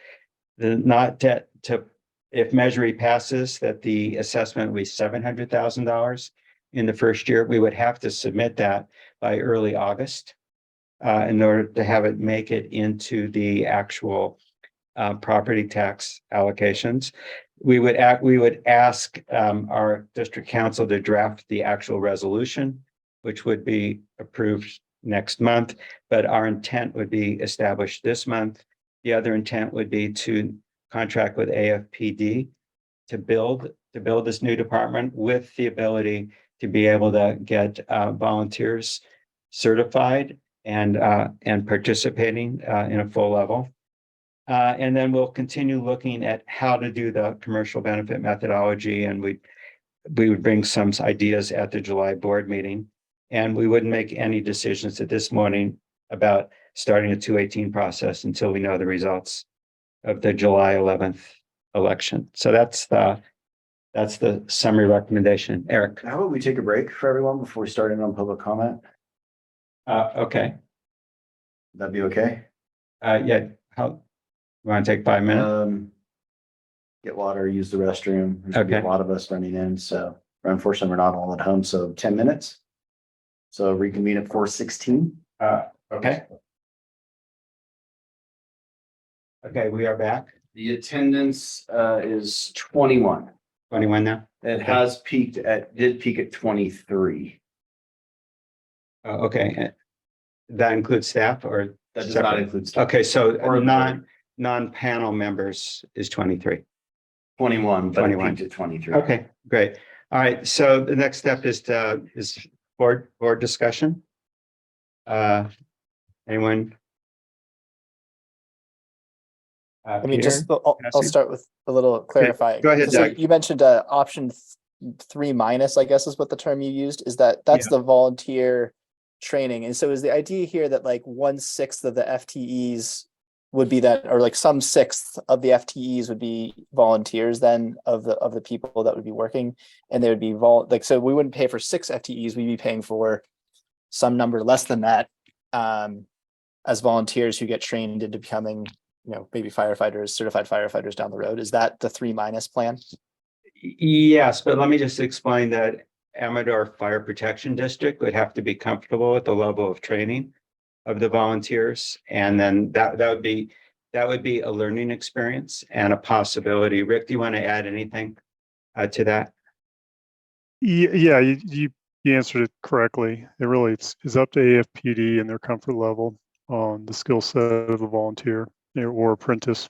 if Measure E passes, that the assessment will be $700,000, in the first year. We would have to submit that by early August in order to have it make it into the actual property tax allocations. We would ask our district council to draft the actual resolution, which would be approved next month, but our intent would be established this month. The other intent would be to contract with AFPD to build this new department with the ability to be able to get volunteers certified and participating in a full level. And then we'll continue looking at how to do the commercial benefit methodology, and we would bring some ideas at the July board meeting. And we wouldn't make any decisions at this morning about starting a 218 process until we know the results of the July 11th election. So that's the summary recommendation. Eric. How about we take a break for everyone before we start in on public comment? Okay. That'd be okay? Yeah. How? You want to take 5 minutes? Get water, use the restroom. There's gonna be Okay. a lot of us running in, so unfortunately, we're not all at home, so 10 minutes. So reconvene at 4:16. Okay. Okay, we are back. The attendance is 21. 21 now? It did peak at 23. Okay. That includes staff or? That does not separate? include staff. Okay, so Or non-panel members is 23. 21, but it 21. peaked at 23. Okay, great. All right, so the next step is board discussion. Anyone? I mean, Peter? just, I'll start with a little clarifying. Go ahead, So Doug. you mentioned option 3 minus, I guess is what the term you used, is that's the volunteer training. And so is the idea here that like 1/6 of the FTEs would be that, or like some 1/6 of the FTEs would be volunteers then of the people that would be working, and they would be so we wouldn't pay for 6 FTEs, we'd be paying for some number less than that as volunteers who get trained into becoming, maybe firefighters, certified firefighters down the road. Is that the 3 minus plan? Yes, but let me just explain that Amador Fire Protection District would have to be comfortable with the level of training of the volunteers. And then that would be a learning experience and a possibility. Rick, do you want to add anything to that? Yeah, you answered it correctly. It really is up to AFPD and their comfort level on the skill set of a volunteer or apprentice.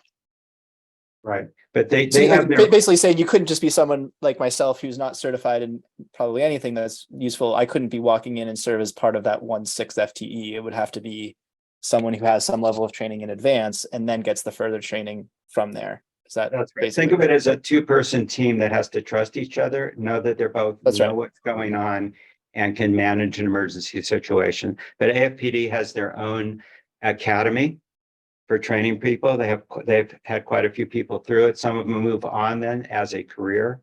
Right, but they So have their, basically saying you couldn't just be someone like myself who's not certified in probably anything that's useful. I couldn't be walking in and serve as part of that 1/6 FTE. It would have to be someone who has some level of training in advance and then gets the further training from there. Is that that's right. basically? Think of it as a 2-person team that has to trust each other, know that they're both That's know right. what's going on and can manage an emergency situation. But AFPD has their own academy for training people. They've had quite a few people through it. Some of them move on then as a career.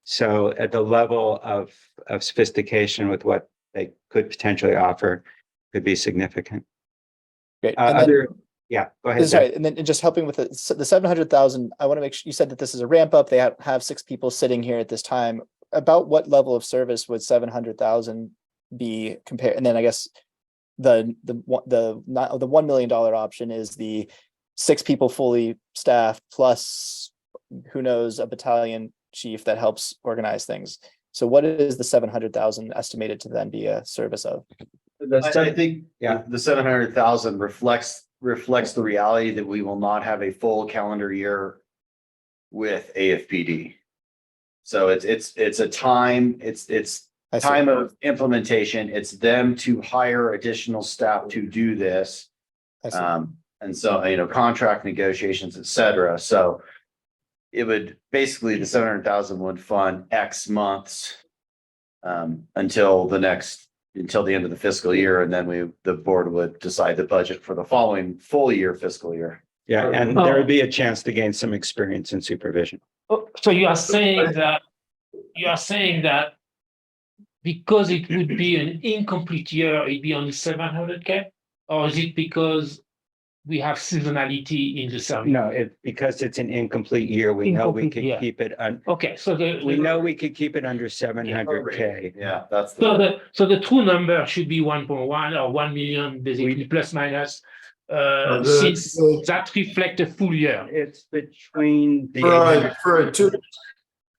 So at the level of sophistication with what they could potentially offer could be significant. Great. And then- Yeah, go ahead. Sorry, and then just helping with the 700,000, I want to make sure you said that this is a ramp up. They have 6 people sitting here at this time. About what level of service would 700,000 be compared? And then I guess the $1 million option is the 6 people fully staffed plus who knows, a battalion chief that helps organize things. So what is the 700,000 estimated to then be a service of? I think the 700,000 reflects the reality that we will not have a full calendar year with AFPD. So it's a time, it's I see. time of implementation. It's them to hire additional staff to do this. I see. And so, contract negotiations, et cetera. So it would basically, the 700,000 would fund X months until the end of the fiscal year. And then the board would decide the budget for the following full year fiscal year. Yeah, and there would be a chance to gain some experience in supervision. Oh, so you are saying that because it would be an incomplete year, it'd be only 700K? Or is it because we have seasonality in the service? No, because it's an incomplete year, we know we Incomplete could year. keep it Okay, so we know we could keep it under 700K. Yeah, that's so the true number should be 1.1 or 1 million, basically plus minus. Since that reflect a full year. It's between the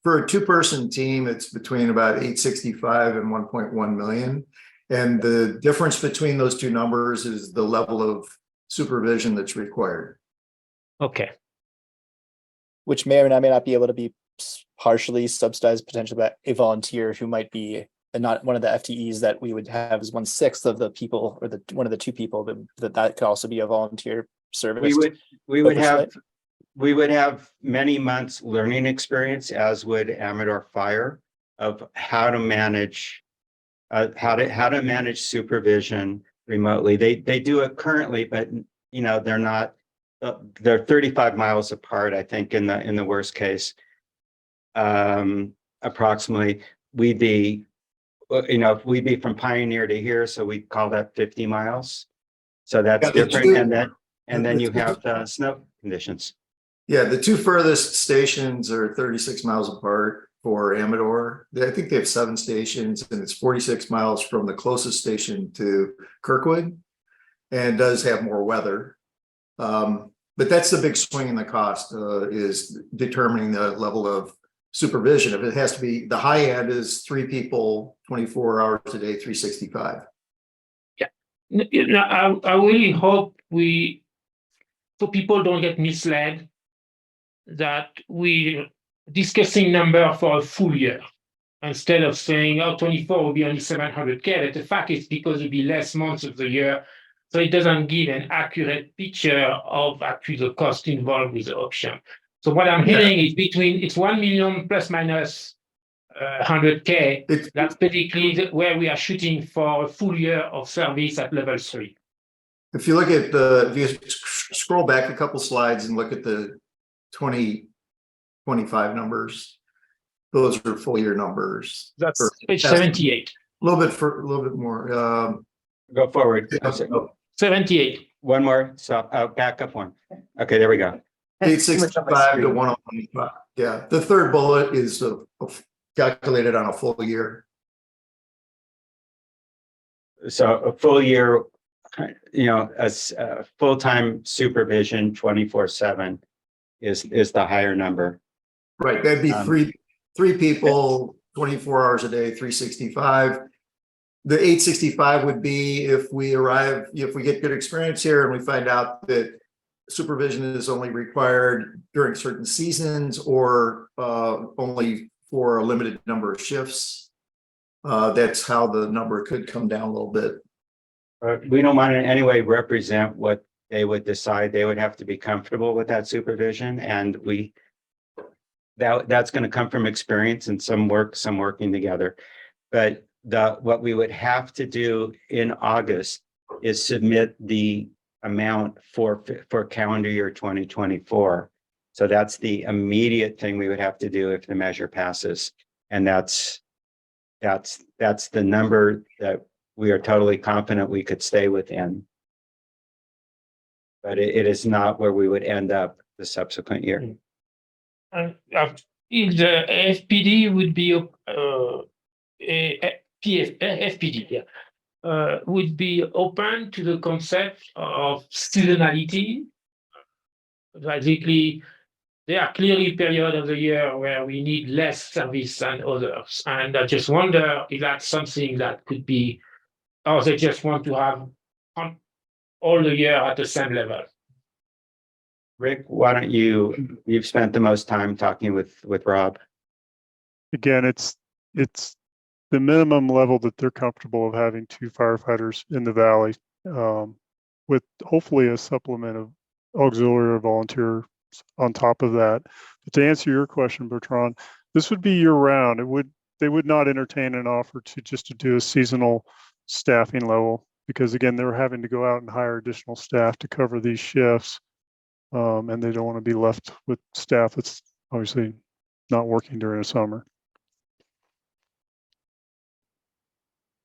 For a two-person team, it's between about 865 and 1.1 million. And the difference between those two numbers is the level of supervision that's required. Okay. Which may or may not be able to be partially subsidized potentially by a volunteer who might be not one of the FTEs that we would have is 1/6 of the people or one of the two people that could also be a volunteer service. We would have many months learning experience, as would Amador Fire, of how to manage supervision remotely. They do it currently, but they're not. They're 35 miles apart, I think, in the worst case. Approximately, we'd be, if we'd be from Pioneer to here, so we call that 50 miles. So that's different, and then you have the snow conditions. Yeah, the two furthest stations are 36 miles apart for Amador. I think they have 7 stations, and it's 46 miles from the closest station to Kirkwood, and does have more weather. But that's the big swing in the cost, is determining the level of supervision. If it has to be, the high end is 3 people, 24 hours a day, 365. Yeah, I really hope so people don't get misled, that we discussing number for a full year instead of saying, 24 will be only 700K. But the fact is because it'll be less months of the year, so it doesn't give an accurate picture of actually the cost involved with the option. So what I'm hearing is it's 1 million plus minus 100K. That's basically where we are shooting for a full year of service at level 3. If you look at if you scroll back a couple slides and look at the 2025 numbers, those are full year numbers. That's page 78. A little bit more. Go forward. 78. One more. So back up one. Okay, there we go. 865 to 105. Yeah, the third bullet is calculated on a full year. So a full year, a full-time supervision 24/7 is the higher number. Right, that'd be three people, 24 hours a day, 365. The 865 would be if we get good experience here and we find out that supervision is only required during certain seasons or only for a limited number of shifts. That's how the number could come down a little bit. We don't want to in any way represent what they would decide. They would have to be comfortable with that supervision, and that's going to come from experience and some working together. But what we would have to do in August is submit the amount for calendar year 2024. So that's the immediate thing we would have to do if the measure passes, and that's the number that we are totally confident we could stay within. But it is not where we would end up the subsequent year. And if the FPD would be FPD, would be open to the concept of seasonality. Basically, there are clearly periods of the year where we need less service than others. And I just wonder if that's something that could be, or they just want to have all the year at the same level. Rick, why don't you've spent the most time talking with Rob. Again, it's the minimum level that they're comfortable of having 2 firefighters in the valley, with hopefully a supplement of auxiliary or volunteer on top of that. But to answer your question, Bertrand, this would be year round. They would not entertain an offer to do a seasonal staffing level, because again, they're having to go out and hire additional staff to cover these shifts. And they don't want to be left with staff that's obviously not working during the summer.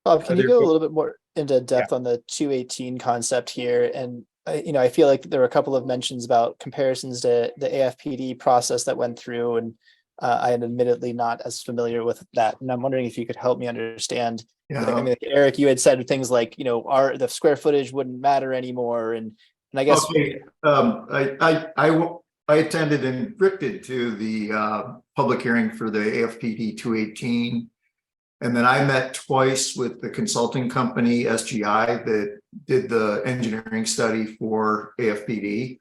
Bob, can you go a little bit more into depth on the 218 concept here? And I feel like there were a couple of mentions about comparisons to the AFPD process that went through, and I am admittedly not as familiar with that. And I'm wondering if you could help me understand. I mean, Eric, you had said things like, the square footage wouldn't matter anymore, and I guess. Okay, I attended and drifted to the public hearing for the AFPD 218. And then I met twice with the consulting company SGI that did the engineering study for AFPD.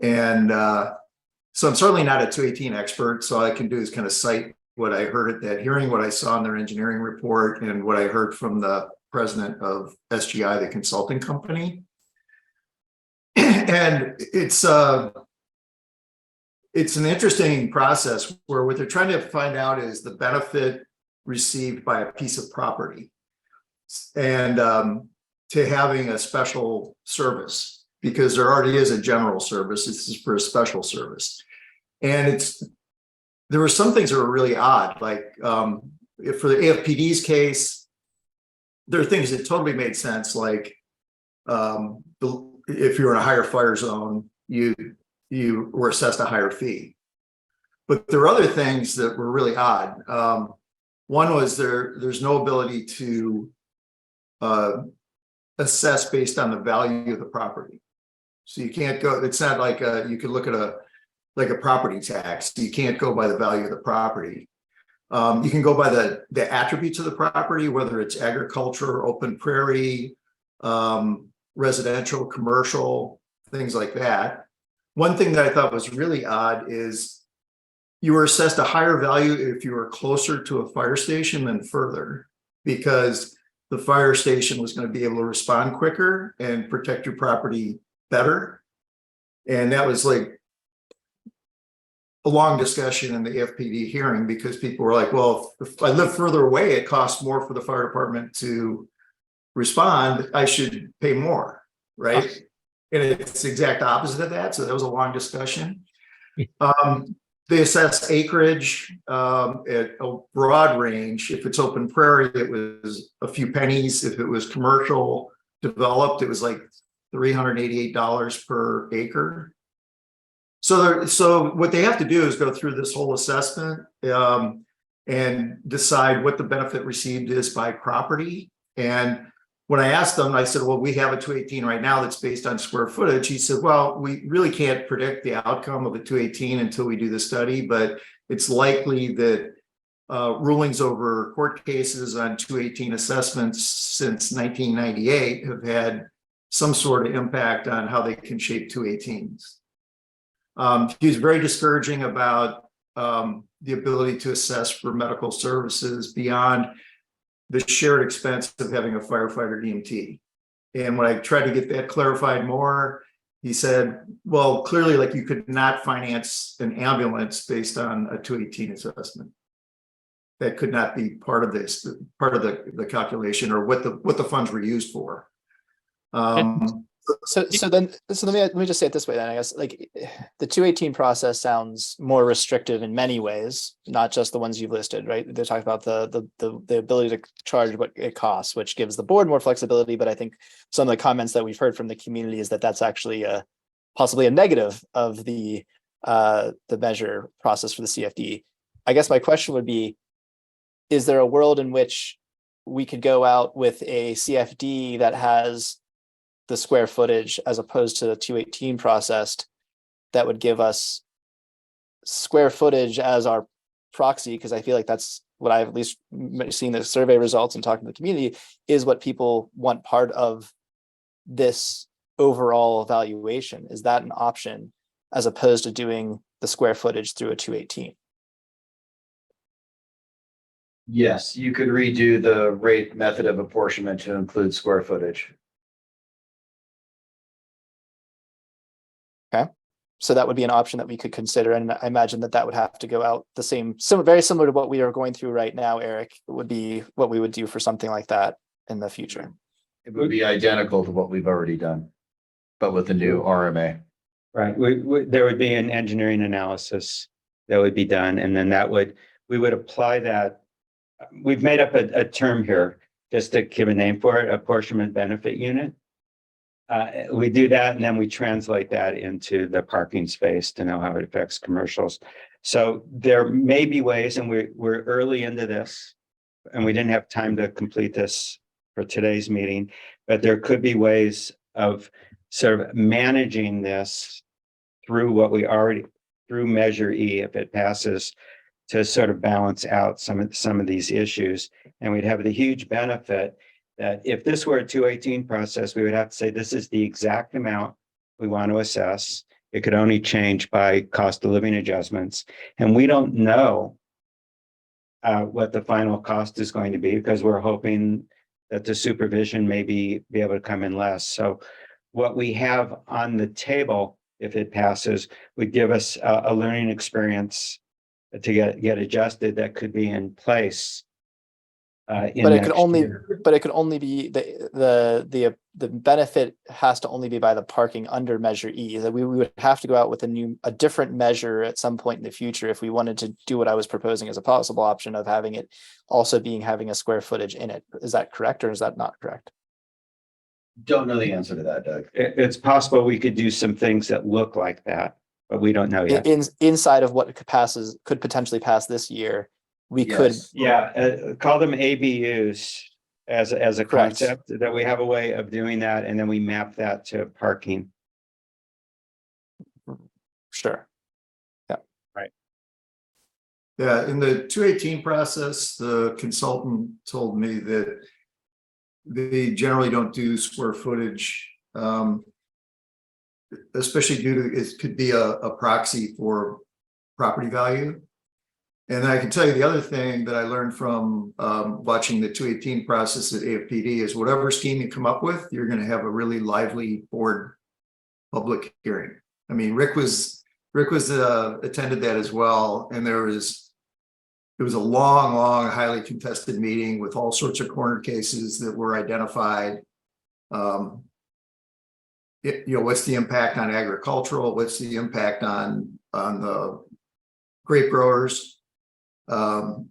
And so I'm certainly not a 218 expert. So all I can do is kind of cite what I heard at that hearing, what I saw in their engineering report, and what I heard from the president of SGI, the consulting company. And it's an interesting process where what they're trying to find out is the benefit received by a piece of property and to having a special service, because there already is a general service. This is for a special service. And there were some things that were really odd, like if for the AFPD's case, there are things that totally made sense, like if you're in a higher fire zone, you were assessed a higher fee. But there are other things that were really odd. One was there's no ability to assess based on the value of the property. So you can't go, it's not like you could look at a property tax. You can't go by the value of the property. You can go by the attributes of the property, whether it's agriculture, open prairie, residential, commercial, things like that. One thing that I thought was really odd is you were assessed a higher value if you were closer to a fire station than further, because the fire station was going to be able to respond quicker and protect your property better. And that was like a long discussion in the FPD hearing, because people were like, well, if I live further away, it costs more for the fire department to respond. I should pay more, right? And it's the exact opposite of that. So that was a long discussion. They assess acreage at a broad range. If it's open prairie, it was a few pennies. If it was commercial developed, it was like $388 per acre. So what they have to do is go through this whole assessment and decide what the benefit received is by property. And when I asked them, I said, well, we have a 218 right now that's based on square footage. He said, well, we really can't predict the outcome of a 218 until we do the study, but it's likely that rulings over court cases on 218 assessments since 1998 have had some sort of impact on how they can shape 218s. He was very discouraging about the ability to assess for medical services beyond the shared expense of having a firefighter EMT. And when I tried to get that clarified more, he said, well, clearly, like, you could not finance an ambulance based on a 218 assessment. That could not be part of this, part of the calculation, or what the funds were used for. So let me just say it this way then. I guess, like, the 218 process sounds more restrictive in many ways, not just the ones you've listed, right? They're talking about the ability to charge what it costs, which gives the board more flexibility. But I think some of the comments that we've heard from the community is that that's actually possibly a negative of the measure process for the CFD. I guess my question would be, is there a world in which we could go out with a CFD that has the square footage as opposed to the 218 processed, that would give us square footage as our proxy? Because I feel like that's what I've at least seen the survey results and talking to the community is what people want part of this overall evaluation. Is that an option as opposed to doing the square footage through a 218? Yes, you could redo the rate method of apportionment to include square footage. Okay, so that would be an option that we could consider, and I imagine that would have to go out the same, very similar to what we are going through right now, Eric, would be what we would do for something like that in the future. It would be identical to what we've already done, but with the new RMA. Right, there would be an engineering analysis that would be done, and then we would apply that. We've made up a term here, just to give a name for it, apportionment benefit unit. we do that and then we translate that into the parking space to know how it affects commercials. So there may be ways, and we're early into this, and we didn't have time to complete this for today's meeting, but there could be ways of sort of managing this through what we already, through Measure E, if it passes, to sort of balance out some of these issues. And we'd have the huge benefit that if this were a 218 process, we would have to say, this is the exact amount we want to assess. It could only change by cost of living adjustments. And we don't know what the final cost is going to be, because we're hoping that the supervision may be able to come in less. So what we have on the table, if it passes, would give us a learning experience to get adjusted that could be in place. But it could only, be the benefit has to only be by the parking under Measure E. That we would have to go out with a different measure at some point in the future if we wanted to do what I was proposing as a possible option of having it also having a square footage in it. Is that correct, or is that not correct? Don't know the answer to that, Doug. It's possible we could do some things that look like that, but we don't know yet. Inside of what could potentially pass this year, we could. Yeah, call them ABUs as a Correct. concept, that we have a way of doing that, and then we map that to parking. Sure. Yeah, in the 218 process, the consultant told me that they generally don't do square footage, especially due to it could be a proxy for property value. And I can tell you the other thing that I learned from watching the 218 process at AFPD is whatever scheme you come up with, you're going to have a really lively board public hearing. I mean, Rick was attended that as well, and it was a long, highly contested meeting with all sorts of corner cases that were identified. What's the impact on agricultural? What's the impact on the grape growers? What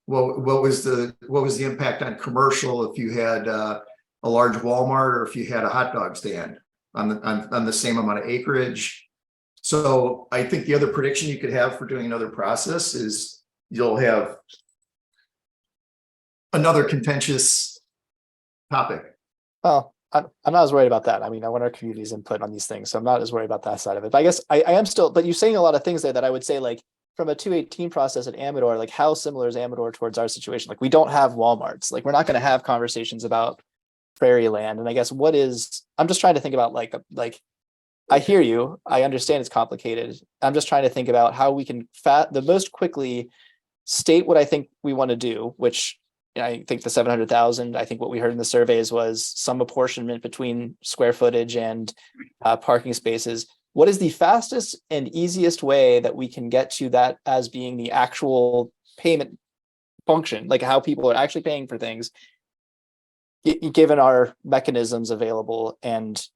was the impact on commercial if you had a large Walmart or if you had a hot dog stand on the same amount of acreage? So I think the other prediction you could have for doing another process is you'll have another contentious topic. Well, I'm not as worried about that. I mean, I want our community's input on these things, so I'm not as worried about that side of it. But I guess I am still, but you're saying a lot of things there that I would say, like, from a 218 process at Amador, like, how similar is Amador towards our situation? Like, we don't have Walmarts. Like, we're not going to have conversations about prairie land. And I guess I'm just trying to think about like I hear you. I understand it's complicated. I'm just trying to think about how we can the most quickly state what I think we want to do, which I think the 700,000, I think what we heard in the surveys was some apportionment between square footage and parking spaces. What is the fastest and easiest way that we can get to that as being the actual payment function, like how people are actually paying for things, given our mechanisms available and,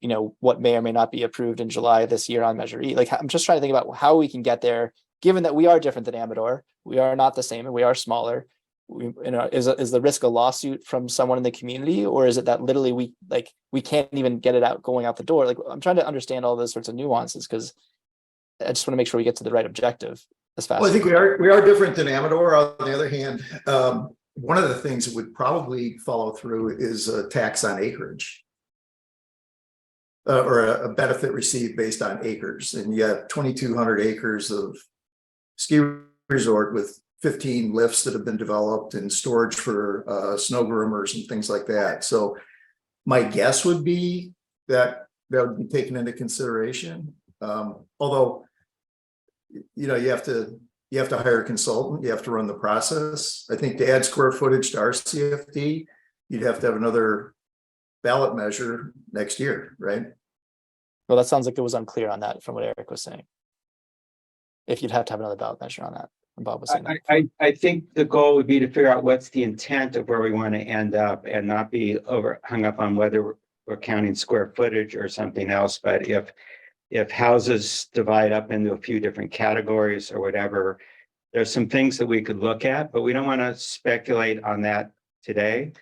what may or may not be approved in July this year on Measure E? Like, I'm just trying to think about how we can get there, given that we are different than Amador. We are not the same and we are smaller. Is the risk a lawsuit from someone in the community, or is it that literally we can't even get it going out the door? Like, I'm trying to understand all those sorts of nuances, because I just want to make sure we get to the right objective as fast. Well, I think we are different than Amador. On the other hand, one of the things that would probably follow through is a tax on acreage, or a benefit received based on acres. And you have 2,200 acres of ski resort with 15 lifts that have been developed and storage for snow groomers and things like that. So my guess would be that would be taken into consideration. Although, you have to hire a consultant, you have to run the process. I think to add square footage to our CFD, you'd have to have another ballot measure next year, right? Well, that sounds like it was unclear on that from what Eric was saying. If you'd have to have another ballot measure on that. Bob was saying that. I think the goal would be to figure out what's the intent of where we want to end up, and not be hung up on whether we're counting square footage or something else. But if houses divide up into a few different categories or whatever, there's some things that we could look at, but we don't want to speculate on that today,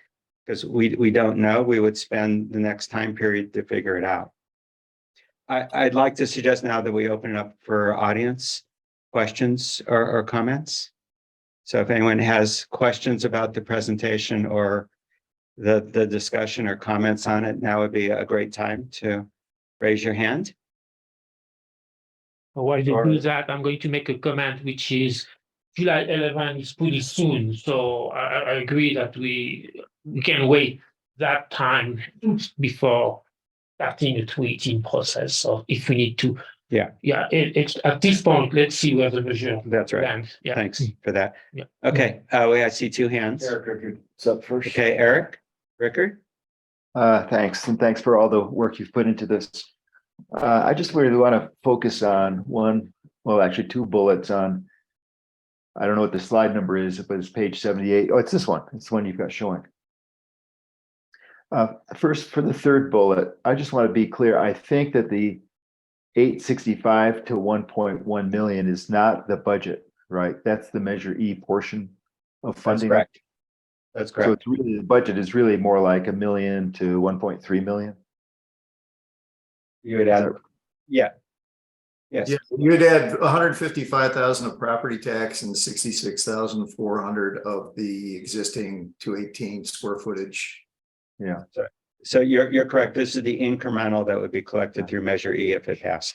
because we don't know. We would spend the next time period to figure it out. I'd like to suggest now that we open it up for audience questions or comments. So if anyone has questions about the presentation or the discussion or comments on it, now would be a great time to raise your hand. While they Or- do that, I'm going to make a comment, which is July 11 is pretty soon. So I agree that we can wait that time before starting the 218 process. So if we need to. Yeah. Yeah, it's at this point, let's see where the measure That's right. lands. Yeah. Thanks for that. Yeah. Okay, I see two hands. Eric Rickard's up first. Okay, Eric, Rickard? Thanks, and thanks for all the work you've put into this. I just really want to focus on actually two bullets on, I don't know what the slide number is, but it's page 78. Oh, it's this one. It's the one you've got showing. First, for the third bullet, I just want to be clear. I think that the 865 to 1.1 million is not the budget, right? That's the Measure E portion of funding. correct. That's So correct. it's really, the budget is really more like $1 million to 1.3 million. You would add, yeah. Yes, Yeah, you'd add 155,000 of property tax and 66,400 of the existing 218 square footage. Yeah. so you're correct. This is the incremental that would be collected through Measure E if it passed.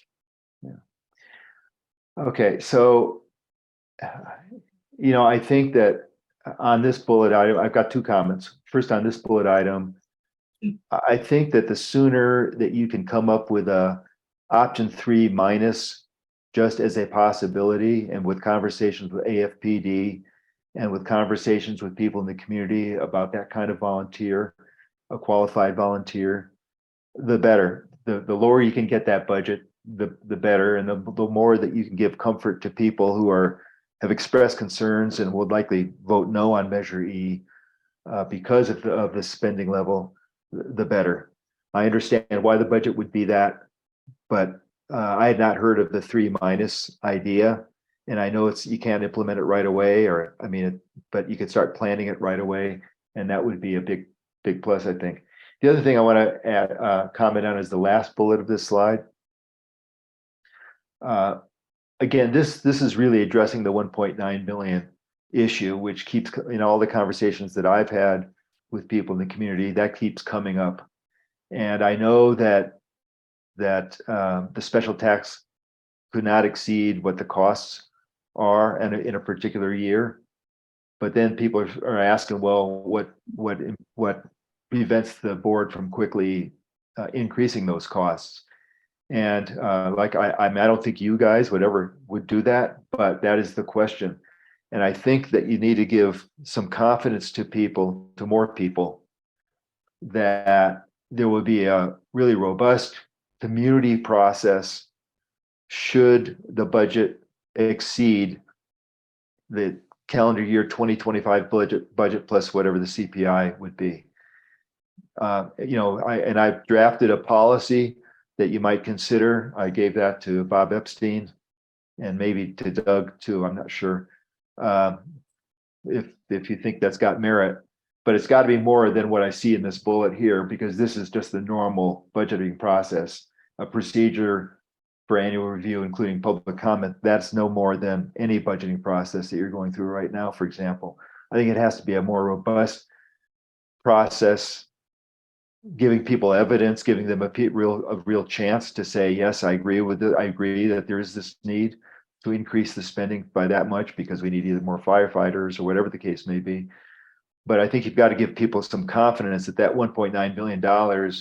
Okay, so, I think that on this bullet item, I've got two comments. First, on this bullet item, I think that the sooner that you can come up with a option 3 minus just as a possibility, and with conversations with AFPD and with conversations with people in the community about that kind of volunteer, a qualified volunteer, the better. The lower you can get that budget, the better, and the more that you can give comfort to people who have expressed concerns and would likely vote no on Measure E because of the spending level, the better. I understand why the budget would be that, but I had not heard of the 3 minus idea, and I know you can't implement it right away, but you could start planning it right away, and that would be a big plus, I think. The other thing I want to add, comment on is the last bullet of this slide. Again, this is really addressing the 1.9 million issue, which keeps, in all the conversations that I've had with people in the community, that keeps coming up. And I know that the special tax could not exceed what the costs are in a particular year. But then people are asking, well, what prevents the board from quickly increasing those costs? And I don't think you guys would do that, but that is the question. And I think that you need to give some confidence to more people, that there will be a really robust community process should the budget exceed the calendar year 2025 budget plus whatever the CPI would be. I've drafted a policy that you might consider. I gave that to Bob Epstein and maybe to Doug too. I'm not sure if you think that's got merit, but it's got to be more than what I see in this bullet here, because this is just the normal budgeting process, a procedure for annual review, including public comment. That's no more than any budgeting process that you're going through right now, for example. I think it has to be a more robust process, giving people evidence, giving them a real chance to say, yes, I agree with it. I agree that there is this need to increase the spending by that much because we need either more firefighters or whatever the case may be. But I think you've got to give people some confidence that $1.9 million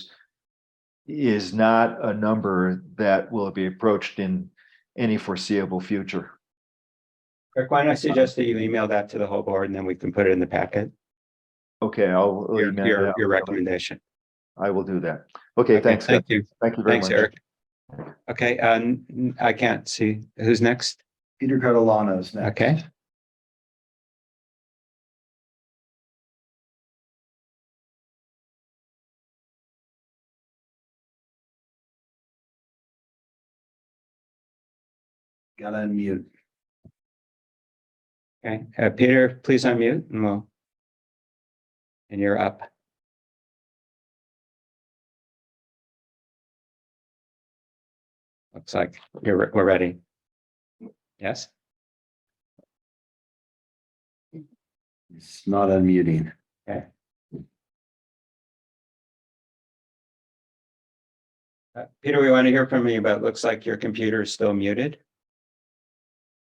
is not a number that will be approached in any foreseeable future. Rick, why don't I suggest that you email that to the whole board and then we can put it in the packet? Okay, I'll email Your recommendation. I will do that. Okay, thanks. Thank you. Thank you very much. Thanks, Eric. Okay, I can't see. Who's next? Peter Catalano is next. Okay. Gotta unmute. Okay, Peter, please unmute and you're up. Looks like we're ready. Yes? It's not unmuting. Okay. Peter, we want to hear from you, but it looks like your computer is still muted.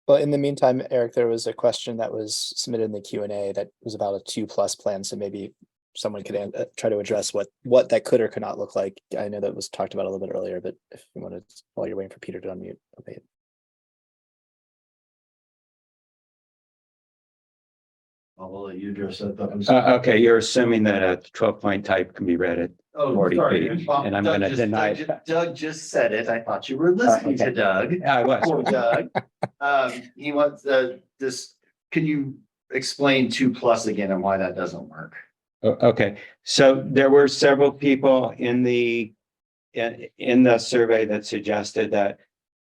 Well, in the meantime, Eric, there was a question that was submitted in the Q&A that was about a 2+ plan. So maybe someone could try to address what that could or could not look like. I know that was talked about a little bit earlier, but if you wanted, while you're waiting for Peter to unmute. Okay. I'll let you address that. Okay, you're assuming that a 12-point type can be read at Oh, 40 sorry. feet, and I'm going to deny it. Doug just said it. I thought you were listening to okay. Doug. Yeah, I was. Poor Doug. He wants this, can you explain 2+ again and why that doesn't work? Okay, so there were several people in the survey that suggested that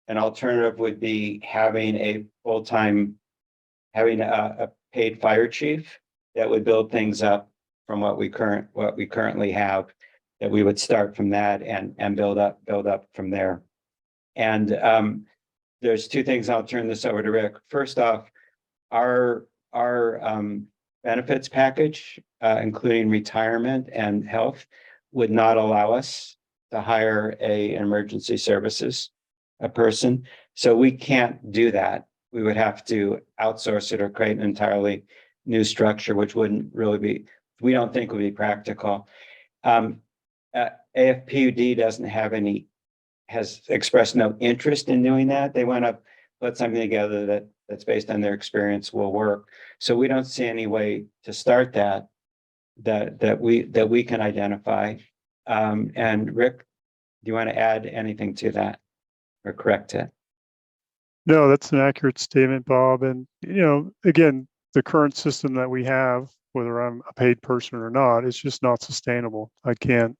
an alternative would be having a paid fire chief that would build things up from what we currently have, that we would start from that and build up from there. And there's two things. I'll turn this over to Rick. First off, our benefits package, including retirement and health, would not allow us to hire an emergency services person. So we can't do that. We would have to outsource it or create an entirely new structure, which wouldn't really be, we don't think would be practical. AFPUD has expressed no interest in doing that. They want to put something together that's based on their experience will work. So we don't see any way to start that we can identify. And Rick, do you want to add anything to that or correct it? No, that's an accurate statement, Bob. And, again, the current system that we have, whether I'm a paid person or not, it's just not sustainable. I can't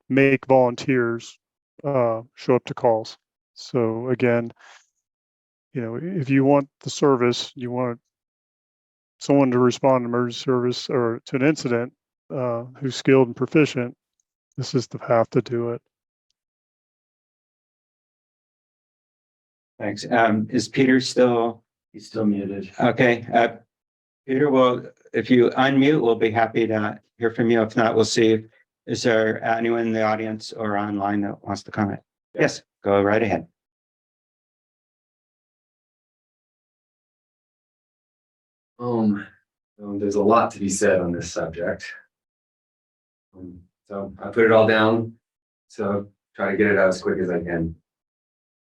make volunteers show up to calls. So again, if you want the service, you want someone to respond to emergency service or to an incident who's skilled and proficient, this is the path to do it. Thanks. Is Peter still? He's still muted. Okay. Peter, well, if you unmute, we'll be happy to hear from you. If not, we'll see. Is there anyone in the audience or online that wants to comment? Yes, go right ahead. There's a lot to be said on this subject. So I put it all down. So try to get it out as quick as I can.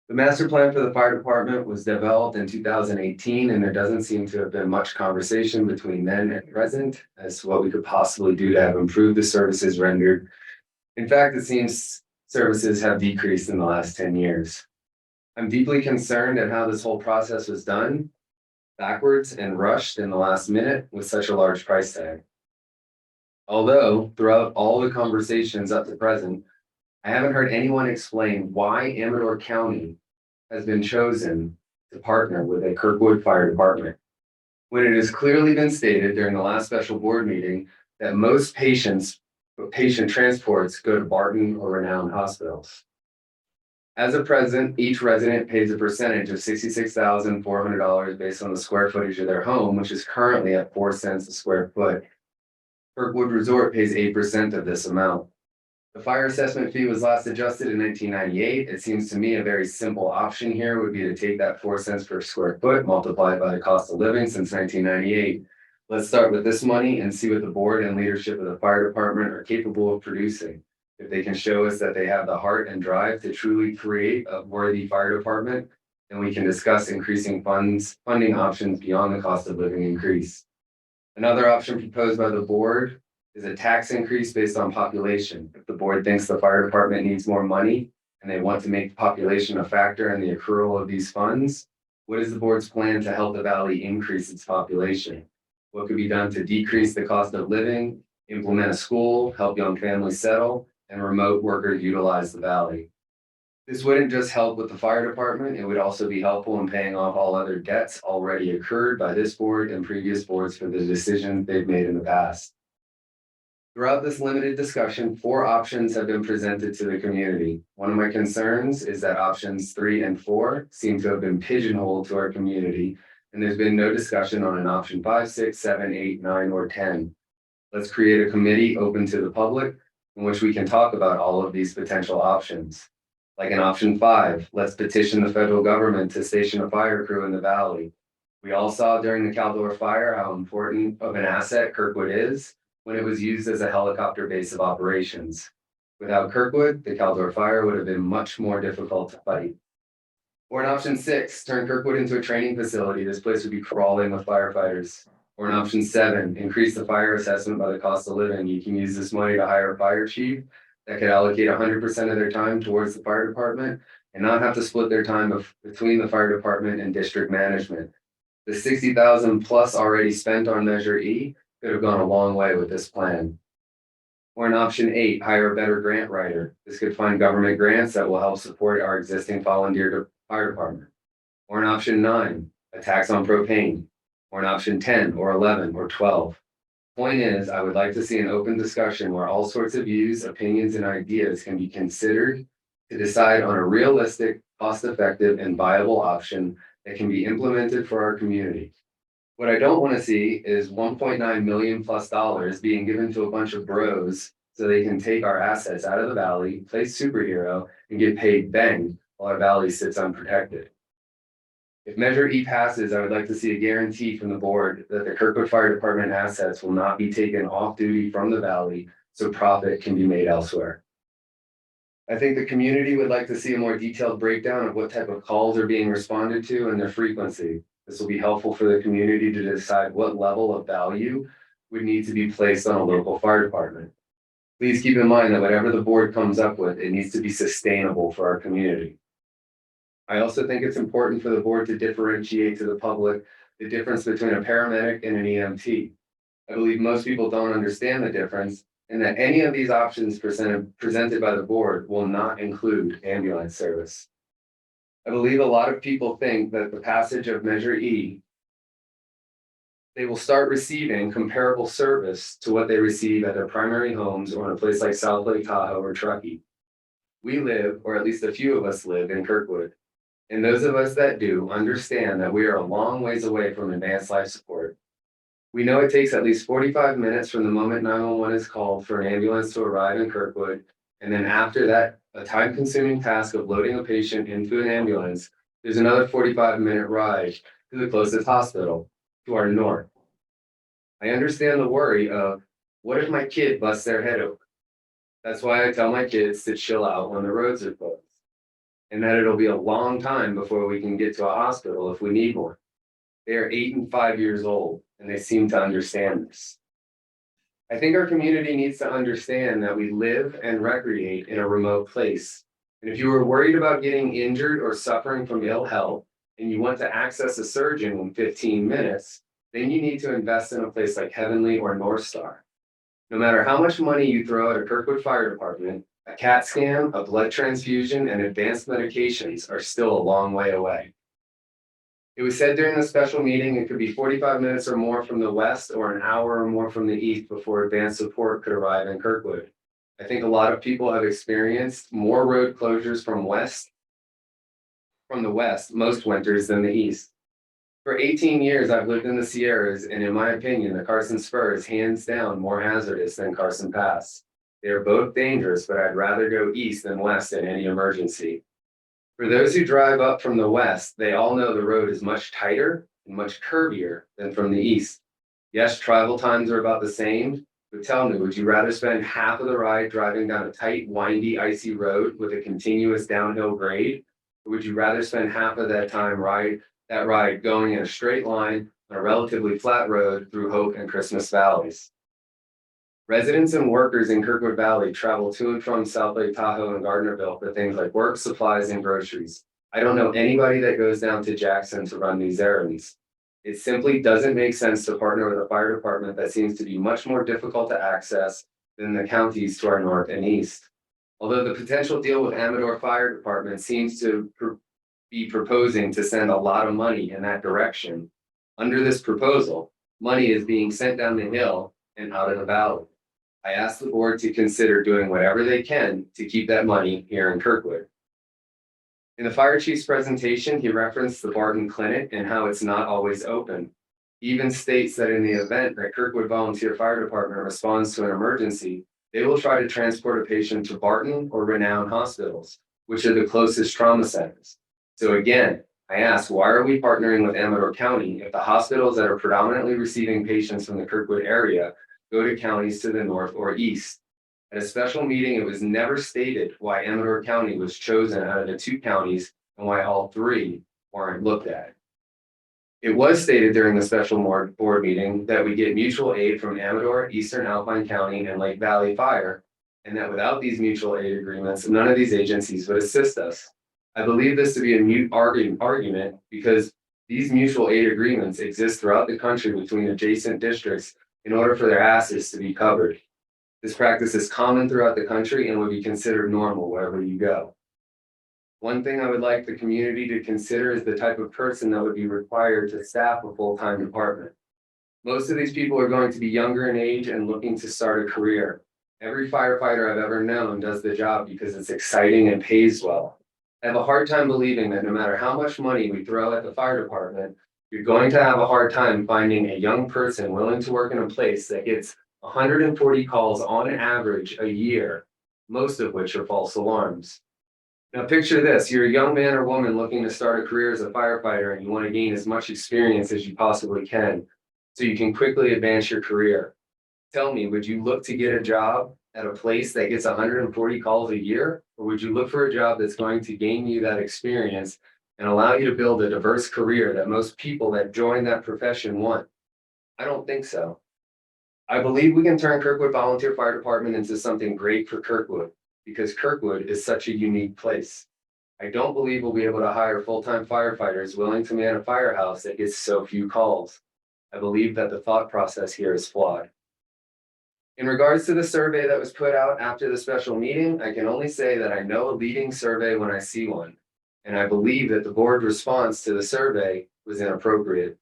The master plan for the fire department was developed in 2018, and there doesn't seem to have been much conversation between then and present as to what we could possibly do to have improved the services rendered. In fact, it seems services have decreased in the last 10 years. I'm deeply concerned at how this whole process was done, backwards and rushed in the last minute with such a large price tag. Although throughout all the conversations up to present, I haven't heard anyone explain why Amador County has been chosen to partner with a Kirkwood Fire Department, when it has clearly been stated during the last special board meeting that most patient transports go to Barton or renowned hospitals. As of present, each resident pays a percentage of $66,400 based on the square footage of their home, which is currently at 4 cents a square foot. Kirkwood Resort pays 8% of this amount. The fire assessment fee was last adjusted in 1998. It seems to me a very simple option here would be to take that 4 cents per square foot multiplied by the cost of living since 1998. Let's start with this money and see what the board and leadership of the fire department are capable of producing. If they can show us that they have the heart and drive to truly create a worthy fire department, then we can discuss increasing funding options beyond the cost of living increase. Another option proposed by the board is a tax increase based on population. If the board thinks the fire department needs more money and they want to make population a factor in the accrual of these funds, what is the board's plan to help the valley increase its population? What could be done to decrease the cost of living, implement a school, help young families settle, and remote workers utilize the valley? This wouldn't just help with the fire department, it would also be helpful in paying off all other debts already incurred by this board and previous boards for the decisions they've made in the past. Throughout this limited discussion, 4 options have been presented to the community. One of my concerns is that options 3 and 4 seem to have been pigeonholed to our community, and there's been no discussion on an option 5, 6, 7, 8, 9, or 10. Let's create a committee open to the public in which we can talk about all of these potential options. Like in option 5, let's petition the federal government to station a fire crew in the valley. We all saw during the Caldor fire how important of an asset Kirkwood is when it was used as a helicopter base of operations. Without Kirkwood, the Caldor fire would have been much more difficult to fight. Or in option 6, turn Kirkwood into a training facility. This place would be crawling with firefighters. Or in option 7, increase the fire assessment by the cost of living. You can use this money to hire a fire chief that could allocate 100% of their time towards the fire department and not have to split their time between the fire department and district management. The $60,000 plus already spent on Measure E could have gone a long way with this plan. Or in option 8, hire a better grant writer. This could find government grants that will help support our existing volunteer fire department. Or in option 9, a tax on propane. Or in option 10 or 11 or 12. Point is, I would like to see an open discussion where all sorts of views, opinions, and ideas can be considered to decide on a realistic, cost-effective, and viable option that can be implemented for our community. What I don't want to see is $1.9 million plus being given to a bunch of bros so they can take our assets out of the valley, play superhero, and get paid bang while our valley sits unprotected. If Measure E passes, I would like to see a guarantee from the board that the Kirkwood Fire Department assets will not be taken off duty from the valley so profit can be made elsewhere. I think the community would like to see a more detailed breakdown of what type of calls are being responded to and their frequency. This will be helpful for the community to decide what level of value would need to be placed on a local fire department. Please keep in mind that whatever the board comes up with, it needs to be sustainable for our community. I also think it's important for the board to differentiate to the public the difference between a paramedic and an EMT. I believe most people don't understand the difference and that any of these options presented by the board will not include ambulance service. I believe a lot of people think that the passage of Measure E, they will start receiving comparable service to what they receive at their primary homes or in a place like South Lake Tahoe or Truckee. We live, or at least a few of us live, in Kirkwood. And those of us that do understand that we are a long ways away from advanced life support. We know it takes at least 45 minutes from the moment 911 is called for an ambulance to arrive in Kirkwood. And then after that, a time-consuming task of loading a patient into an ambulance, there's another 45-minute ride to the closest hospital, to our north. I understand the worry of, what if my kid busts their head open? That's why I tell my kids to chill out when the roads are closed. And that it'll be a long time before we can get to a hospital if we need one. They are 8 and 5 years old, and they seem to understand this. I think our community needs to understand that we live and recreate in a remote place. And if you are worried about getting injured or suffering from ill health, and you want to access a surgeon in 15 minutes, then you need to invest in a place like Heavenly or North Star. No matter how much money you throw at a Kirkwood Fire Department, a CAT scan, a blood transfusion, and advanced medications are still a long way away. It was said during the special meeting it could be 45 minutes or more from the west or an hour or more from the east before advanced support could arrive in Kirkwood. I think a lot of people have experienced more road closures from the west most winters than the east. For 18 years, I've lived in the Sierras, and in my opinion, the Carson Spur is hands down more hazardous than Carson Pass. They are both dangerous, but I'd rather go east than west in any emergency. For those who drive up from the west, they all know the road is much tighter and much curvier than from the east. Yes, travel times are about the same, but tell me, would you rather spend half of the ride driving down a tight, windy, icy road with a continuous downhill grade? Or would you rather spend half of that time ride going in a straight line on a relatively flat road through Hope and Christmas valleys? Residents and workers in Kirkwood Valley travel to and from South Lake Tahoe and Gardnerville for things like work, supplies, and groceries. I don't know anybody that goes down to Jackson to run these errands. It simply doesn't make sense to partner with a fire department that seems to be much more difficult to access than the counties to our north and east. Although the potential deal with Amador Fire Department seems to be proposing to send a lot of money in that direction, under this proposal, money is being sent down the hill and out of the valley. I ask the board to consider doing whatever they can to keep that money here in Kirkwood. In the fire chief's presentation, he referenced the Barton Clinic and how it's not always open. He even states that in the event that Kirkwood Volunteer Fire Department responds to an emergency, they will try to transport a patient to Barton or Renown hospitals, which are the closest trauma centers. So again, I ask, why are we partnering with Amador County if the hospitals that are predominantly receiving patients from the Kirkwood area go to counties to the north or east? At a special meeting, it was never stated why Amador County was chosen out of the 2 counties and why all 3 weren't looked at. It was stated during the special board meeting that we get mutual aid from Amador, Eastern Alpine County, and Lake Valley Fire, and that without these mutual aid agreements, none of these agencies would assist us. I believe this to be a mute argument because these mutual aid agreements exist throughout the country between adjacent districts in order for their asses to be covered. This practice is common throughout the country and would be considered normal wherever you go. One thing I would like the community to consider is the type of person that would be required to staff a full-time department. Most of these people are going to be younger in age and looking to start a career. Every firefighter I've ever known does the job because it's exciting and pays well. I have a hard time believing that no matter how much money we throw at the fire department, you're going to have a hard time finding a young person willing to work in a place that gets 140 calls on average a year, most of which are false alarms. Now picture this, you're a young man or woman looking to start a career as a firefighter and you want to gain as much experience as you possibly can so you can quickly advance your career. Tell me, would you look to get a job at a place that gets 140 calls a year? Or would you look for a job that's going to gain you that experience and allow you to build a diverse career that most people that join that profession want? I don't think so. I believe we can turn Kirkwood Volunteer Fire Department into something great for Kirkwood because Kirkwood is such a unique place. I don't believe we'll be able to hire full-time firefighters willing to man a firehouse that gets so few calls. I believe that the thought process here is flawed. In regards to the survey that was put out after the special meeting, I can only say that I know a leading survey when I see one, and I believe that the board response to the survey was inappropriate.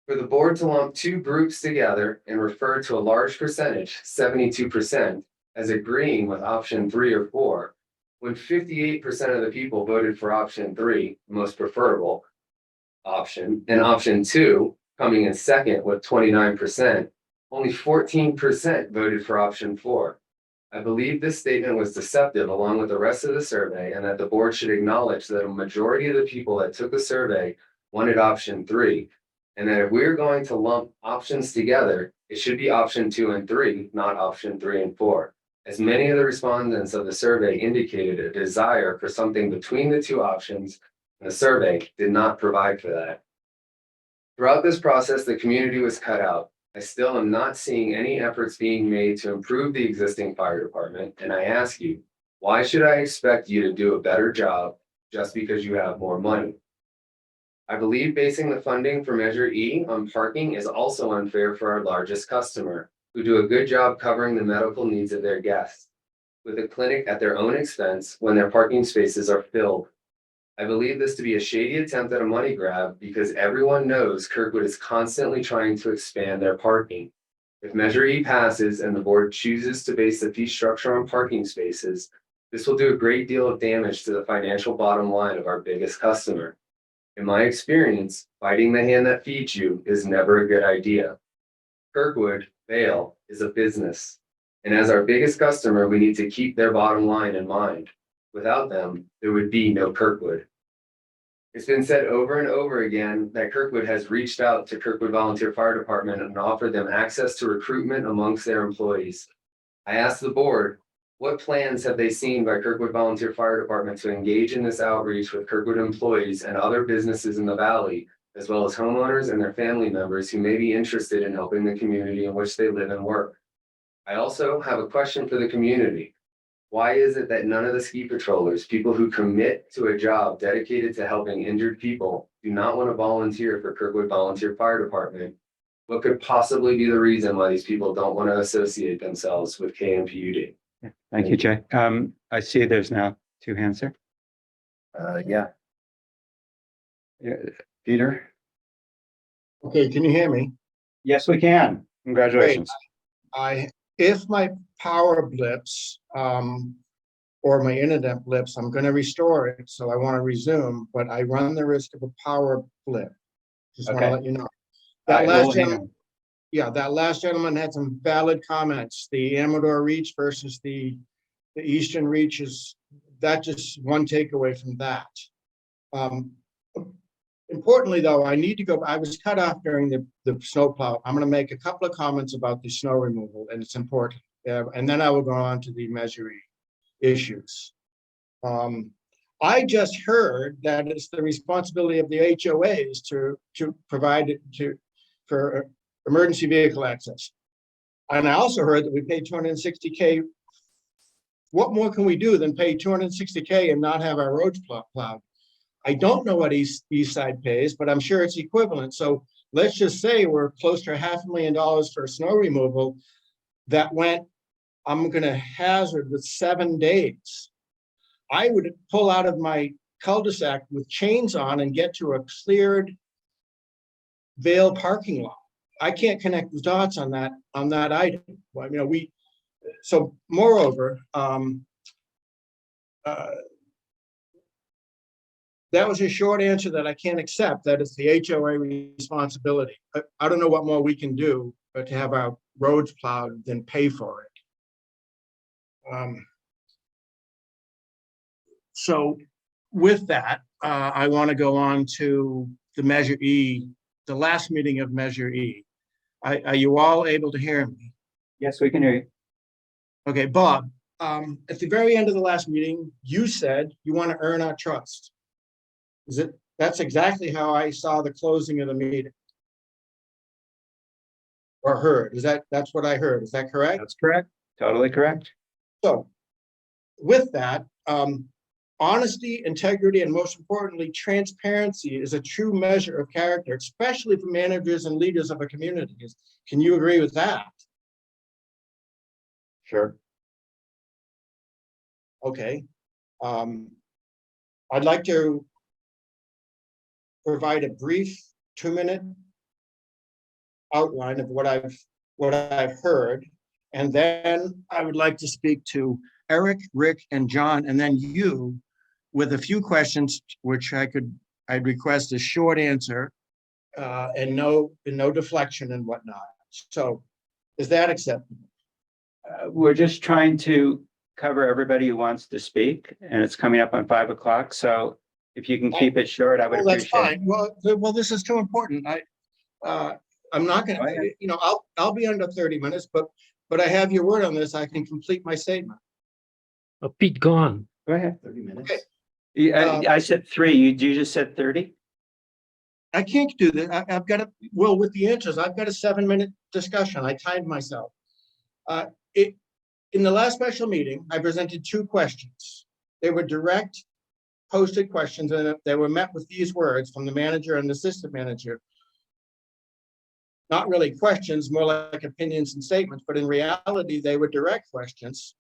For the board to lump 2 groups together and refer to a large percentage, 72%, as agreeing with option 3 or 4, when 58% of the people voted for option 3, the most preferable option, and option 2, coming in second with 29%, only 14% voted for option 4. I believe this statement was deceptive along with the rest of the survey and that the board should acknowledge that a majority of the people that took the survey wanted option 3. And that if we're going to lump options together, it should be option 2 and 3, not option 3 and 4. As many of the respondents of the survey indicated a desire for something between the 2 options, and the survey did not provide for that. Throughout this process, the community was cut out. I still am not seeing any efforts being made to improve the existing fire department, and I ask you, why should I expect you to do a better job just because you have more money? I believe basing the funding for Measure E on parking is also unfair for our largest customer, who do a good job covering the medical needs of their guests, with a clinic at their own expense when their parking spaces are filled. I believe this to be a shady attempt at a money grab because everyone knows Kirkwood is constantly trying to expand their parking. If Measure E passes and the board chooses to base the fee structure on parking spaces, this will do a great deal of damage to the financial bottom line of our biggest customer. In my experience, biting the hand that feeds you is never a good idea. Kirkwood, Vale, is a business, and as our biggest customer, we need to keep their bottom line in mind. Without them, there would be no Kirkwood. It's been said over and over again that Kirkwood has reached out to Kirkwood Volunteer Fire Department and offered them access to recruitment amongst their employees. I asked the board, what plans have they seen by Kirkwood Volunteer Fire Department to engage in this outreach with Kirkwood employees and other businesses in the valley, as well as homeowners and their family members who may be interested in helping the community in which they live and work? I also have a question for the community. Why is it that none of the ski patrollers, people who commit to a job dedicated to helping injured people, do not want to volunteer for Kirkwood Volunteer Fire Department? What could possibly be the reason why these people don't want to associate themselves with KMPUD? Thank you, Jay. I see there's now 2 hands there. Yeah, Yeah. Peter? Okay, can you hear me? Yes, we can. Congratulations. I if my power blips, or my internet blips, I'm gonna restore it, so I wanna resume, but I run the risk of a power blip. Just wanna Okay. let you know. All That right, last well, hang gentleman, on. yeah, that last gentleman had some valid comments. The Amador Reach versus the Eastern Reach is, that just one takeaway from that. Importantly, though, I need to go, I was cut off during the snowplow. I'm gonna make a couple of comments about the snow removal, and it's important. And then I will go on to the Measure E issues. I just heard that it's the responsibility of the HOAs to provide it for emergency vehicle access. And I also heard that we pay $260K. What more can we do than pay $260K and not have our roads plowed? I don't know what East Side pays, but I'm sure it's equivalent. So let's just say we're close to $500,000 for snow removal. That went, I'm gonna hazard with 7 days. I would pull out of my cul-de-sac with chains on and get to a cleared Vale parking lot. I can't connect the dots on that item. Well, so moreover, that was a short answer that I can't accept, that it's the HOA responsibility. I don't know what more we can do but to have our roads plowed than pay for it. So with that, I want to go on to the Measure E, the last meeting of Measure E. Are you all able to hear me? Yes, we can hear you. Okay, Bob, at the very end of the last meeting, you said you want to earn our trust. That's exactly how I saw the closing of the meeting. Or heard, that's what I heard, is that correct? That's correct, totally correct. So, with that, honesty, integrity, and most importantly, transparency is a true measure of character, especially for managers and leaders of a community. Can you agree with that? Sure. Okay. I'd like to provide a brief 2-minute outline of what I've heard, and then I would like to speak to Eric, Rick, and John, and then you with a few questions, which I'd request a short answer and no deflection and whatnot. So, is that acceptable? We're just trying to cover everybody who wants to speak, and it's coming up on 5 o'clock. So if you can keep it short, I would Well, that's appreciate it. fine. Well, this is too important. I'm not gonna, I'll be under 30 minutes, but I have your word on this. I can complete my statement. Oh, Pete, go on. Go ahead. 30 minutes. Okay. I said 3. You just said 30? I can't do that. I've got to, well, with the answers, I've got a 7-minute discussion. I timed myself. In the last special meeting, I presented 2 questions. They were direct posted questions, and they were met with these words from the manager and the assistant manager. Not really questions, more like opinions and statements, but in reality, they were direct questions,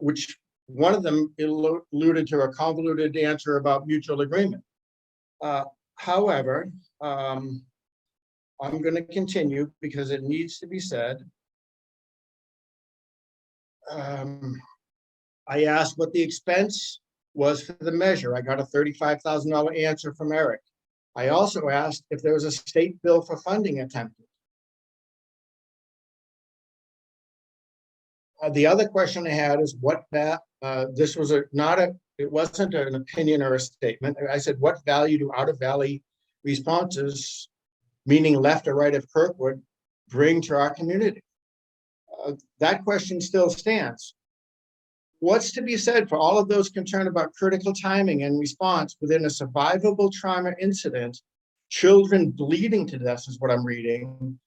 which one of them alluded to a convoluted answer about mutual agreement. However, I'm going to continue because it needs to be said. I asked what the expense was for the measure. I got a $35,000 answer from Eric. I also asked if there was a state bill for funding attempted. The other question I had is what that, this was it wasn't an opinion or a statement. I said, what value do out of valley responses, meaning left or right of Kirkwood, bring to our community? That question still stands. What's to be said for all of those concerned about critical timing and response within a survivable trauma incident, children bleeding to death is what I'm reading,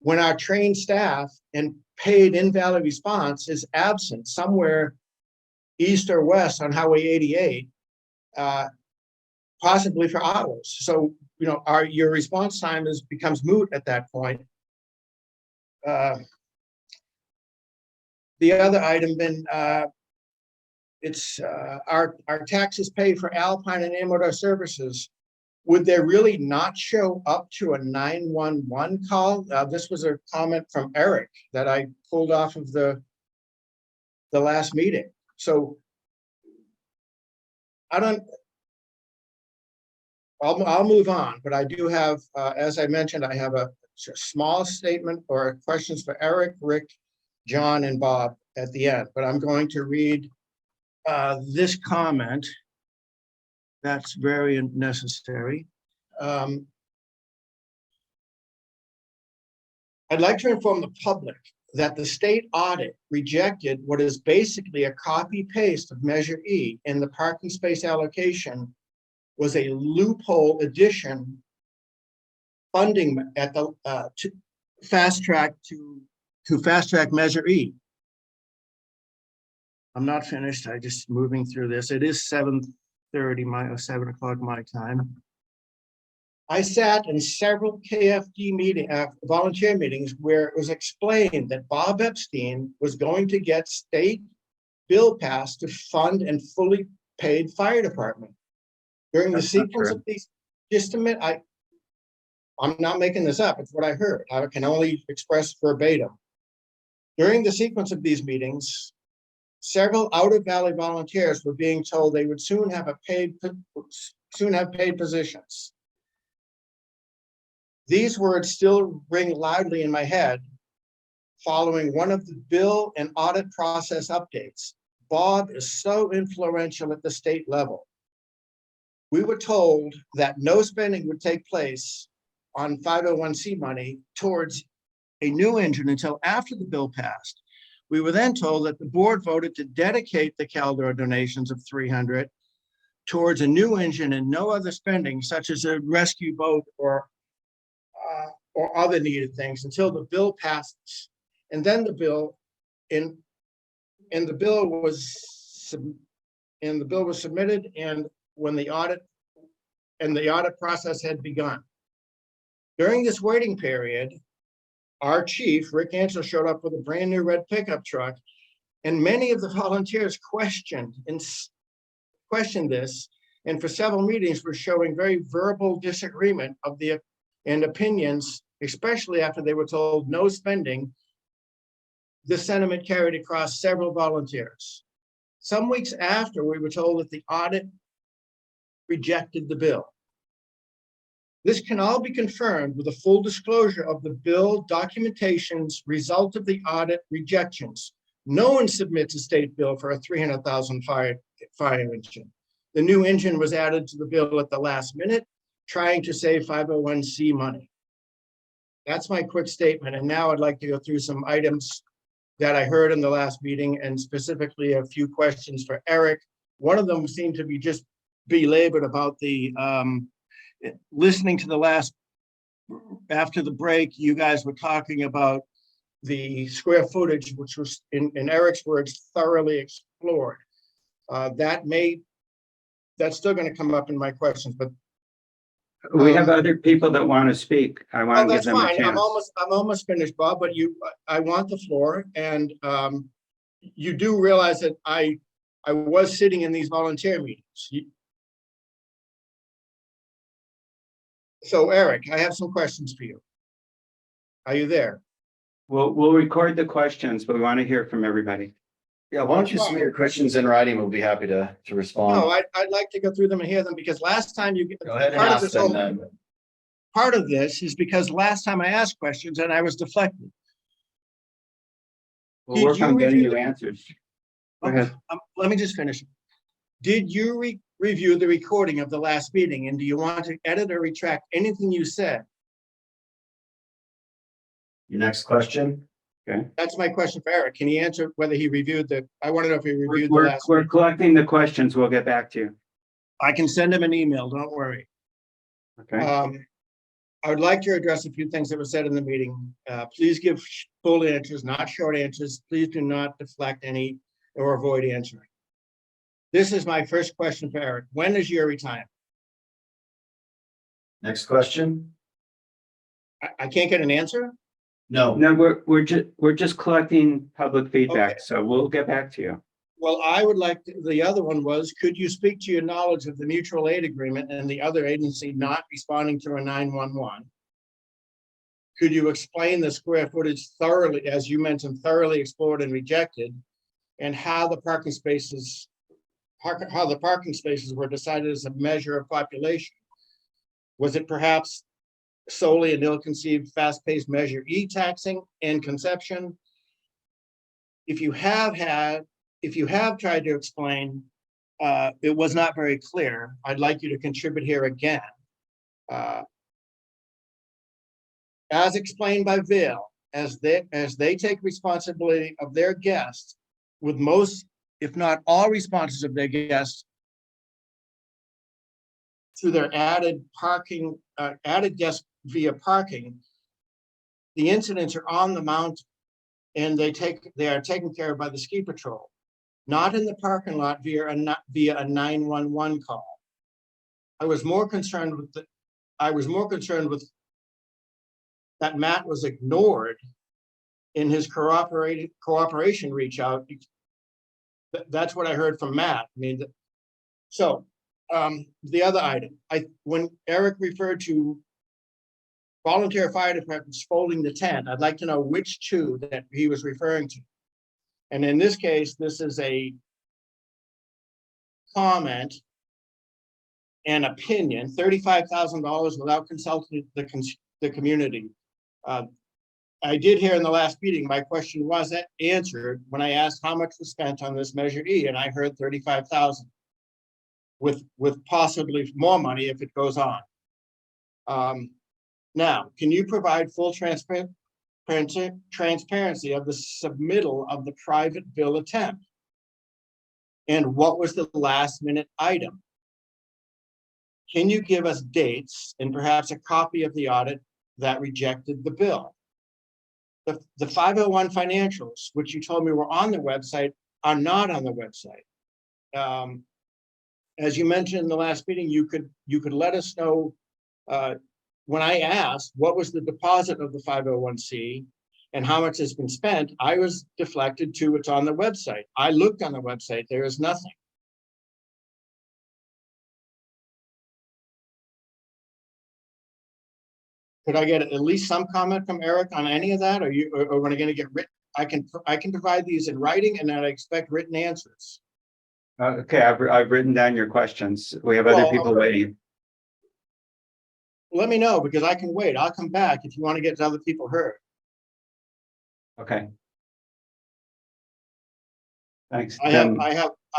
when our trained staff and paid in-valley response is absent somewhere east or west on Highway 88, possibly for hours. So, your response time becomes moot at that point. The other item been, it's our taxes paid for Alpine and Amador services. Would they really not show up to a 911 call? This was a comment from Eric that I pulled off of the the last meeting. So I'll move on, but I do have, as I mentioned, I have a small statement or questions for Eric, Rick, John, and Bob at the end, but I'm going to read this comment. That's very necessary. I'd like to inform the public that the state audit rejected what is basically a copy paste of Measure E in the parking space allocation was a loophole addition funding at the to fast track Measure E. I'm not finished. I just moving through this. It is 7:30 7 o'clock my time. I sat in several KFD volunteer meetings where it was explained that Bob Epstein was going to get state bill passed to fund and fully paid fire department. During the sequence of these, just a minute, I'm not making this up. It's what I heard. I can only express verbatim. During the sequence of these meetings, several out of valley volunteers were being told they would soon have paid positions. These words still ring loudly in my head following one of the bill and audit process updates. Bob is so influential at the state level. We were told that no spending would take place on 501c money towards a new engine until after the bill passed. We were then told that the board voted to dedicate the Caldor donations of $300 towards a new engine and no other spending, such as a rescue boat or other needed things until the bill passes. And then the bill was submitted, and when the audit process had begun. During this waiting period, our chief, Rick Ansel, showed up with a brand new red pickup truck, and many of the volunteers questioned this, and for several meetings were showing very verbal disagreement and opinions, especially after they were told no spending. This sentiment carried across several volunteers. Some weeks after, we were told that the audit rejected the bill. This can all be confirmed with a full disclosure of the bill documentation's result of the audit rejections. No one submits a state bill for a $300,000 fire engine. The new engine was added to the bill at the last minute, trying to save 501c money. That's my quick statement. And now I'd like to go through some items that I heard in the last meeting, and specifically a few questions for Eric. One of them seemed to be just belabored about the listening to the last, after the break, you guys were talking about the square footage, which was in Eric's words, thoroughly explored. That's still going to come up in my questions, but we have other people that want to speak. I want to give them a chance. I'm almost finished, Bob, but I want the floor, and you do realize that I was sitting in these volunteer meetings. So Eric, I have some questions for you. Are you there? We'll record the questions, but we want to hear from everybody. Yeah, why don't you submit your questions in writing? We'll be happy to respond. No, I'd like to go through them and hear them, because last time you Go ahead and ask them then. Part of this is because last time I asked questions and I was deflected. We'll work on getting you answers. Go ahead. Let me just finish. Did you review the recording of the last meeting, and do you want to edit or retract anything you said? Your next question. Okay. That's my question for Eric. Can he answer whether he reviewed I want to know if he reviewed the last. We're collecting the questions. We'll get back to you. I can send him an email. Don't worry. Okay. I would like to address a few things that were said in the meeting. Please give full answers, not short answers. Please do not deflect any or avoid answering. This is my first question for Eric. When is your retirement? Next question. I can't get an answer? No. No, we're just collecting public feedback, Okay. so we'll get back to you. Well, I would like the other one was, could you speak to your knowledge of the mutual aid agreement and the other agency not responding to a 911? Could you explain the square footage thoroughly, as you mentioned, thoroughly explored and rejected? and how the parking spaces were decided as a measure of population. Was it perhaps solely an ill-conceived, fast-paced Measure E taxing in conception? If you have tried to explain, it was not very clear. I'd like you to contribute here again. As explained by Vail, as they take responsibility of their guests, with most, if not all, responses of their guests to their added guests via parking, the incidents are on the mountain, and they are taken care of by the ski patrol, not in the parking lot via a 911 call. I was more concerned with that Matt was ignored in his cooperation reach out. That's what I heard from Matt. I mean, so the other item, when Eric referred to volunteer fire departments folding the tent, I'd like to know which two that he was referring to. And in this case, this is a comment and opinion, $35,000 without consulting the community. I did hear in the last meeting, my question was answered when I asked how much was spent on this Measure E, and I heard 35,000 with possibly more money if it goes on. Now, can you provide full transparency of the submittal of the private bill attempt? And what was the last minute item? Can you give us dates and perhaps a copy of the audit that rejected the bill? The 501 financials, which you told me were on the website, are not on the website. As you mentioned in the last meeting, you could let us know when I asked what was the deposit of the 501c and how much has been spent, I was deflected to it's on the website. I looked on the website, there is nothing. Could I get at least some comment from Eric on any of that? Are we going to get written? I can provide these in writing, and then I expect written answers. Okay, I've written down your questions. We have other people waiting. Let me know, because I can wait. I'll come back if you want to get other people heard. Okay. Thanks. I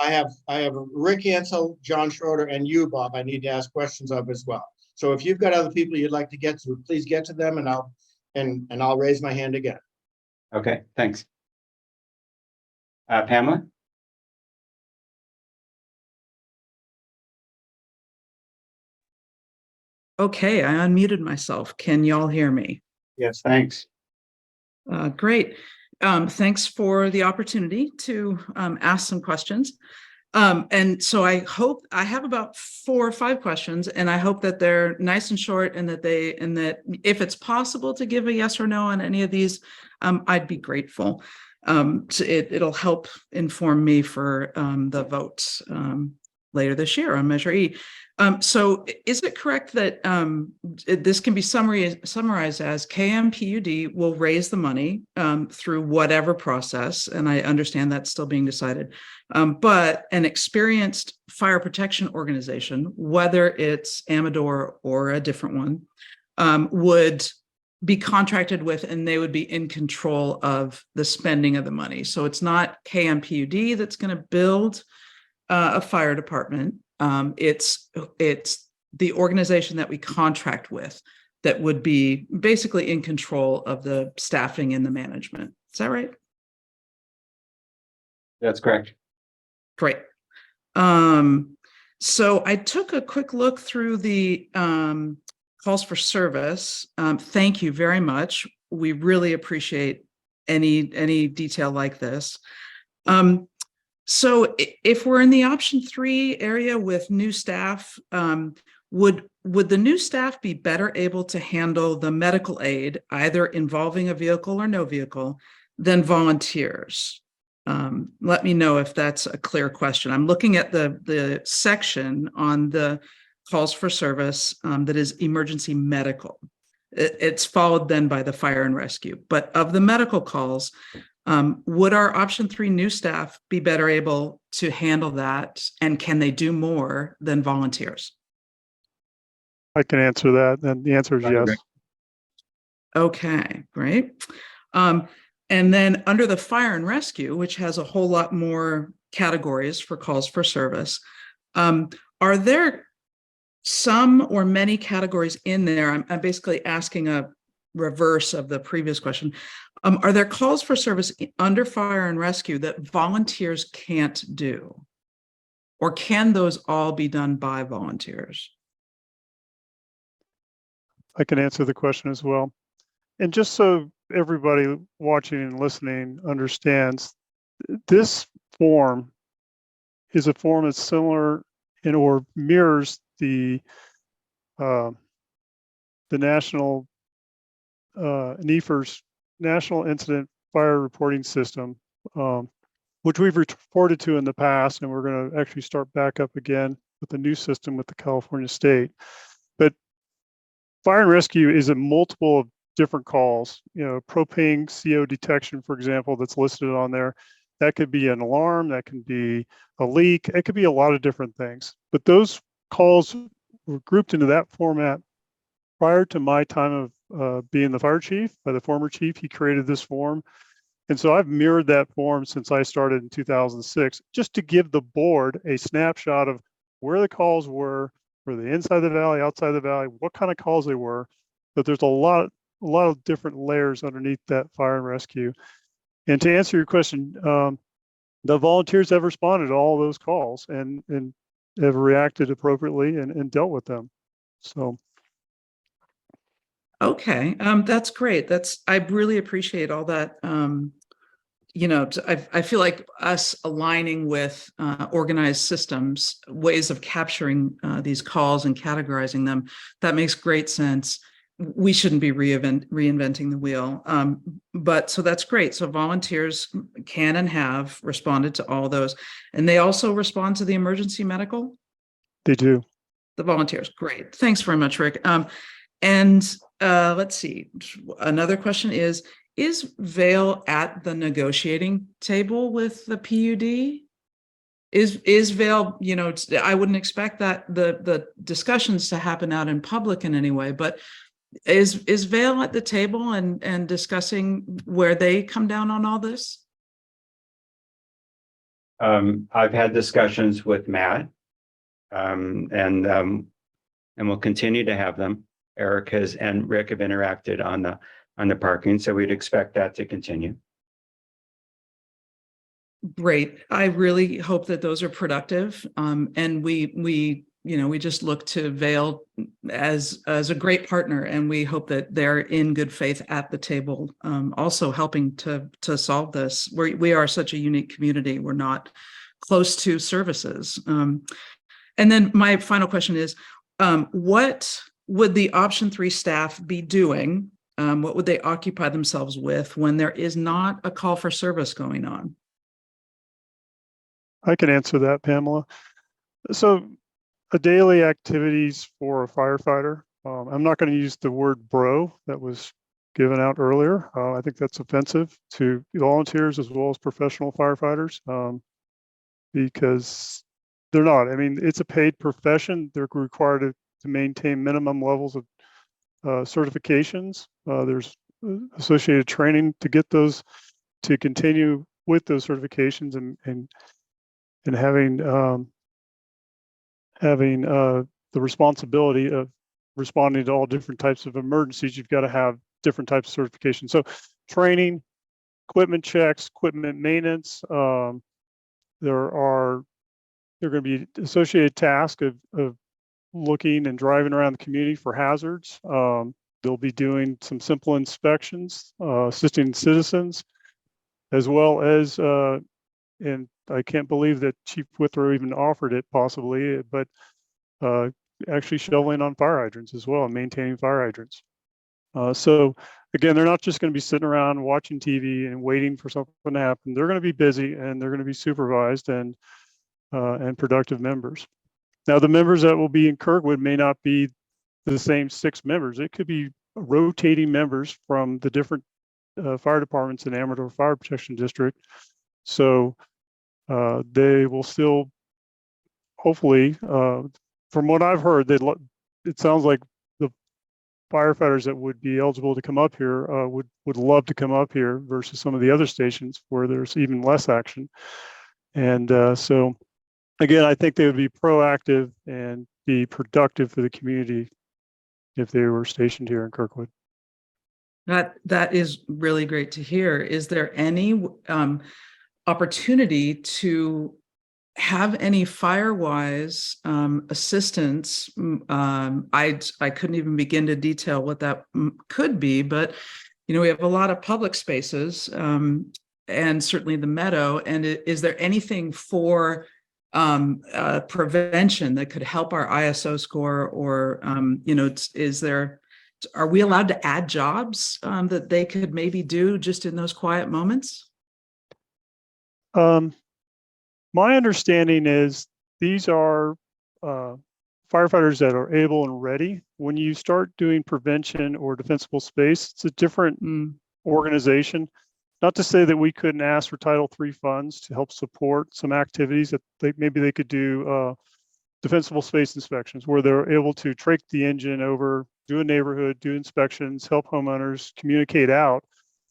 have Rick Ansel, John Schroeder, and you, Bob. I need to ask questions of as well. So if you've got other people you'd like to get to, please get to them, and I'll raise my hand again. Okay, thanks. Pamela? Okay, I unmuted myself. Can y'all hear me? Yes, thanks. Great. Thanks for the opportunity to ask some questions. And so I hope I have about 4 or 5 questions, and I hope that they're nice and short, and that if it's possible to give a yes or no on any of these, I'd be grateful. So it'll help inform me for the votes later this year on Measure E. So is it correct that this can be summarized as KMPUD will raise the money through whatever process, and I understand that's still being decided, but an experienced fire protection organization, whether it's Amador or a different one, would be contracted with, and they would be in control of the spending of the money. So it's not KMPUD that's going to build a fire department. It's the organization that we contract with that would be basically in control of the staffing and the management. Is that right? That's correct. Great. So I took a quick look through the calls for service. Thank you very much. We really appreciate any detail like this. So if we're in the option 3 area with new staff, would the new staff be better able to handle the medical aid, either involving a vehicle or no vehicle, than volunteers? Let me know if that's a clear question. I'm looking at the section on the calls for service that is emergency medical. It's followed then by the fire and rescue. But of the medical calls, Would our option 3 new staff be better able to handle that? And can they do more than volunteers? I can answer that, and the answer is yes. Okay, great. And then under the fire and rescue, which has a whole lot more categories for calls for service, are there some or many categories in there? I'm basically asking a reverse of the previous question. Are there calls for service under fire and rescue that volunteers can't do? Or can those all be done by volunteers? I can answer the question as well. And just so everybody watching and listening understands, this form is a form that's similar and or mirrors the national NEFR's National Incident Fire Reporting System, which we've reported to in the past, and we're going to actually start back up again with the new system with the California state. But fire and rescue is a multiple of different calls. You know, propane CO detection, for example, that's listed on there. That could be an alarm, that can be a leak, it could be a lot of different things. But those calls were grouped into that format prior to my time of being the fire chief. By the former chief, he created this form. And so I've mirrored that form since I started in 2006, just to give the board a snapshot of where the calls were the inside the valley, outside the valley, what kind of calls they were. But there's a lot of different layers underneath that fire and rescue. And to answer your question, the volunteers have responded to all those calls and have reacted appropriately and dealt with them. So. Okay, that's great. I really appreciate all that. You know, I feel like us aligning with organized systems, ways of capturing these calls and categorizing them, that makes great sense. We shouldn't be reinventing the wheel. But so that's great. So volunteers can and have responded to all those. And they also respond to the emergency medical? They do. The volunteers, great. Thanks very much, Rick. And let's see, another question is Vail at the negotiating table with the PUD? Is Vail, you know, I wouldn't expect that the discussions to happen out in public in any way, but is Vail at the table and discussing where they come down on all this? I've had discussions with Matt, and we'll continue to have them. Eric and Rick have interacted on the parking, so we'd expect that to continue. Great. I really hope that those are productive. And we just look to Vail as a great partner, and we hope that they're in good faith at the table, also helping to solve this. We are such a unique community. We're not close to services. And then my final question is, what would the option 3 staff be doing? What would they occupy themselves with when there is not a call for service going on? I can answer that, Pamela. So a daily activities for a firefighter. I'm not going to use the word bro that was given out earlier. I think that's offensive to volunteers as well as professional firefighters, because they're not. I mean, it's a paid profession. They're required to maintain minimum levels of certifications. There's associated training to get those, to continue with those certifications, and having the responsibility of responding to all different types of emergencies. You've got to have different types of certification. So training, equipment checks, equipment maintenance. There are going to be associated tasks of looking and driving around the community for hazards. They'll be doing some simple inspections, assisting citizens, as well as, and I can't believe that Chief Withrow even offered it possibly, but actually shoveling on fire hydrants as well and maintaining fire hydrants. So again, they're not just going to be sitting around watching TV and waiting for something to happen. They're going to be busy, and they're going to be supervised and productive members. Now, the members that will be in Kirkwood may not be the same 6 members. It could be rotating members from the different fire departments in Amador Fire Protection District. So they will still, hopefully, from what I've heard, it sounds like the firefighters that would be eligible to come up here would love to come up here versus some of the other stations where there's even less action. And so, again, I think they would be proactive and be productive for the community if they were stationed here in Kirkwood. That is really great to hear. Is there any opportunity to have any Firewise assistance? I couldn't even begin to detail what that could be, but we have a lot of public spaces and certainly the Meadow. And is there anything for prevention that could help our ISO score, or are we allowed to add jobs that they could maybe do just in those quiet moments? My understanding is these are firefighters that are able and ready. When you start doing prevention or defensible space, it's a different organization. Not to say that we couldn't ask for Title III funds to help support some activities that maybe they could do defensible space inspections where they're able to trach the engine over, do a neighborhood, do inspections, help homeowners communicate out,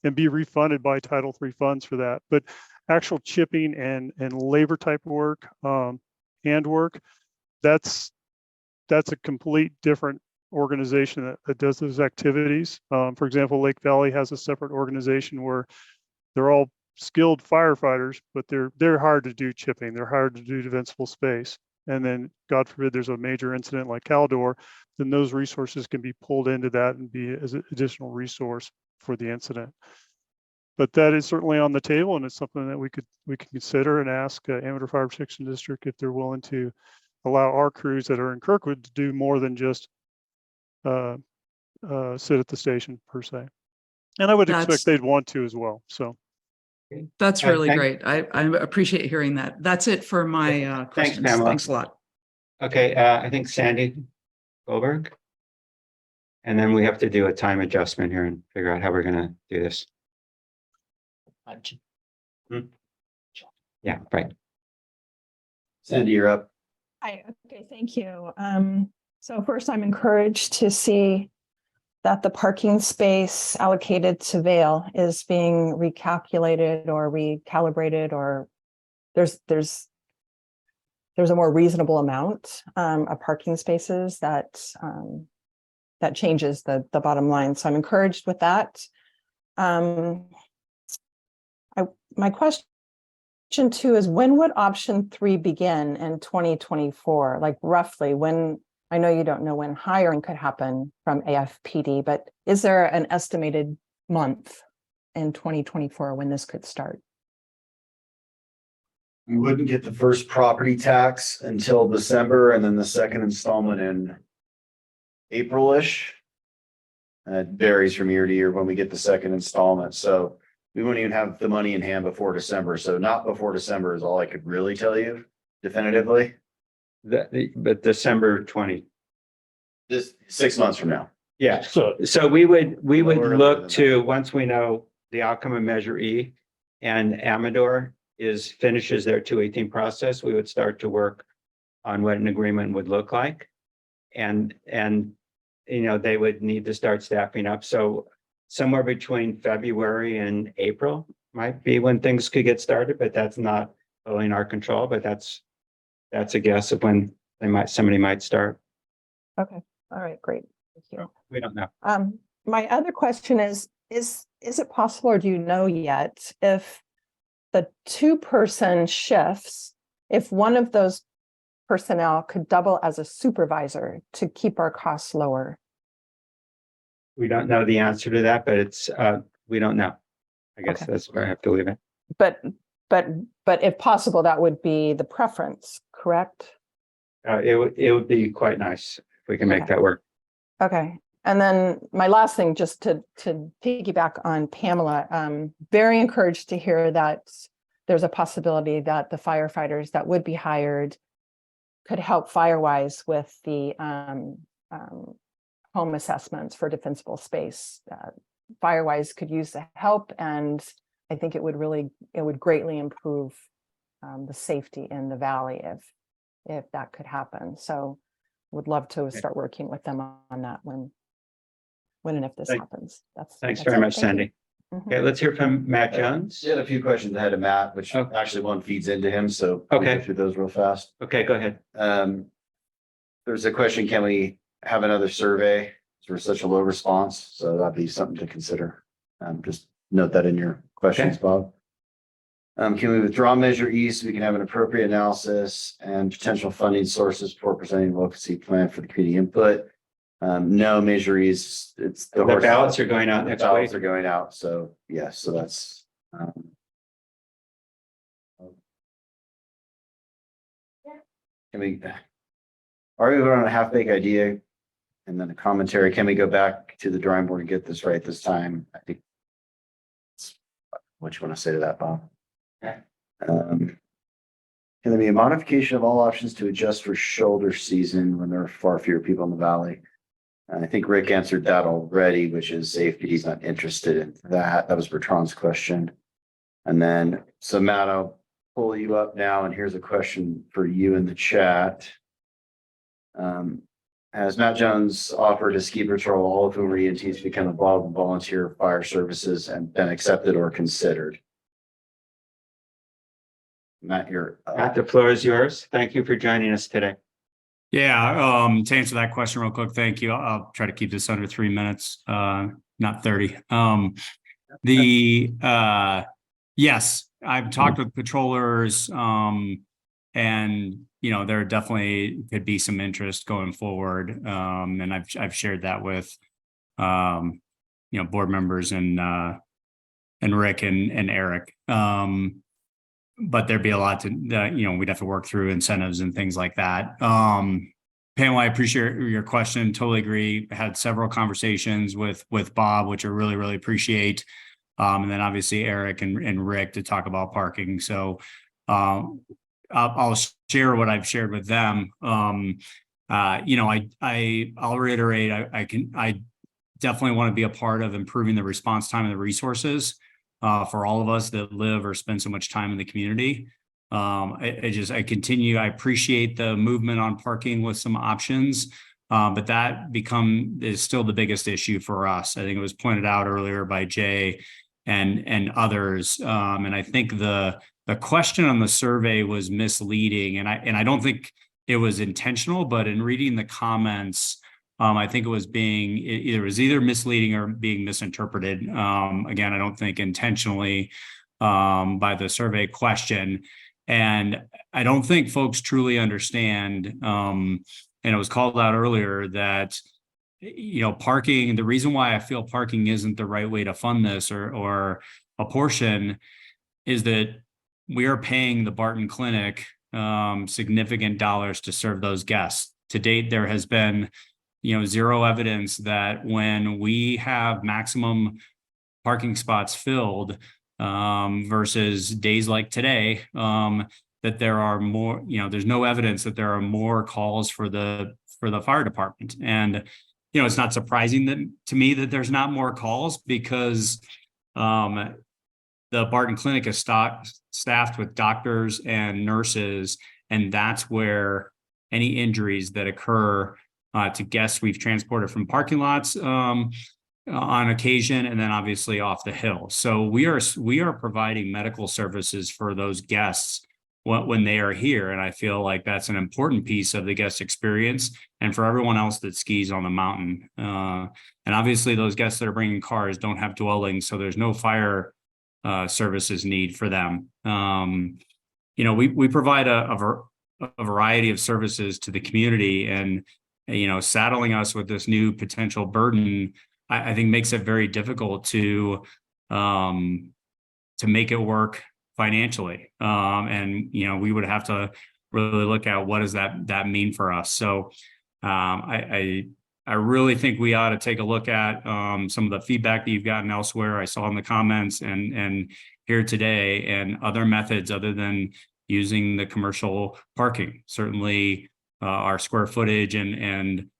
and be refunded by Title III funds for that. But actual chipping and labor type work, hand work, that's a complete different organization that does those activities. For example, Lake Valley has a separate organization where they're all skilled firefighters, but they're hard to do chipping. They're hard to do defensible space. And then, God forbid, there's a major incident like Caldor, then those resources can be pulled into that and be as an additional resource for the incident. But that is certainly on the table, and it's something that we can consider and ask Amador Fire Protection District if they're willing to allow our crews that are in Kirkwood to do more than just sit at the station per se. And I would expect they'd want to as well. So that's really great. I appreciate hearing that. That's it for my questions. Thanks, Pamela. Thanks a lot. Okay, I think Sandy Goldberg. And then we have to do a time adjustment here and figure out how we're gonna do this. Yeah, right. Sandy, you're up. Hi, okay, thank you. So first, I'm encouraged to see that the parking space allocated to Vail is being recalculated or recalibrated, or there's a more reasonable amount of parking spaces that changes the bottom line. So I'm encouraged with that. My question too is, when would option 3 begin in 2024? Like roughly when? I know you don't know when hiring could happen from AFPD, but is there an estimated month in 2024 when this could start? We wouldn't get the first property tax until December, and then the second installment in April-ish. It varies from year to year when we get the second installment. So we wouldn't even have the money in hand before December. So not before December is all I could really tell you definitively. But December 20. This 6 months from now. Yeah, so we would look to, once we know the outcome of Measure E and Amador finishes their 218 process, we would start to work on what an agreement would look like. And they would need to start staffing up. So somewhere between February and April might be when things could get started, but that's not fully in our control, but that's a guess of when somebody might start. Okay, all right, great, thank you. We don't know. My other question is it possible, or do you know yet, if the 2-person shifts, if one of those personnel could double as a supervisor to keep our costs lower? We don't know the answer to that, but we don't know. I guess that's where I have to leave it. But if possible, that would be the preference, correct? It would be quite nice if we can make that work. Okay. And then my last thing, just to piggyback on Pamela, very encouraged to hear that there's a possibility that the firefighters that would be hired could help Firewise with the home assessments for defensible space. Firewise could use the help, and I think it would greatly improve the safety in the valley if that could happen. So would love to start working with them on that when and if this happens. Thanks that's very it. much, Thank you. Sandy. Okay, let's hear from Matt Jones. Just had a few questions ahead of Matt, which actually one feeds into him, so we'll Okay. go through those real fast. Okay, go ahead. There's a question, can we have another survey for such a low response? So that'd be something to consider. Just note that in your questions, Bob. Can we withdraw Measure E so we can have an appropriate analysis and potential funding sources for presenting the local plan for the community input? No, Measure E is, it's The ballots are going out next ballots week. are going out, so yes, so that's. Can we, are we on a half-baked idea? And then a commentary, can we go back to the drawing board and get this right this time? I think. What you want to say to that, Bob? Can there be a modification of all options to adjust for shoulder season when there are far fewer people in the valley? And I think Rick answered that already, which is safety. He's not interested in that. That was Bertrand's question. And then, so Matt, I'll pull you up now, and here's a question for you in the chat. Has Matt Jones offered a ski patrol, all of whom are EMTs, become involved in volunteer fire services and been accepted or considered? Matt, Matt, the floor is yours. Thank you for joining us today. Yeah, to answer that question real quick, thank you. I'll try to keep this under 3 minutes, not 30. Yes, I've talked with patrollers, and there definitely could be some interest going forward. And I've shared that with board members and Rick and Eric. But there'd be a lot to, we'd have to work through incentives and things like that. Pamela, I appreciate your question. Totally agree. Had several conversations with Bob, which I really, really appreciate. And then obviously Eric and Rick to talk about parking. So I'll share what I've shared with them. I'll reiterate, I definitely want to be a part of improving the response time and the resources for all of us that live or spend so much time in the community. I appreciate the movement on parking with some options, but that is still the biggest issue for us. I think it was pointed out earlier by Jay and others. And I think the question on the survey was misleading, and I don't think it was intentional, but in reading the comments, I think it was either misleading or being misinterpreted. Again, I don't think intentionally by the survey question. And I don't think folks truly understand, and it was called out earlier that, parking, the reason why I feel parking isn't the right way to fund this or a portion is that we are paying the Barton Clinic significant dollars to serve those guests. To date, there has been zero evidence that when we have maximum parking spots filled versus days like today, that there are more, there's no evidence that there are more calls for the fire department. And, it's not surprising to me that there's not more calls because the Barton Clinic is staffed with doctors and nurses, and that's where any injuries that occur to guests we've transported from parking lots on occasion, and then obviously off the hill. So we are providing medical services for those guests when they are here. And I feel like that's an important piece of the guest experience and for everyone else that skis on the mountain. And obviously those guests that are bringing cars don't have dwellings, so there's no fire services need for them. We provide a variety of services to the community, and saddling us with this new potential burden, I think makes it very difficult to make it work financially. And we would have to really look at what does that mean for us. So I really think we ought to take a look at some of the feedback that you've gotten elsewhere. I saw in the comments and here today, and other methods other than using the commercial parking. Certainly our square footage and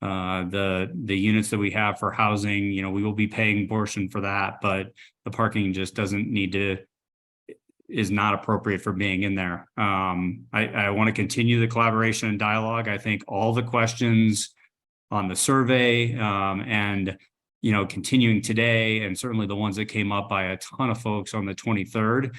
The units that we have for housing, you know, we will be paying portion for that, but the parking just doesn't need to, is not appropriate for being in there. I want to continue the collaboration and dialogue. I think all the questions on the survey, and, you know, continuing today, and certainly the ones that came up by a ton of folks on the 23rd,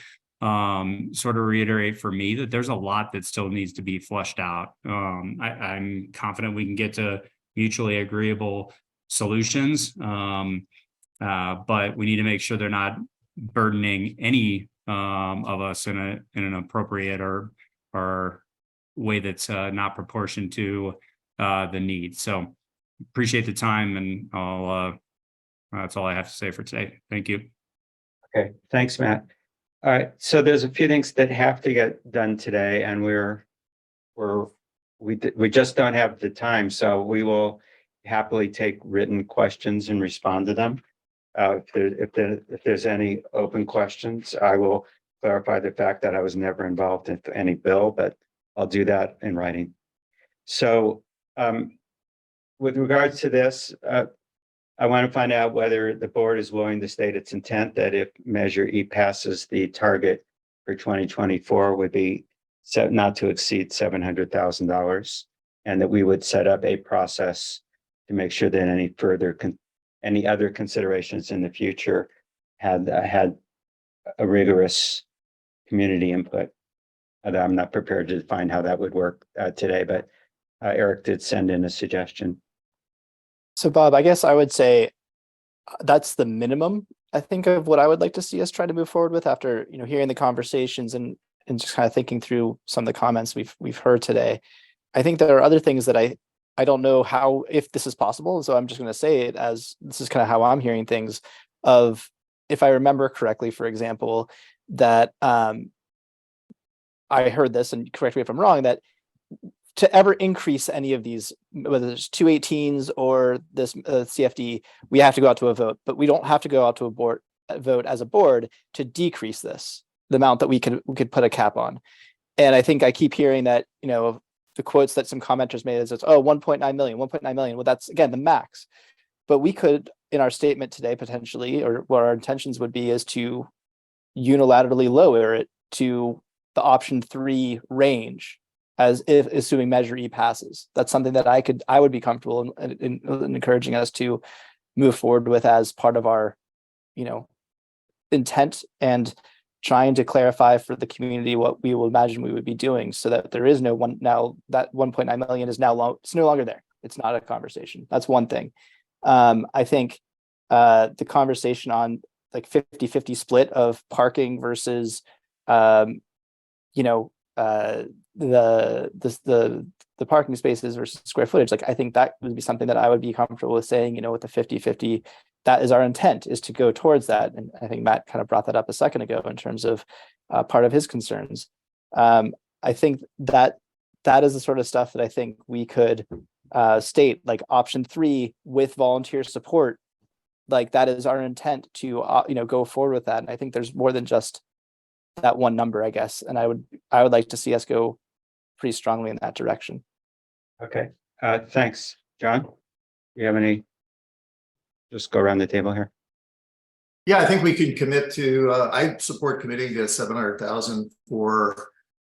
sort of reiterate for me that there's a lot that still needs to be fleshed out. I'm confident we can get to mutually agreeable solutions, but we need to make sure they're not burdening any of us in an appropriate or way that's not proportioned to the need. So appreciate the time, and I'll that's all I have to say for today. Thank you. Okay, thanks, Matt. All right, so there's a few things that have to get done today, and we just don't have the time, so we will happily take written questions and respond to them. If there's any open questions, I will clarify the fact that I was never involved in any bill, but I'll do that in writing. So with regards to this, I want to find out whether the board is willing to state its intent that if Measure E passes, the target for 2024 would be set not to exceed $700,000, and that we would set up a process to make sure that any other considerations in the future had a rigorous community input. I'm not prepared to define how that would work today, but Eric did send in a suggestion. So Bob, I guess I would say that's the minimum, I think, of what I would like to see us try to move forward with after, you know, hearing the conversations and just kind of thinking through some of the comments we've heard today. I think there are other things that I don't know how, if this is possible. So I'm just going to say it as this is kind of how I'm hearing things of, if I remember correctly, for example, that I heard this, and correct me if I'm wrong, that to ever increase any of these, whether it's 218s or this CFD, we have to go out to a vote, but we don't have to go out to a vote as a board to decrease this, the amount that we could put a cap on. And I think I keep hearing that, you know, the quotes that some commenters made is, oh, 1.9 million. Well, that's again, the max. But we could, in our statement today, potentially, or what our intentions would be, is to unilaterally lower it to the option 3 range, as if assuming Measure E passes. That's something that I would be comfortable in encouraging us to move forward with as part of our, you know, intent, and trying to clarify for the community what we will imagine we would be doing, so that there is no one, now that 1.9 million is now it's no longer there. It's not a conversation. That's one thing. I think the conversation on like 50-50 split of parking versus you know, the parking spaces versus square footage, like I think that would be something that I would be comfortable with saying, you know, with the 50-50, that is our intent, is to go towards that. And I think Matt kind of brought that up a second ago in terms of part of his concerns. I think that is the sort of stuff that I think we could state, like option 3 with volunteer support, like that is our intent to you know, go forward with that. And I think there's more than just that one number, I guess. And I would like to see us go pretty strongly in that direction. Okay, thanks. John, do you have any? Just go around the table here. Yeah, I think we can commit to, I support committing to 700,000 for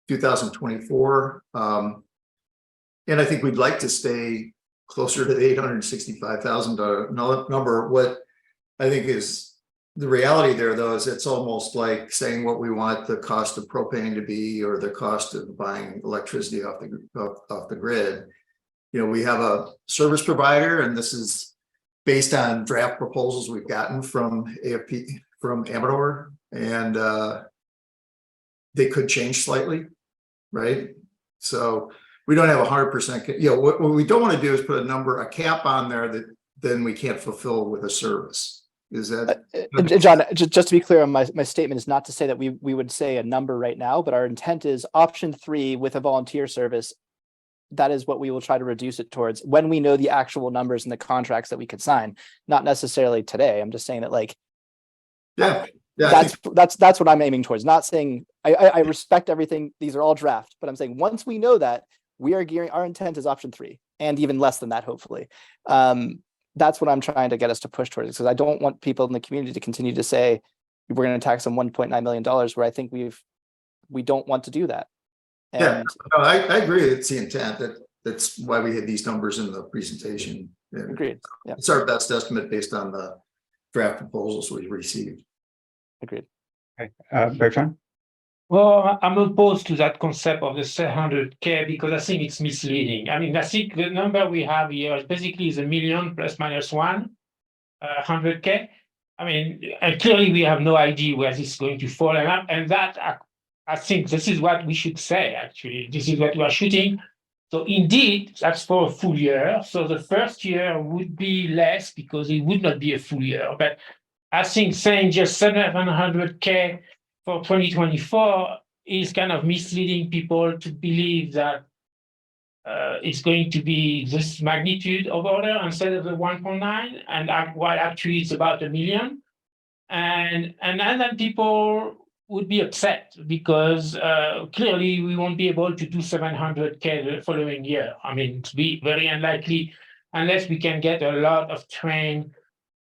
2024. And I think we'd like to stay closer to the $865,000 number. What I think is the reality there, though, is it's almost like saying what we want the cost of propane to be, or the cost of buying electricity off the grid. You know, we have a service provider, and this is based on draft proposals we've gotten from AFP, from Amador, and they could change slightly, right? So we don't have 100%. You know, what we don't want to do is put a cap on there that then we can't fulfill with a service. Is that John, just to be clear on my statement is not to say that we would say a number right now, but our intent is option 3 with a volunteer service. That is what we will try to reduce it towards when we know the actual numbers and the contracts that we could sign, not necessarily today. I'm just saying that, like, that's what I'm aiming towards. Not saying I respect everything. These are all draft, but I'm saying once we know that, we are gearing, our intent is option 3. and even less than that, hopefully. That's what I'm trying to get us to push towards, because I don't want people in the community to continue to say we're going to tax them $1.9 million, where I think we don't want to do that. Yeah, And no, I agree. It's the intent that's why we had these numbers in the presentation. agreed. Yeah, It's our best estimate based on the draft proposals we received. agreed. Okay, Bertrand? Well, I'm opposed to that concept of the 700K because I think it's misleading. I mean, I think the number we have here is basically is a million plus minus 100K. I mean, and clearly we have no idea where this is going to fall, and that I think this is what we should say. Actually, this is what we are shooting. So indeed, that's for a full year. So the first year would be less because it would not be a full year. But I think saying just 700K for 2024 is kind of misleading people to believe that it's going to be this magnitude of order instead of the 1.9, and while actually it's about $1 million. And then people would be upset because clearly we won't be able to do 700K the following year. I mean, to be very unlikely unless we can get a lot of trained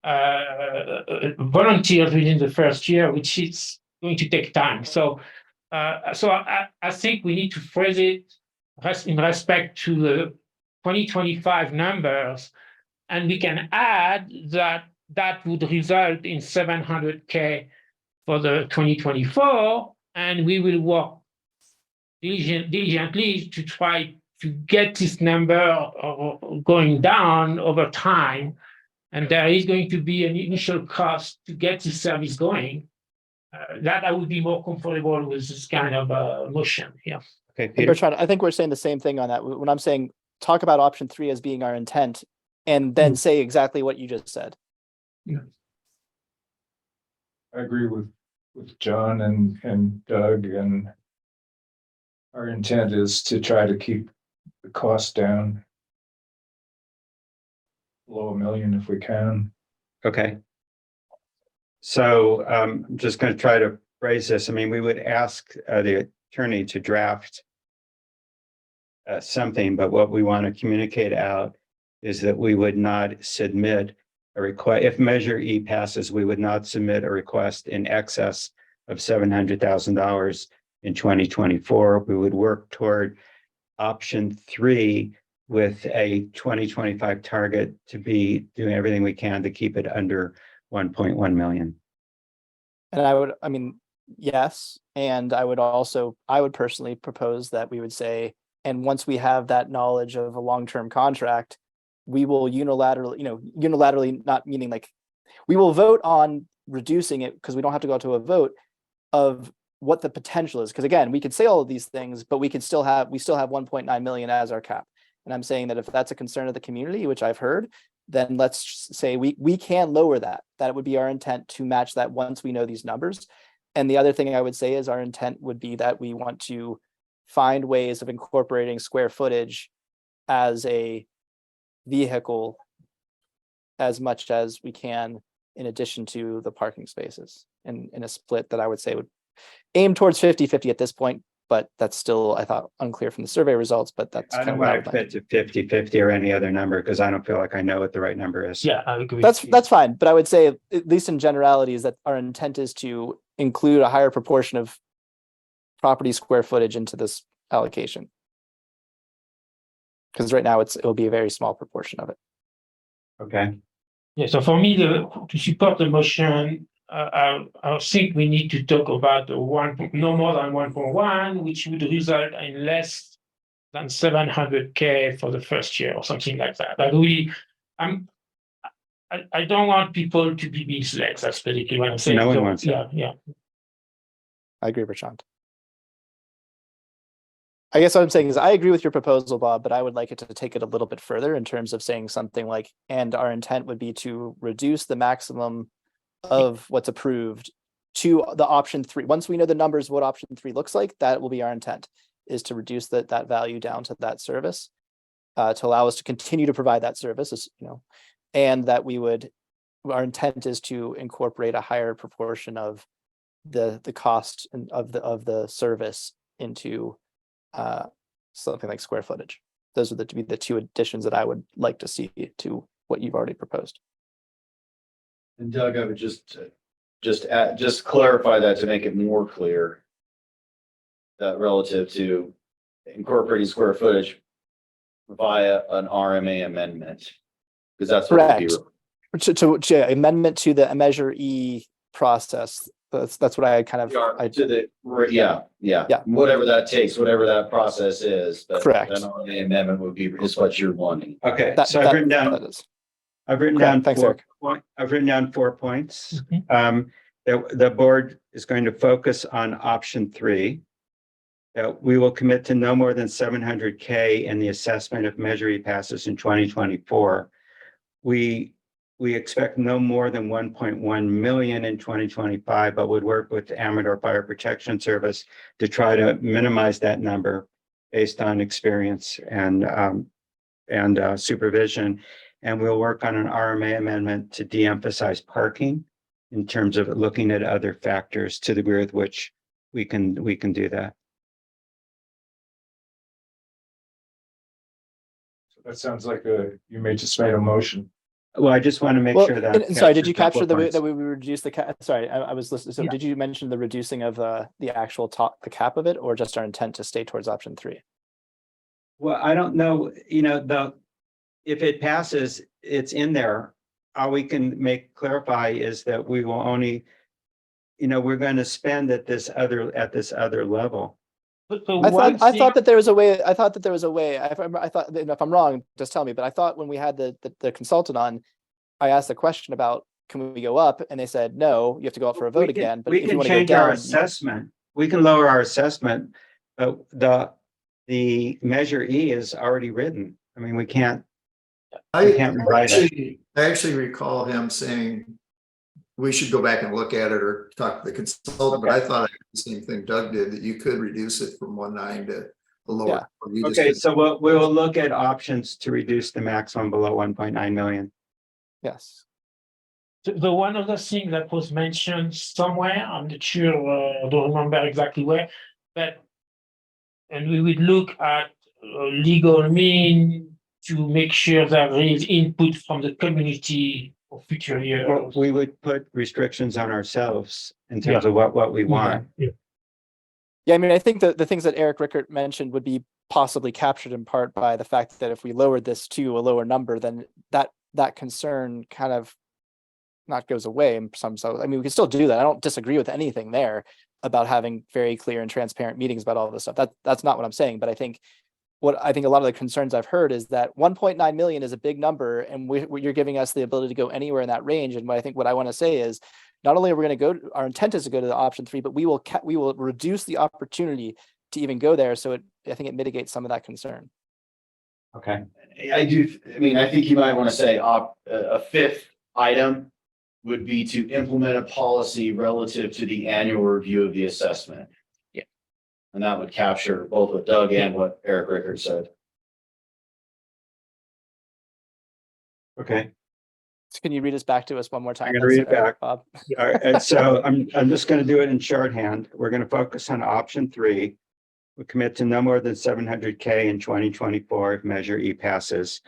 volunteers within the first year, which is going to take time. So I think we need to phrase it in respect to the 2025 numbers, and we can add that would result in 700K for the 2024, and we will work diligently to try to get this number going down over time. And there is going to be an initial cost to get this service going. That I would be more comfortable with this kind of motion. Yeah. Okay, And Peter. Bertrand, I think we're saying the same thing on that. When I'm saying talk about option 3 as being our intent, and then say exactly what you just said. I agree with John and Doug, and our intent is to try to keep the cost down below $1 million if we can. Okay. So I'm just going to try to phrase this. I mean, we would ask the attorney to draft something, but what we want to communicate out is that we would not submit a request. If Measure E passes, we would not submit a request in excess of $700,000 in 2024. We would work toward option 3 with a 2025 target to be doing everything we can to keep it under 1.1 million. And yes. And I would personally propose that we would say, and once we have that knowledge of a long-term contract, we will unilaterally, not meaning like, we will vote on reducing it because we don't have to go to a vote of what the potential is. Because again, we could say all of these things, but we still have 1.9 million as our cap. And I'm saying that if that's a concern of the community, which I've heard, then let's say we can lower that. That would be our intent, to match that once we know these numbers. And the other thing I would say is our intent would be that we want to find ways of incorporating square footage as a vehicle as much as we can, in addition to the parking spaces, in a split that I would say would aim towards 50-50 at this point. But that's still, I thought, unclear from the survey results, but that's I kind don't of what I want would to like. fit to 50-50 or any other number because I don't feel like I know what the right number is. Yeah, I agree. That's fine. But I would say, at least in generalities, that our intent is to include a higher proportion of property square footage into this allocation. Because right now it'll be a very small proportion of it. Okay. Yeah, so for me, to support the motion, I think we need to talk about no more than 1.1, which would result in less than 700K for the first year or something like that. But I don't want people to be misled. That's basically what I'm saying. No one wants that. Yeah. I agree, Bertrand. I guess what I'm saying is I agree with your proposal, Bob, but I would like it to take it a little bit further in terms of saying something like, and our intent would be to reduce the maximum of what's approved to the option 3. Once we know the numbers, what option 3 looks like, that will be our intent, is to reduce that value down to that service, to allow us to continue to provide that service, and that our intent is to incorporate a higher proportion of the cost of the service into something like square footage. those would be the two additions that I would like to see to what you've already proposed. And Doug, I would just clarify that to make it more clear. That relative to incorporating square footage via an RMA amendment. Because that's what would be. Correct. To amendment to the Measure E process. That's what I kind of. Yeah. Whatever that takes, whatever that process is. But Correct. An RMA amendment would be is what you're wanting. Okay, so I've written down. I've written down Thanks, four. Eric. I've written down 4 points. The board is going to focus on option 3. That we will commit to no more than 700K in the assessment if Measure E passes in 2024. We expect no more than 1.1 million in 2025, but would work with the Amador Fire Protection Service to try to minimize that number based on experience and supervision. And we'll work on an RMA amendment to de-emphasize parking in terms of looking at other factors to the degree with which we can do that. That sounds like you may just made a motion. Well, I just want to make sure that. Sorry, did you capture that that we reduce the sorry, I was listening. So did you mention the reducing of the actual the cap of it, or just our intent to stay towards option 3? Well, I don't know, if it passes, it's in there. All we can clarify is that we will only, we're going to spend at this other level. I thought that there was a way. I thought, if I'm wrong, just tell me. But I thought when we had the consultant on, I asked the question about, can we go up? And they said, no, you have to go up for a vote again. But we can change our assessment. We can lower our assessment. But the Measure E is already written. I mean, we can't rewrite it. I actually recall him saying we should go back and look at it or talk to the consultant, but I thought the same thing Doug did, that you could reduce it from 1.9 to the lower. Yeah. Okay, so we'll look at options to reduce the maximum below 1.9 million. Yes. The one other thing that was mentioned somewhere, I'm not sure, I don't remember exactly where, and we would look at legal means to make sure that there is input from the community for future years. Well, we would put restrictions on ourselves in terms of what we want. Yeah, I mean, I think the things that Eric Rickert mentioned would be possibly captured in part by the fact that if we lowered this to a lower number, then that concern kind of not goes away in some. So, I mean, we can still do that. I don't disagree with anything there about having very clear and transparent meetings about all this stuff. That's not what I'm saying. But I think a lot of the concerns I've heard is that 1.9 million is a big number, and you're giving us the ability to go anywhere in that range. And what I want to say is, not only are we going to go, our intent is to go to the option 3, but we will reduce the opportunity to even go there. So I think it mitigates some of that concern. Okay. I think you might want to say a fifth item would be to implement a policy relative to the annual review of the assessment. Yeah. And that would capture both what Doug and what Eric Rickert said. Okay. So can you read us back to us one more time? I'm going to read it back, Bob. All right, and so I'm just going to do it in shorthand. We're going to focus on option 3. We commit to no more than 700K in 2024 if Measure E passes.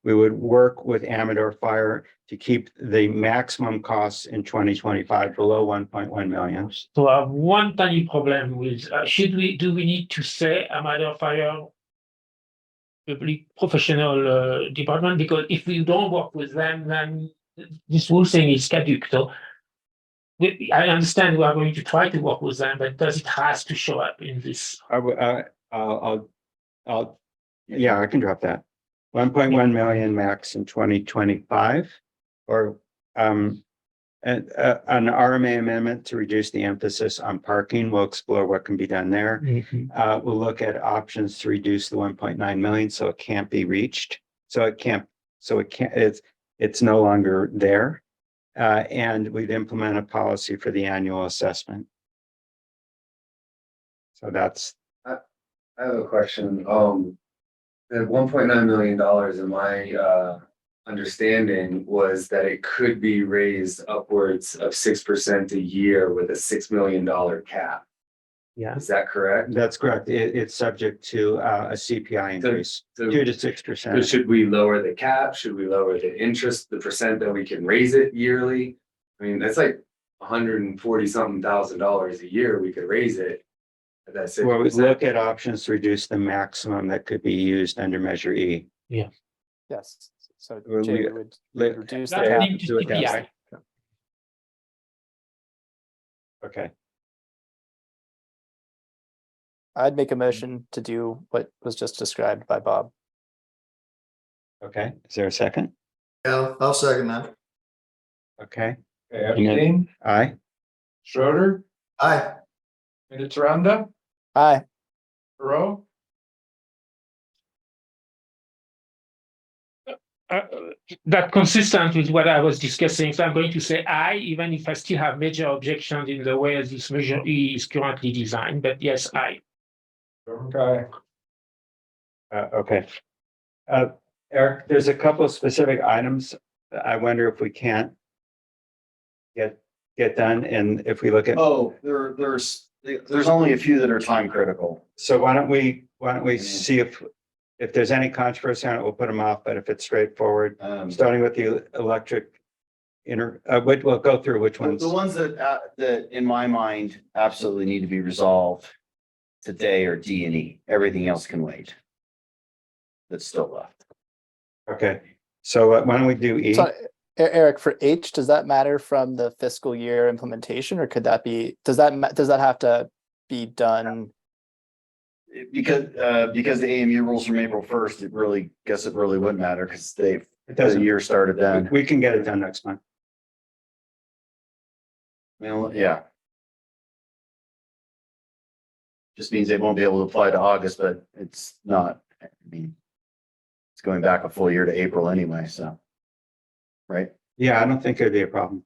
We would work with Amador Fire to keep the maximum costs in 2025 below 1.1 million. So I have one tiny problem with, do we need to say Amador Fire public professional department? Because if we don't work with them, then this whole thing is caduc. So I understand we are going to try to work with them, but does it has to show up in this? Yeah, I can drop that. 1.1 million max in 2025, or an RMA amendment to reduce the emphasis on parking. We'll explore what can be done there. We'll look at options to reduce the 1.9 million so it can't be reached. It's no longer there. And we'd implement a policy for the annual assessment. So that's. I have a question. The $1.9 million in my understanding was that it could be raised upwards of 6% a year with a $6 million cap. Yeah, Is that correct? that's correct. It's subject to a CPI increase, So 2 to 6%. should we lower the cap? Should we lower the interest, the percent that we can raise it yearly? I mean, that's like $140-something thousand a year. We could raise it. At that Well, we 6%. look at options to reduce the maximum that could be used under Measure E. Yeah. Yes, so Well, Jay, we- you would let- reduce the That's cap. linked to do it that CPI. way. Okay, I'd make a motion to do what was just described by Bob. okay. Is there a second? Yeah, I'll second that. Okay. Epstein, Aye. Schroeder, Aye. Mitteranda, Aye. Rowe. That consistent with what I was discussing. So I'm going to say aye, even if I still have major objections in the way this Measure E is currently designed, but yes, aye. Okay. Okay. Eric, there's a couple of specific items that I wonder if we can't get done, and if we look at, Oh, there's only a few that are time critical. so why don't we see if there's any controversy on it, we'll put them off, but if it's straightforward, starting with the electric we'll go through which ones. The ones that in my mind absolutely need to be resolved today are D and E. Everything else can wait. That's still left. Okay, so why don't we do E? So, Eric, for H, does that matter from the fiscal year implementation, or could that be, does that have to be done? Because the AMU rules from April 1st, it really wouldn't matter because the doesn't. year started then. We can get it done next month. Well, yeah. Just means they won't be able to apply to August, but it's not, I mean, it's going back a full year to April anyway, so. Right? Yeah, I don't think it'd be a problem.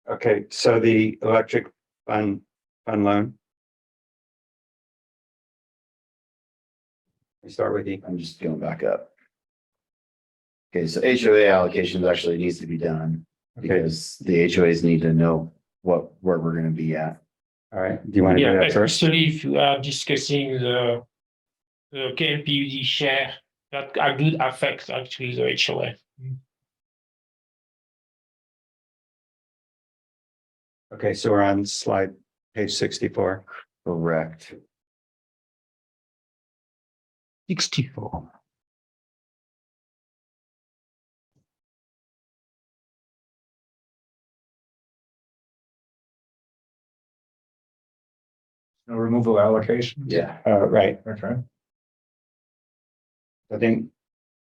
Okay, so the electric fund loan. We start with E. I'm just going back up. Okay, so HOA allocations actually needs to be done because the HOAs need to know where we're gonna be at. All right, do you want to do Yeah, that first? especially if you are discussing the KMPUD share, that would affect actually the HOA. Okay, so we're on page 64. Correct. 64. No removal allocation. Yeah. Right. Okay. I think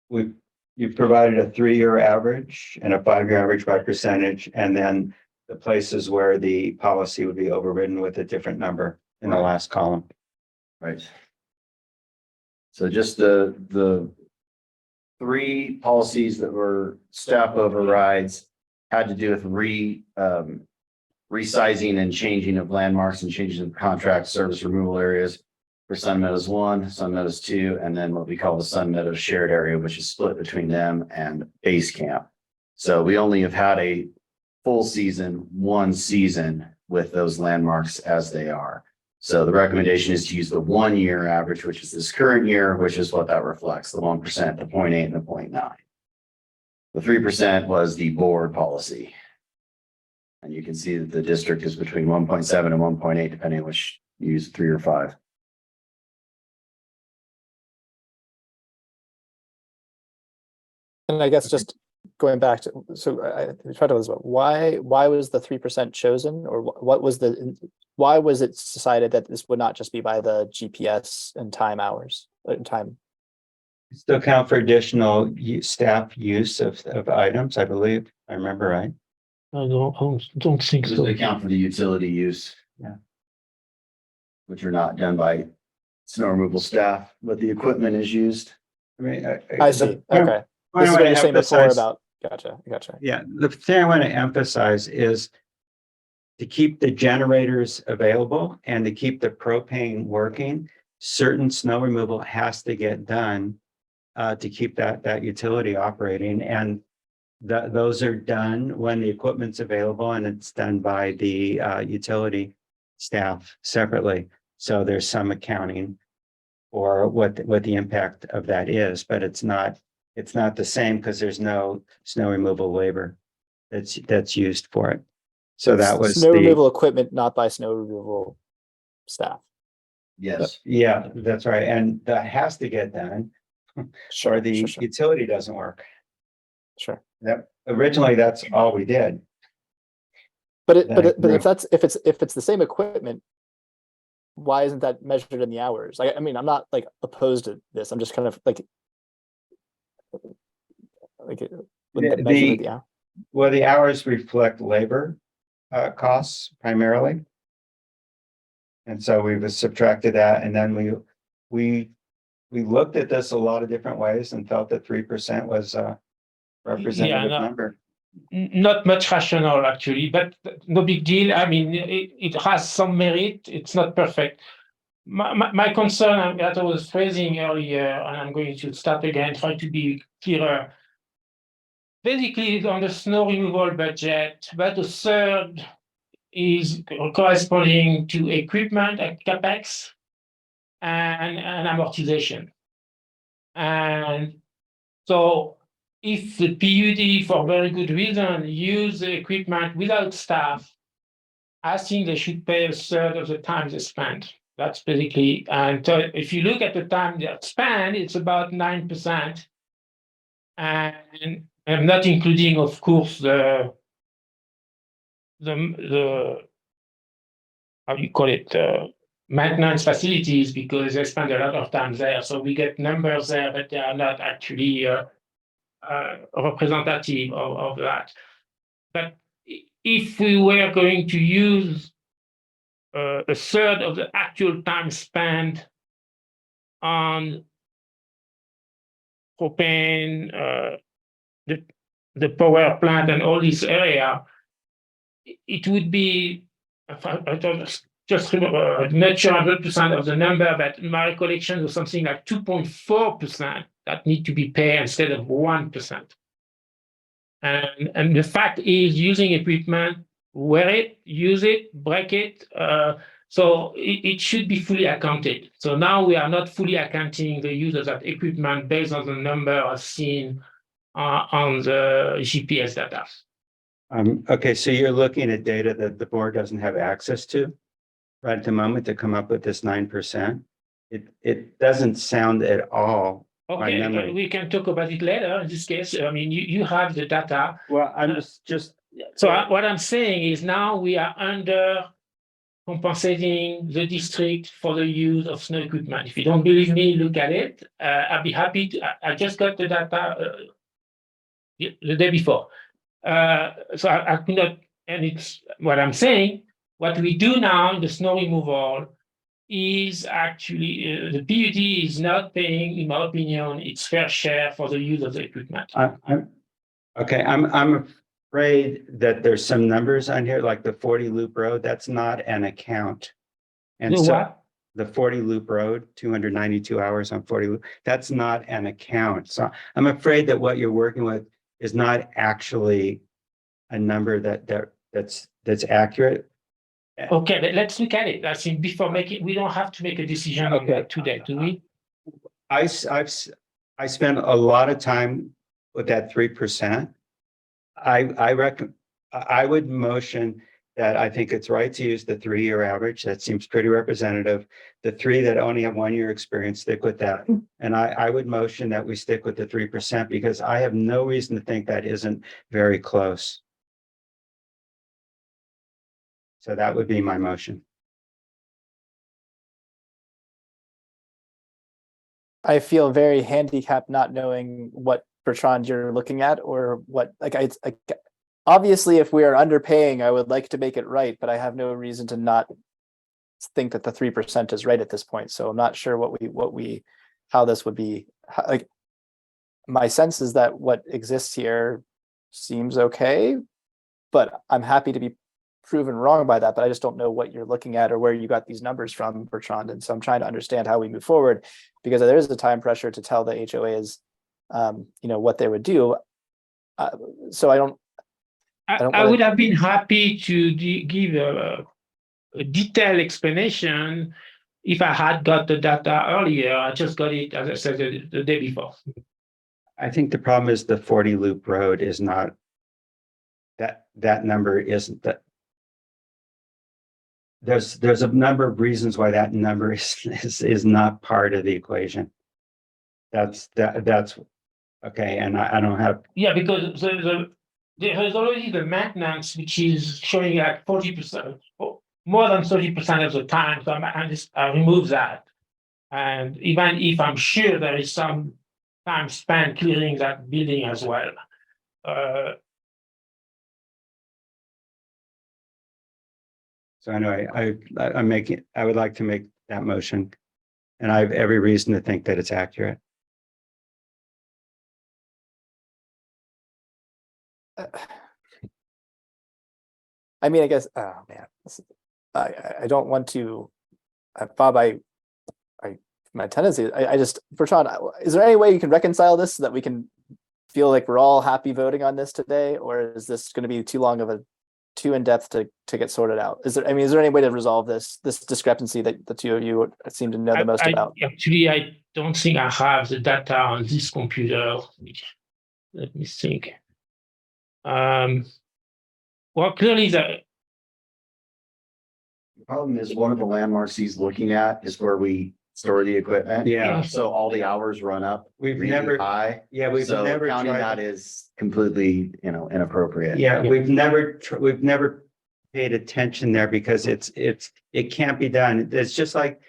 you've provided a 3-year average and a 5-year average by percentage, and then the places where the policy would be overridden with a different number in the last column. Right. So just the 3 policies that were staff overrides had to do with resizing and changing of landmarks and changing of contract service removal areas for Sun Meadows 1, Sun Meadows 2, and then what we call the Sun Meadows shared area, which is split between them and base camp. So we only have had a full season, 1 season with those landmarks as they are. So the recommendation is to use the 1-year average, which is this current year, which is what that reflects, the 1%, the 0.8, and the 0.9. The 3% was the board policy. And you can see that the district is between 1.7 and 1.8, depending on which you use 3 or 5. And I guess just going back to, so I tried to was why was the 3% chosen, or why was it decided that this would not just be by the GPS and time hours time? Still count for additional staff use of items, I believe. I remember right. I don't think so. They count for the utility use. Yeah. Which are not done by snow removal staff, but the equipment is used. I mean, I see. Okay. This is what you're saying before about, gotcha. Yeah, the thing I want to emphasize is to keep the generators available and to keep the propane working. Certain snow removal has to get done to keep that utility operating. And those are done when the equipment's available, and it's done by the utility staff separately. So there's some accounting for what the impact of that is, but it's not the same because there's no snow removal labor that's used for it. So that was snow removal equipment, not by snow removal staff. Yes. Yeah, that's right. And that has to get done. Sure. Or the sure. utility doesn't work. Sure. Yep. Originally, that's all we did. But if Then- if it's the same equipment, why isn't that measured in the hours? I mean, I'm not like opposed to this. I'm just kind of like wouldn't that measure the hour? Well, the hours reflect labor costs primarily. And so we've subtracted that, and then we looked at this a lot of different ways and felt that 3% was a representative number. Not much rational actually, but no big deal. I mean, it has some merit. It's not perfect. My concern that I was phrasing earlier, and I'm going to start again, try to be clearer. Basically, on the snow removal budget, about a third is corresponding to equipment, capex, and amortization. And so if the PUD, for very good reason, use the equipment without staff, I think they should pay a third of the time they spend. That's basically, and if you look at the time they spend, it's about 9%. And I'm not including, of course, the how do you call it, maintenance facilities, because they spend a lot of time there. So we get numbers there, but they are not actually representative of that. But if we were going to use a third of the actual time spent on propane, the power plant and all this area, it would be, just remember, not sure 100% of the number, but my recollection was something like 2.4% that need to be paid instead of 1%. And the fact is, using equipment, wear it, use it, break it, so it should be fully accounted. So now we are not fully accounting the use of that equipment based on the number I've seen on the GPS data. Okay, so you're looking at data that the board doesn't have access to right at the moment to come up with this 9%. It doesn't sound at all. Okay, we can talk about it later. In this case, I mean, you have the data. Well, I'm just. So what I'm saying is now we are under compensating the district for the use of snow equipment. If you don't believe me, look at it. I'll be happy to. I just got the data the day before. So I could not, and it's what I'm saying. What we do now in the snow removal is actually the PUD is not paying, in my opinion, its fair share for the use of the equipment. I'm afraid that there's some numbers on here, like the 40 loop road. That's not an account. And The so what? the 40 loop road, 292 hours on 40 loop, that's not an account. So I'm afraid that what you're working with is not actually a number that's accurate. Okay, let's look at it. I think before making, we don't have to make a decision on that today, do we? I spent a lot of time with that 3%. I would motion that I think it's right to use the 3-year average. That seems pretty representative. The 3 that only have 1-year experience, stick with that. And I would motion that we stick with the 3% because I have no reason to think that isn't very close. So that would be my motion. I feel very handicapped not knowing what Bertrand you're looking at or what, like, obviously if we are underpaying, I would like to make it right, but I have no reason to not think that the 3% is right at this point. So I'm not sure how this would be, like, my sense is that what exists here seems okay, but I'm happy to be proven wrong by that, but I just don't know what you're looking at or where you got these numbers from, Bertrand. And so I'm trying to understand how we move forward, because there is a time pressure to tell the HOAs, what they would do. So I don't I wanna- would have been happy to give a detailed explanation if I had got the data earlier. I just got it, as I said, the day before. I think the problem is the 40 loop road is not, that number isn't that. There's a number of reasons why that number is not part of the equation. That's okay, and I don't have, Yeah, because there is already the maintenance, which is showing like 40%, more than 30% of the time. So I remove that. And even if I'm sure there is some time spent clearing that building as well. so anyway, I would like to make that motion. And I have every reason to think that it's accurate. I mean, I guess, oh man, I don't want to, Bob, my tendency, I just, Bertrand, is there any way you can reconcile this so that we can feel like we're all happy voting on this today? Or is this going to be too in-depth to get sorted out? Is there any way to resolve this discrepancy that the two of you seem to know the most about? Actually, I don't think I have the data on this computer. Let me think. Well, clearly The problem is one of the landmarks he's looking at is where we store the equipment. Yeah. So all the hours run up We've really never- high. Yeah, we've So never counting tried. that is completely, inappropriate. Yeah, we've never paid attention there because it can't be done. It's just like,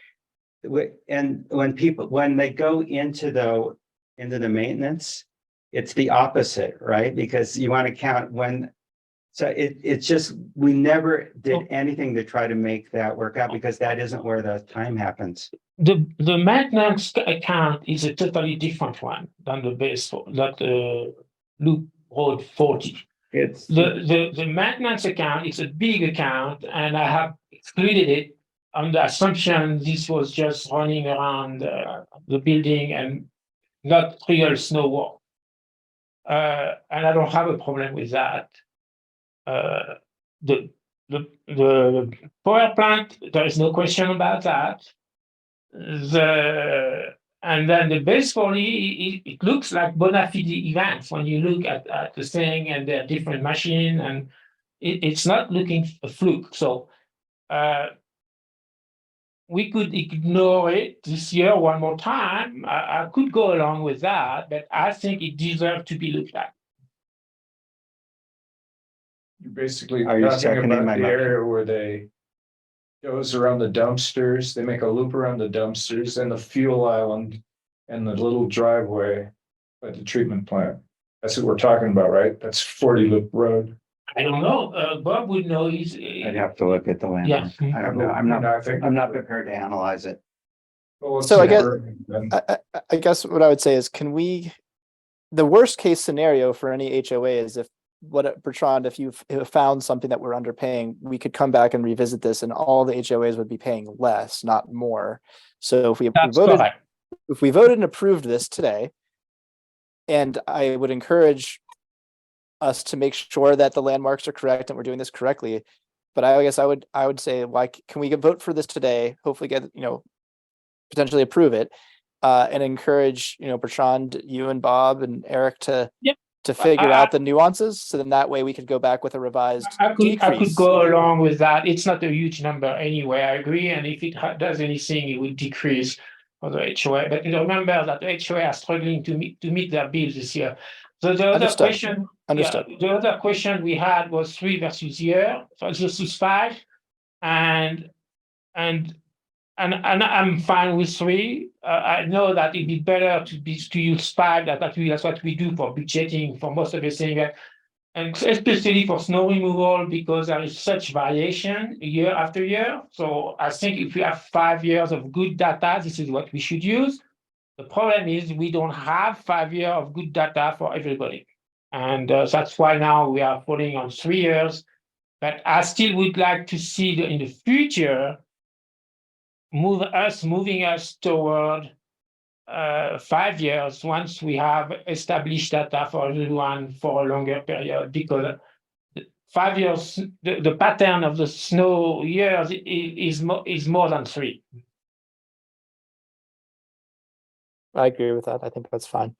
and when they go into the maintenance, it's the opposite, right? Because you want to count when, so it's just, we never did anything to try to make that work out because that isn't where the time happens. the maintenance account is a totally different one than the loop road 40. It's The maintenance account is a big account, and I have excluded it on the assumption this was just running around the building and not real snow work. And I don't have a problem with that. The power plant, there is no question about that. And then the basically, it looks like bona fide events when you look at the thing and their different machine, and it's not looking a fluke. So we could ignore it this year one more time. I could go along with that, but I think it deserves to be looked at. You're basically Are you talking seconding about my the motion? area where they goes around the dumpsters, they make a loop around the dumpsters and the fuel island and the little driveway at the treatment plant. That's what we're talking about, right? That's 40 Loop Road. I don't know. Bob would know. I'd have to look at the land. Yeah. I don't know. I'm not prepared to analyze it. So I guess what I would say is, the worst case scenario for any HOA is Bertrand, if you've found something that we're underpaying, we could come back and revisit this and all the HOAs would be paying less, not more. So if we voted and approved this today, and I would encourage us to make sure that the landmarks are correct and we're doing this correctly. But I guess I would say, like, can we vote for this today? Hopefully get, potentially approve it, and encourage, Bertrand, you and Bob and Eric to figure out the nuances. So then that way we could go back with a revised I could decrease. go along with that. It's not a huge number anyway. I agree. And if it does anything, it will decrease for the HOA. But remember that the HOA are struggling to meet their bills this year. So the other question, the other question we had was 3 versus 5, and I'm fine with 3. I know that it'd be better to use 5. That's what we do for budgeting for most of the things, and especially for snow removal, because there is such variation year after year. So I think if we have 5 years of good data, this is what we should use. The problem is we don't have 5 years of good data for everybody. And that's why now we are falling on 3 years. But I still would like to see in the future moving us toward 5 years once we have established data for everyone for a longer period, because 5 years, the pattern of the snow years is more than 3. I agree with that. I think that's fine.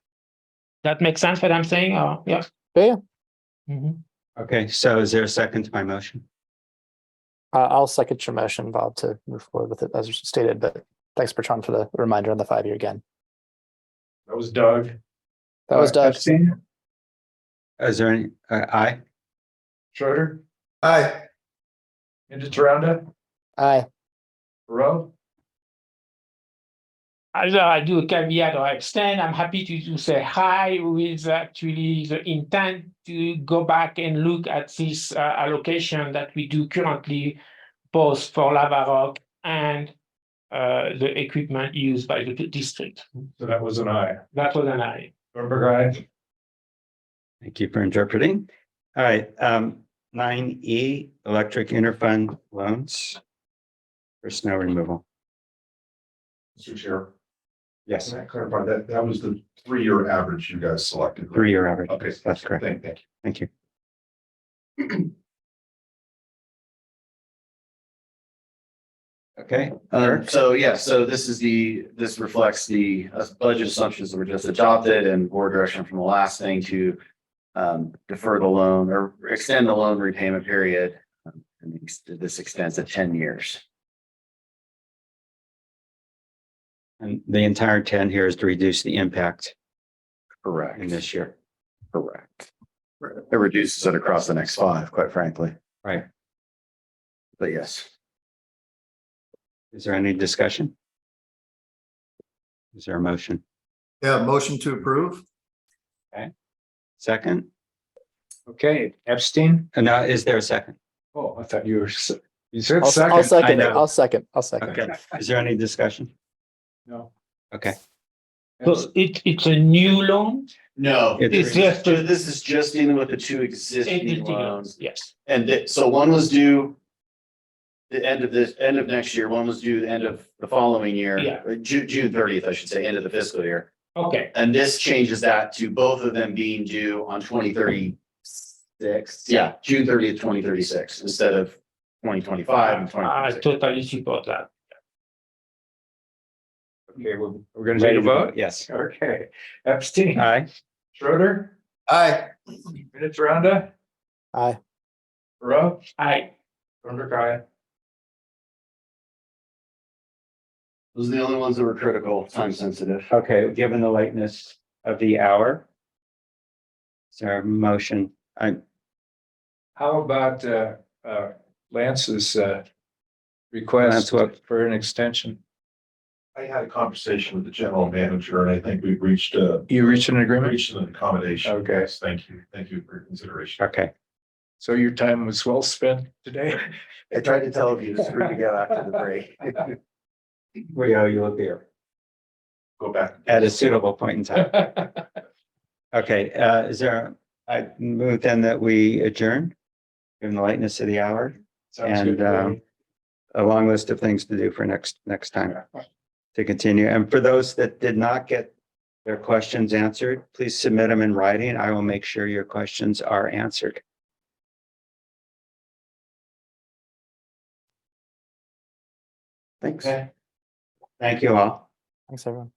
That makes sense what I'm saying, or, yeah? Yeah. Mhm. Okay, so is there a second to my motion? I'll second your motion, Bob, to move forward with it as stated, but thanks, Bertrand, for the reminder on the 5 year again. That was Doug. That was Doug. Epstein, Is there any, aye? Schroeder, Aye. Indeteranda, Aye. Rowe. Either I do a caveat or I abstain. I'm happy to say hi with actually the intent to go back and look at this allocation that we do currently, both for Lava Rock and the equipment used by the district. So that was an aye. That was an aye. Thornburg, aye. Thank you for interpreting. All right, 9E, electric interfund loans for snow removal. Mr. Chair, Yes, can I clarify that? That was the 3-year average you guys selected. right? 3 year average. Okay, That's correct. Thank you. Thank you. Okay. So this reflects the budget assumptions that were just adopted and board direction from the last thing to defer the loan or extend the loan repayment period. And this extends to 10 years. And the entire intent here is to reduce the impact Correct. in this year. Correct. It reduces it across the next 5, quite frankly. Right. But yes. Is there any discussion? Is there a motion? Yeah, motion to approve. Okay. Second? Okay, Epstein. And now, is there a second? Oh, I thought you were, you said I'll second. second I it. know. I'll second. Okay. Is there any discussion? No. Okay. So it's a new loan? No, It's just this is just dealing with the 2 existing Existing loans. yes. And so one was due the end of next year, one was due the end of the following year. Yeah. June 30th, I should say, end of the fiscal year. Okay, And this changes that to both of them being due on 2036. Yeah, June 30th, 2036, instead of 2025 and I 2026. totally support that. Okay, we're gonna Ready take a to vote? Yes. Okay, Epstein, Aye. Schroeder, Aye. Indeteranda, Aye. Rowe, I Thornburg, aye. Those are the only ones that were critical, time sensitive. Okay, given the lateness of the hour. Is there a motion? How about Lance's Lance, request what? for an extension? I had a conversation with the general manager and I think we've reached You reached an agreement? an accommodation. Okay. Yes, thank you. Thank you for your consideration. Okay. So your time was well spent today? I tried to tell you to screw together after the break. We owe you a beer Go back. at a suitable point in time. Okay, is there, I move then that we adjourn, given the lateness of the hour, Sounds good. and a long list of things to do for next time to continue. And for those that did not get their questions answered, please submit them in writing. I will make sure your questions are answered. Thanks. Okay. Thank you all. Thanks, everyone.